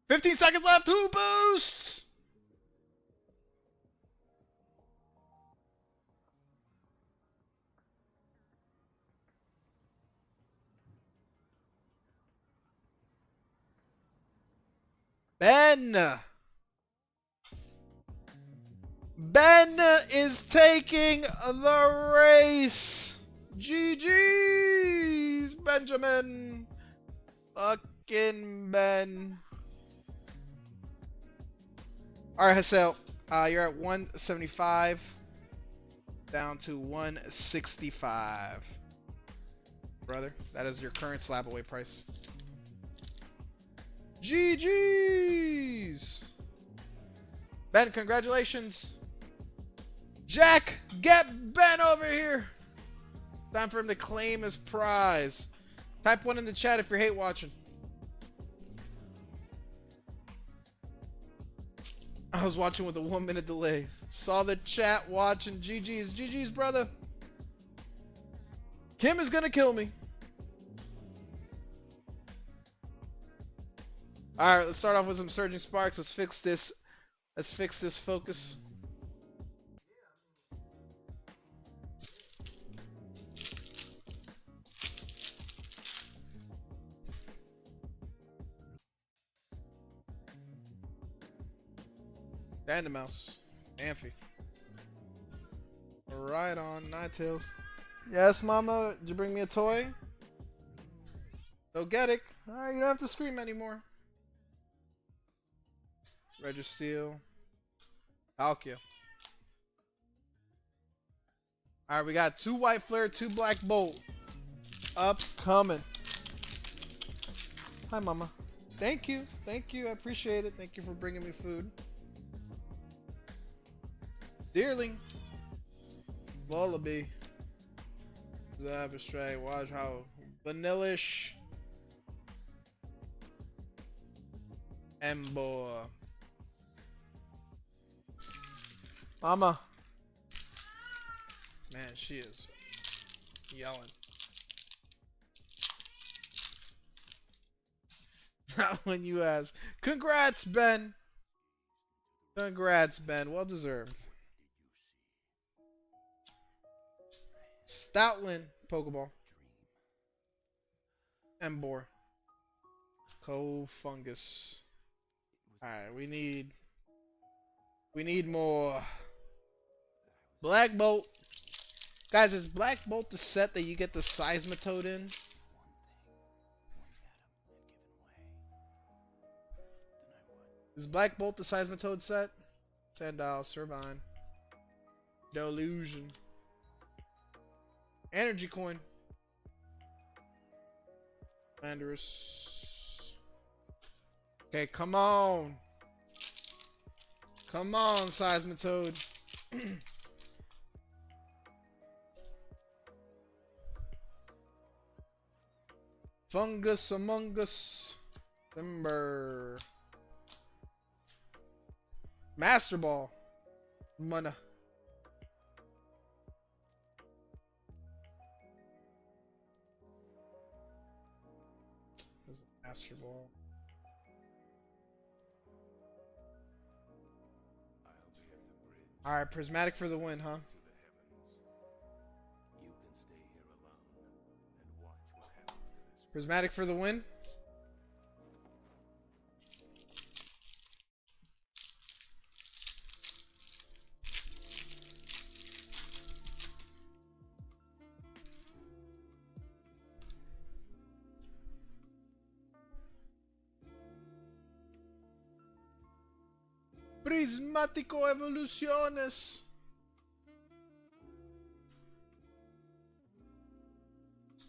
15 seconds left. 2 boosts. Ben is taking the race. GG's, Benjamin. Fucking Ben. Alright, Hassel. You're at 175. Down to 165. Brother, that is your current slab away price. GG's. Ben, congratulations. Jack, get Ben over here. Time for him to claim his prize. Type 1 in the chat if you're hate watching. I was watching with a 1 minute delay. Saw the chat watching. GG's. GG's, brother. Kim is gonna kill me. Alright, let's start off with some surging sparks. Let's fix this. Let's fix this focus. And the mouse. Amphi. Right on, Ninetales. Yes, mama. Did you bring me a toy? Go get it. Alright, you don't have to scream anymore. Registeel. Palkia. Alright, we got 2 white flare, 2 black bolt. Upcoming. Hi, mama. Thank you. Thank you. I appreciate it. Thank you for bringing me food. Dearling. Lullaby. Zab Stray. Watch how vanillish. Emboar. Mama. Man, she is yelling. Not when you ask. Congrats, Ben. Congrats, Ben. Well deserved. Stoutland, Pokeball. Emboar. Fungus. Alright, we need more. Black Bolt. Guys, is Black Bolt the set that you get the Seismitoad in? Is Black Bolt the Seismitoad set? Sandile, Servine. Delusion. Energy Coin. Landorus. Okay, come on. Come on, Seismitoad. Fungus Among Us. Timber. Master Ball. Mana. There's a Master Ball. Alright, Prismatic for the win, huh? Prismatic for the win. Prismático Evoluciones.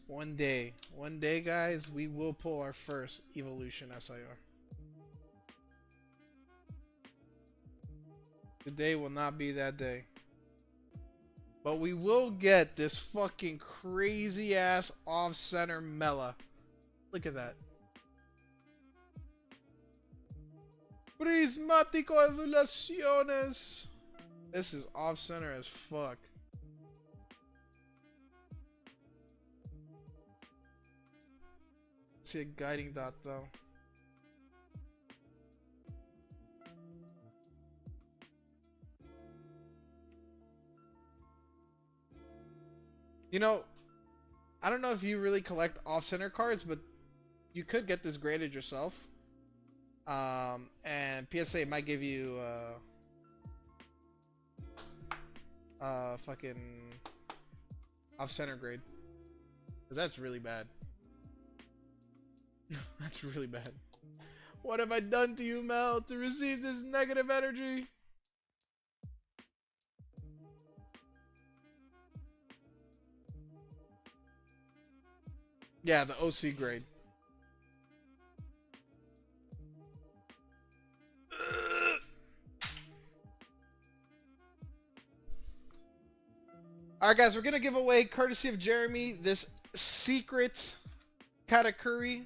One day, guys, we will pull our first Evolution SIR. Today will not be that day. But we will get this fucking crazy ass off-center Mela. Look at that. Prismático Evoluciones. This is off-center as fuck. See a guiding dot though. You know, I don't know if you really collect off-center cards, but you could get this graded yourself. And PSA might give you fucking off-center grade. Because that's really bad. That's really bad. What have I done to you, Mel, to receive this negative energy? Yeah, the OC grade. Alright guys, we're gonna give away, courtesy of Jeremy, this secret Katakuri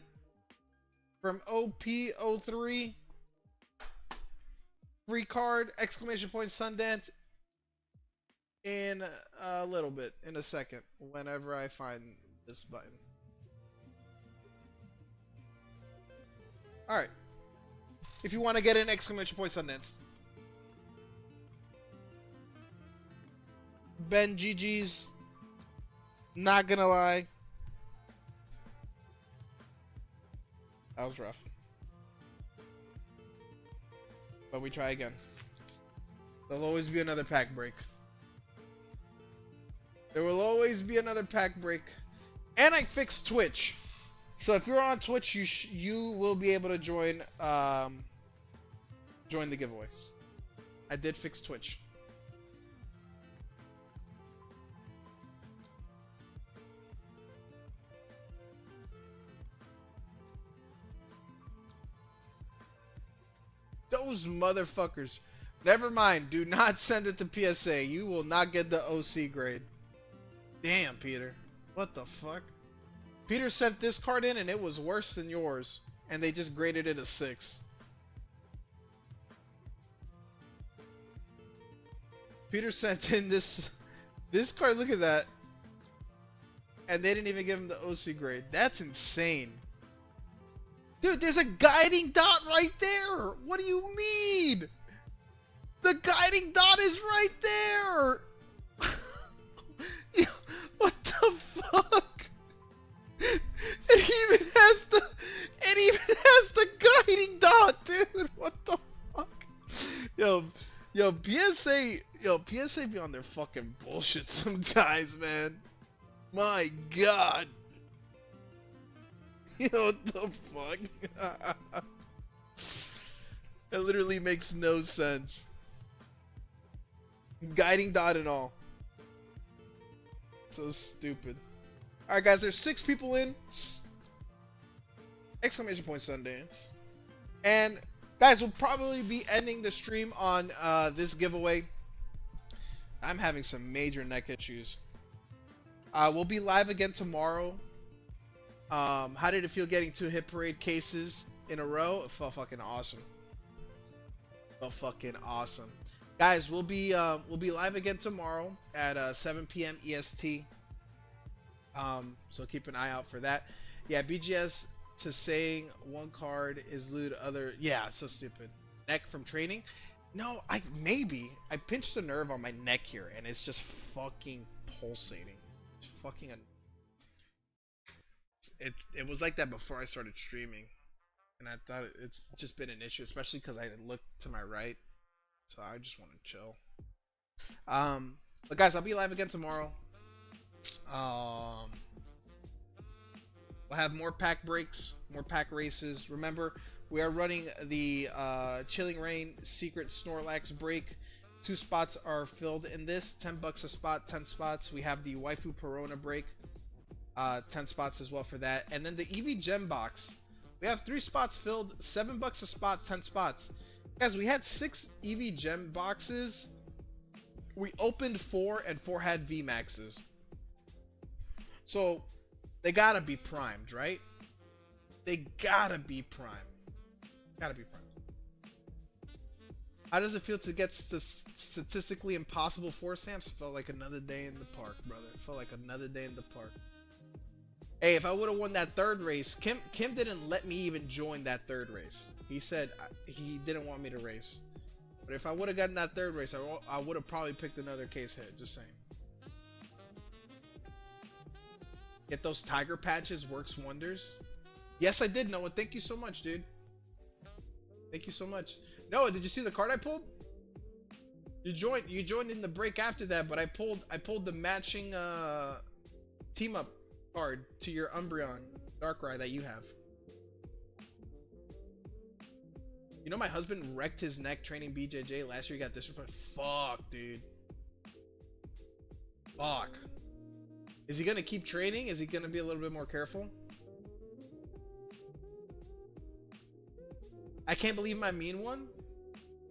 from OP03. Free card, exclamation point Sundance, in a little bit, in a second, whenever I find this button. Alright. If you want to get an exclamation point Sundance. Ben GG's. Not gonna lie. That was rough. But we try again. There'll always be another pack break. There will always be another pack break. And I fixed Twitch. So if you're on Twitch, you will be able to join join the giveaway. I did fix Twitch. Those motherfuckers. Never mind. Do not send it to PSA. You will not get the OC grade. Damn, Peter. What the fuck? Peter sent this card in and it was worse than yours. And they just graded it a 6. Peter sent in this card. Look at that. And they didn't even give him the OC grade. That's insane. Dude, there's a guiding dot right there. What do you mean? The guiding dot is right there. Yeah, what the fuck? It even has the guiding dot, dude. What the fuck? PSA be on their fucking bullshit sometimes, man. My God. What the fuck? It literally makes no sense. Guiding dot and all. So stupid. Alright guys, there's 6 people in. Exclamation point Sundance. And guys, we'll probably be ending the stream on this giveaway. I'm having some major neck issues. We'll be live again tomorrow. How did it feel getting 2 Hit Parade cases in a row? It felt fucking awesome. Felt fucking awesome. Guys, we'll be live again tomorrow at 7 p.m. EST. So keep an eye out for that. Yeah, BGS to saying one card is loot other. Yeah, so stupid. Neck from training? No, I pinched a nerve on my neck here and it's just fucking pulsating. It's fucking It was like that before I started streaming, and I thought it's just been an issue, especially because I looked to my right, so I just want to chill. But guys, I'll be live again tomorrow. We'll have more pack breaks, more pack races. Remember, we are running the Chilling Rain Secret Snorlax break. 2 spots are filled in this. $10 a spot, 10 spots. We have the Waifu Perona break. 10 spots as well for that. And then the EV Gem box. We have 3 spots filled, $7 a spot, 10 spots. Guys, we had 6 EV Gem boxes. We opened 4 and 4 had VMAXs. So they gotta be primed, right? They gotta be primed. Gotta be primed. How does it feel to get statistically impossible 4 stamps? Felt like another day in the park, brother. It felt like another day in the park. Hey, if I would have won that third race, Kim didn't let me even join that third race. He said he didn't want me to race. But if I would have gotten that third race, I would have probably picked another case hit. Just saying. Get those tiger patches, works wonders. Yes, I did, Noah. Thank you so much, dude. Thank you so much. Noah, did you see the card I pulled? You joined in the break after that, but I pulled the matching team up card to your Umbreon Darkrai that you have. You know my husband wrecked his neck training BJJ last year. He got disrespect. Fuck, dude. Fuck. Is he gonna keep training? Is he gonna be a little bit more careful? I can't believe my mean one.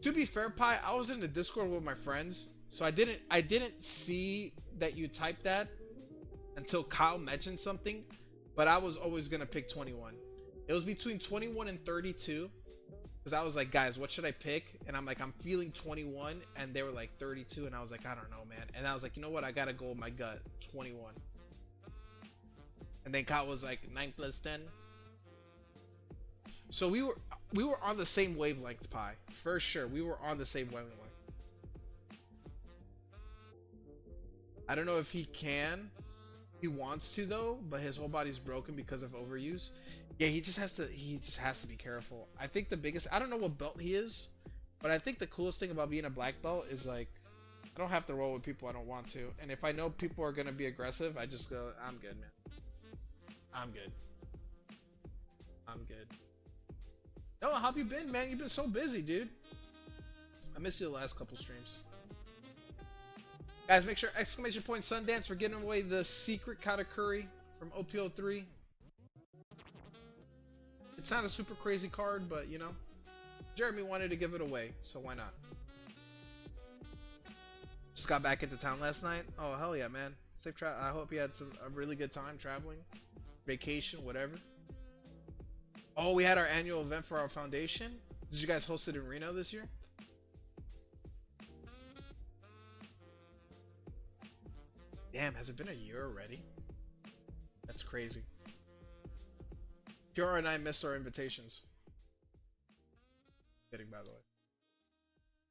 To be fair, Pi, I was in the Discord with my friends, so I didn't see that you typed that until Kyle mentioned something, but I was always gonna pick 21. It was between 21 and 32, because I was like, guys, what should I pick? And I'm like, I'm feeling 21, and they were like 32, and I was like, I don't know, man. And I was like, you know what? I gotta go with my gut, 21. And then Kyle was like, 9 plus 10. So we were on the same wavelength, Pi, for sure. We were on the same wavelength. I don't know if he can. He wants to though, but his whole body's broken because of overuse. Yeah, he just has to be careful. I think the biggest, I don't know what belt he is, but I think the coolest thing about being a black belt is like I don't have to roll with people I don't want to. And if I know people are gonna be aggressive, I just go, I'm good, man. I'm good. I'm good. Noah, how have you been, man? You've been so busy, dude. I missed you the last couple streams. Guys, make sure exclamation point Sundance for giving away the secret Katakuri from OPO3. It's not a super crazy card, but you know, Jeremy wanted to give it away, so why not? Just got back into town last night. Oh hell yeah, man! Safe travel. I hope you had a really good time traveling, vacation, whatever. Oh, we had our annual event for our foundation. Did you guys host it in Reno this year? Damn, has it been a year already? That's crazy. Kiara and I missed our invitations. Kidding, by the way.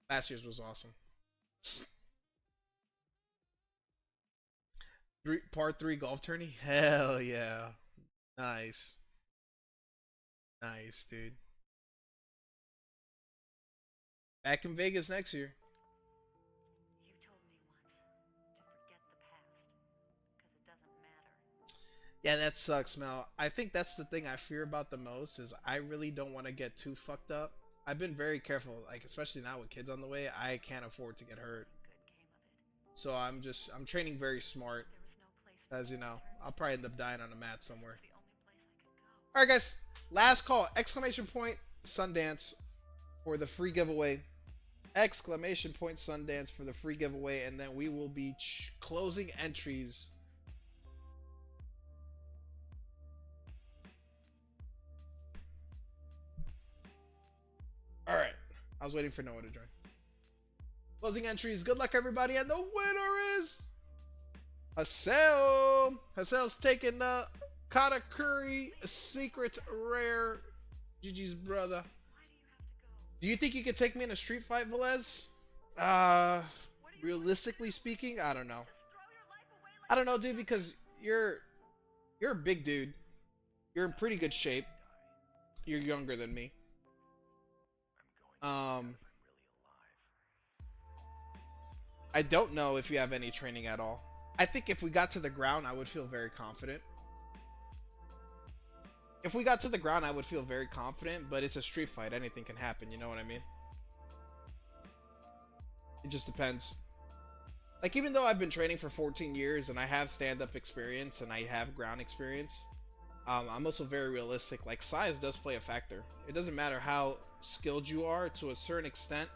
Last year's was awesome. Part 3 golf tourney? Hell yeah. Nice. Nice, dude. Back in Vegas next year. You told me once to forget the past, because it doesn't matter. Yeah, that sucks, Mel. I think that's the thing I fear about the most is I really don't want to get too fucked up. I've been very careful, like especially now with kids on the way, I can't afford to get hurt. So I'm training very smart. As you know, I'll probably end up dying on a mat somewhere. Alright guys, last call, exclamation point Sundance for the free giveaway. Exclamation point Sundance for the free giveaway, and then we will be closing entries. Alright, I was waiting for Noah to join. Closing entries, good luck everybody, and the winner is Haseo. Haseo's taking the Katakuri secret rare. GG's brother. Do you think you could take me in a street fight, Velez? Realistically speaking, I don't know. I don't know, dude, because you're a big dude. You're in pretty good shape. You're younger than me. I don't know if you have any training at all. I think if we got to the ground, I would feel very confident. If we got to the ground, I would feel very confident, but it's a street fight. Anything can happen, you know what I mean? It just depends. Like, even though I've been training for 14 years and I have stand-up experience and I have ground experience, I'm also very realistic. Like, size does play a factor. It doesn't matter how skilled you are to a certain extent.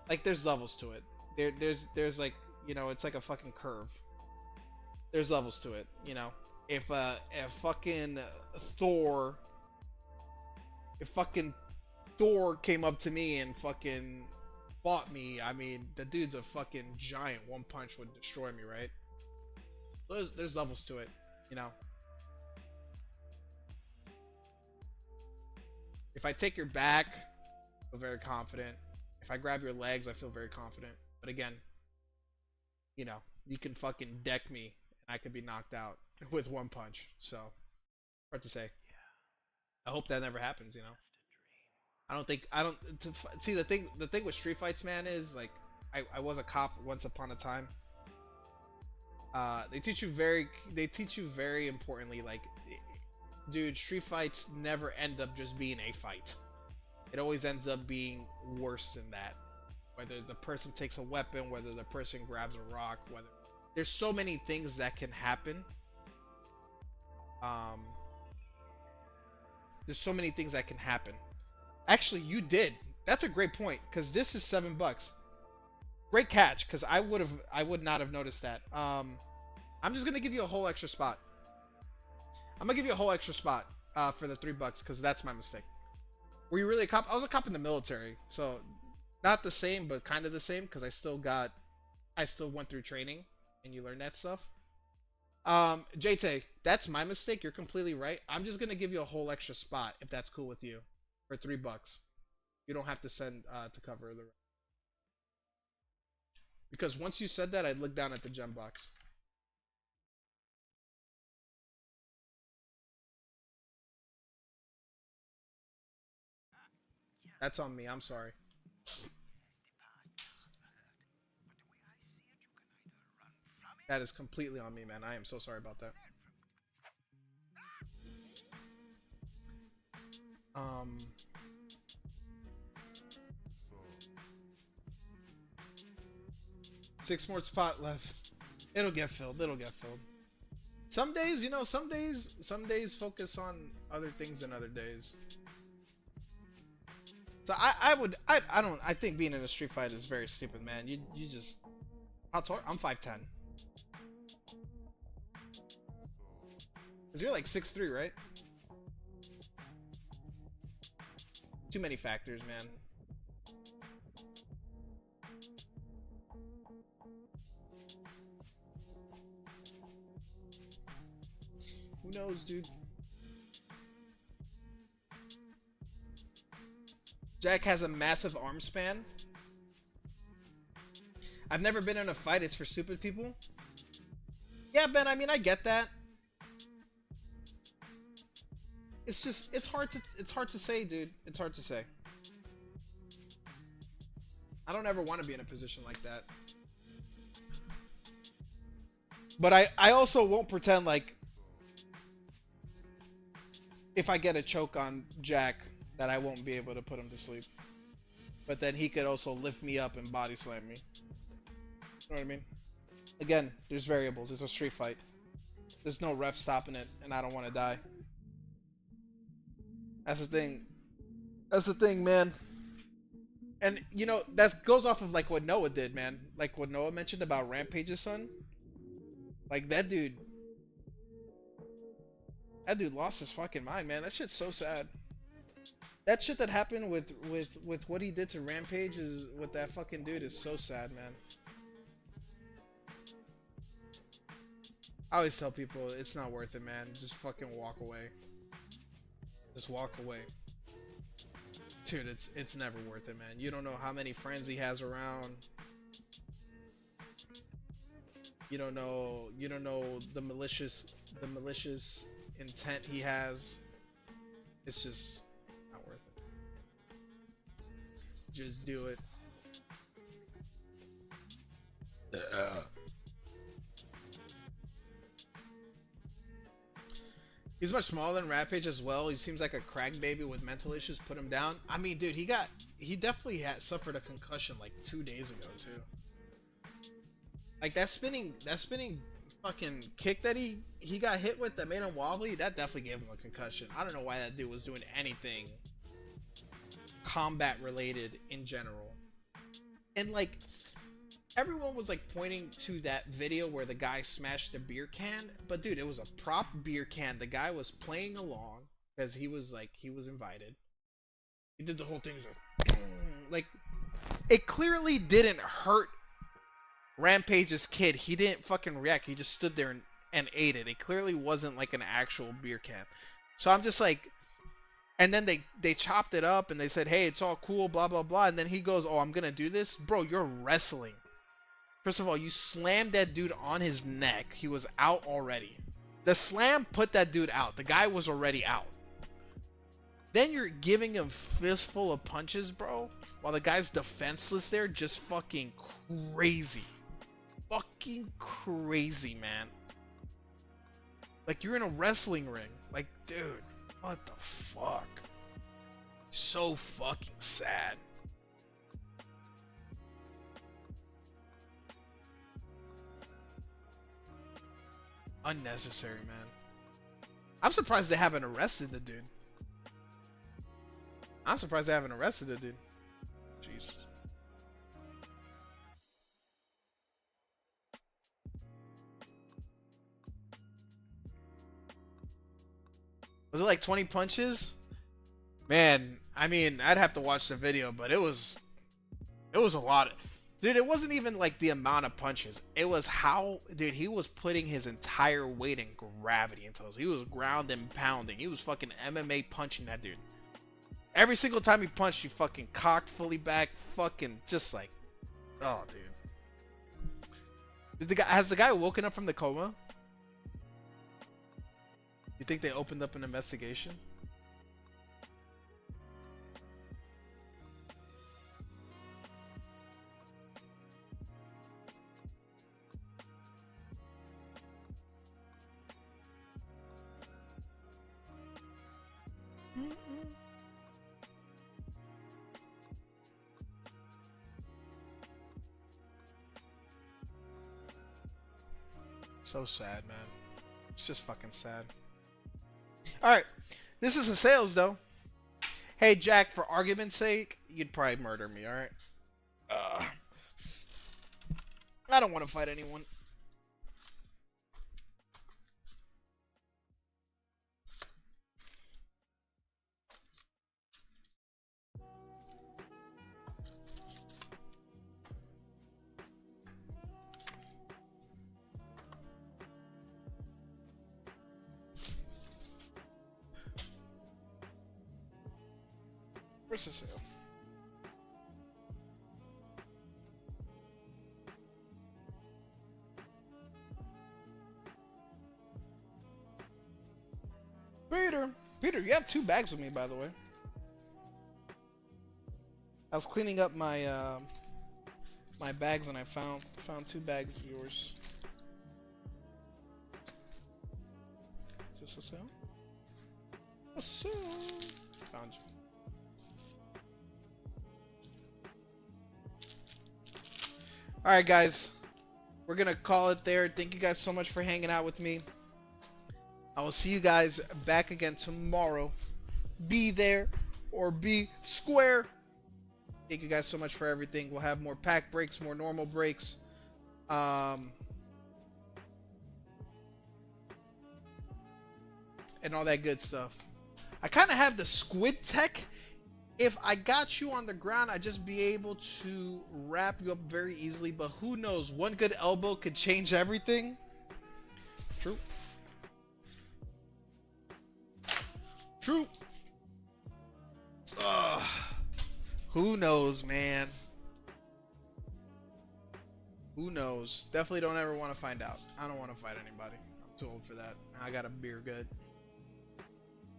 Like, there's levels to it. There's like, you know, it's like a fucking curve. There's levels to it, you know. If fucking Thor came up to me and fucking fought me, I mean, the dude's a fucking giant. One punch would destroy me, right? There's levels to it, you know. If I take your back, I feel very confident. If I grab your legs, I feel very confident. But again, you know, you can fucking deck me and I could be knocked out with one punch. So, hard to say. I hope that never happens, you know. See the thing with street fights, man, is like I was a cop once upon a time. They teach you very importantly, like, dude, street fights never end up just being a fight. It always ends up being worse than that. Whether the person takes a weapon, whether the person grabs a rock, whether there's so many things that can happen. There's so many things that can happen. Actually, you did. That's a great point, because this is $7. Great catch, because I would not have noticed that. I'm just gonna give you a whole extra spot. I'm gonna give you a whole extra spot for the $3, because that's my mistake. Were you really a cop? I was a cop in the military, so not the same, but kind of the same, because I still went through training, and you learn that stuff. JT, that's my mistake. You're completely right. I'm just gonna give you a whole extra spot if that's cool with you, for $3. You don't have to send to cover the. Because once you said that, I'd look down at the gem box. That's on me. I'm sorry. That is completely on me, man. I am so sorry about that. 6 more spot left. It'll get filled. It'll get filled. Some days, you know, some days focus on other things than other days. So I think being in a street fight is very stupid, man. You just, how tall? I'm 5'10". Cause you're like 6'3", right? Too many factors, man. Who knows, dude? Jack has a massive arm span. I've never been in a fight. It's for stupid people. Yeah, Ben. I mean, I get that. It's just, it's hard to say, dude. It's hard to say. I don't ever want to be in a position like that. But I also won't pretend like if I get a choke on Jack that I won't be able to put him to sleep. But then he could also lift me up and body slam me. You know what I mean? Again, there's variables. It's a street fight. There's no ref stopping it, and I don't want to die. That's the thing. That's the thing, man. And, you know, that goes off of, like, what Noah did, man. Like, what Noah mentioned about Rampage's son. Like, that dude lost his fucking mind, man. That shit's so sad. That shit that happened with what he did to Rampage is, with that fucking dude, is so sad, man. I always tell people, it's not worth it, man. Just fucking walk away. Just walk away. Dude, it's never worth it, man. You don't know how many friends he has around. You don't know the malicious intent he has. It's just not worth it. Just do it. He's much smaller than Rampage as well. He seems like a crack baby with mental issues. Put him down. I mean, dude, he definitely suffered a concussion like 2 days ago too. Like that spinning fucking kick that he got hit with that made him wobbly, that definitely gave him a concussion. I don't know why that dude was doing anything combat related in general. And like everyone was like pointing to that video where the guy smashed the beer can, but dude, it was a prop beer can. The guy was playing along because he was invited. He did the whole thing like it clearly didn't hurt Rampage's kid. He didn't fucking react. He just stood there and ate it. It clearly wasn't like an actual beer can. So I'm just like, And then they chopped it up and they said, hey, it's all cool, blah, blah, blah. And then he goes, oh, I'm going to do this? Bro, you're wrestling. First of all, you slammed that dude on his neck. He was out already. The slam put that dude out. The guy was already out. Then you're giving him fistful of punches, bro, while the guy's defenseless there. Just fucking crazy. Fucking crazy, man. Like, you're in a wrestling ring. Like, dude, what the fuck? So fucking sad. Unnecessary, man. I'm surprised they haven't arrested the dude. I'm surprised they haven't arrested the dude. Jeez. Was it like 20 punches? Man, I mean, I'd have to watch the video, but it was a lot. Dude, it wasn't even like the amount of punches. It was how, dude, he was putting his entire weight and gravity into those. He was ground and pounding. He was fucking MMA punching that dude. Every single time he punched, he fucking cocked fully back, fucking just like, oh, dude. Has the guy woken up from the coma? You think they opened up an investigation? So sad, man. It's just fucking sad. Alright, this is a sales though. Hey Jack, for argument's sake, you'd probably murder me, alright? I don't want to fight anyone. Where's the sale? Peter, you have 2 bags with me, by the way. I was cleaning up my my bags and I found 2 bags of yours. Is this a sale? A sale. Found you. Alright guys, we're gonna call it there. Thank you guys so much for hanging out with me. I will see you guys back again tomorrow. Be there or be square. Thank you guys so much for everything. We'll have more pack breaks, more normal breaks. And all that good stuff. I kind of have the squid tech. If I got you on the ground, I'd just be able to wrap you up very easily. But who knows? One good elbow could change everything. True. True. Who knows, man? Who knows? Definitely don't ever want to find out. I don't want to fight anybody. I'm too old for that. I got a beer good.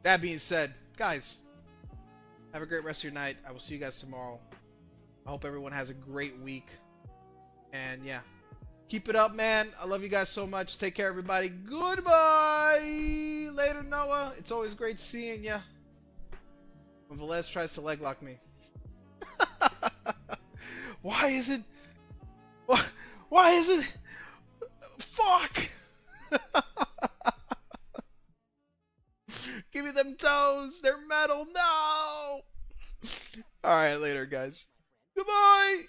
That being said, guys, have a great rest of your night. I will see you guys tomorrow. I hope everyone has a great week. And yeah, keep it up, man. I love you guys so much. Take care, everybody. Goodbye. Later, Noah. It's always great seeing ya. When Velez tries to leg lock me. Why isn't... Why isn't... Fuck! Give me them toes. They're metal. No! Alright, later, guys. Goodbye!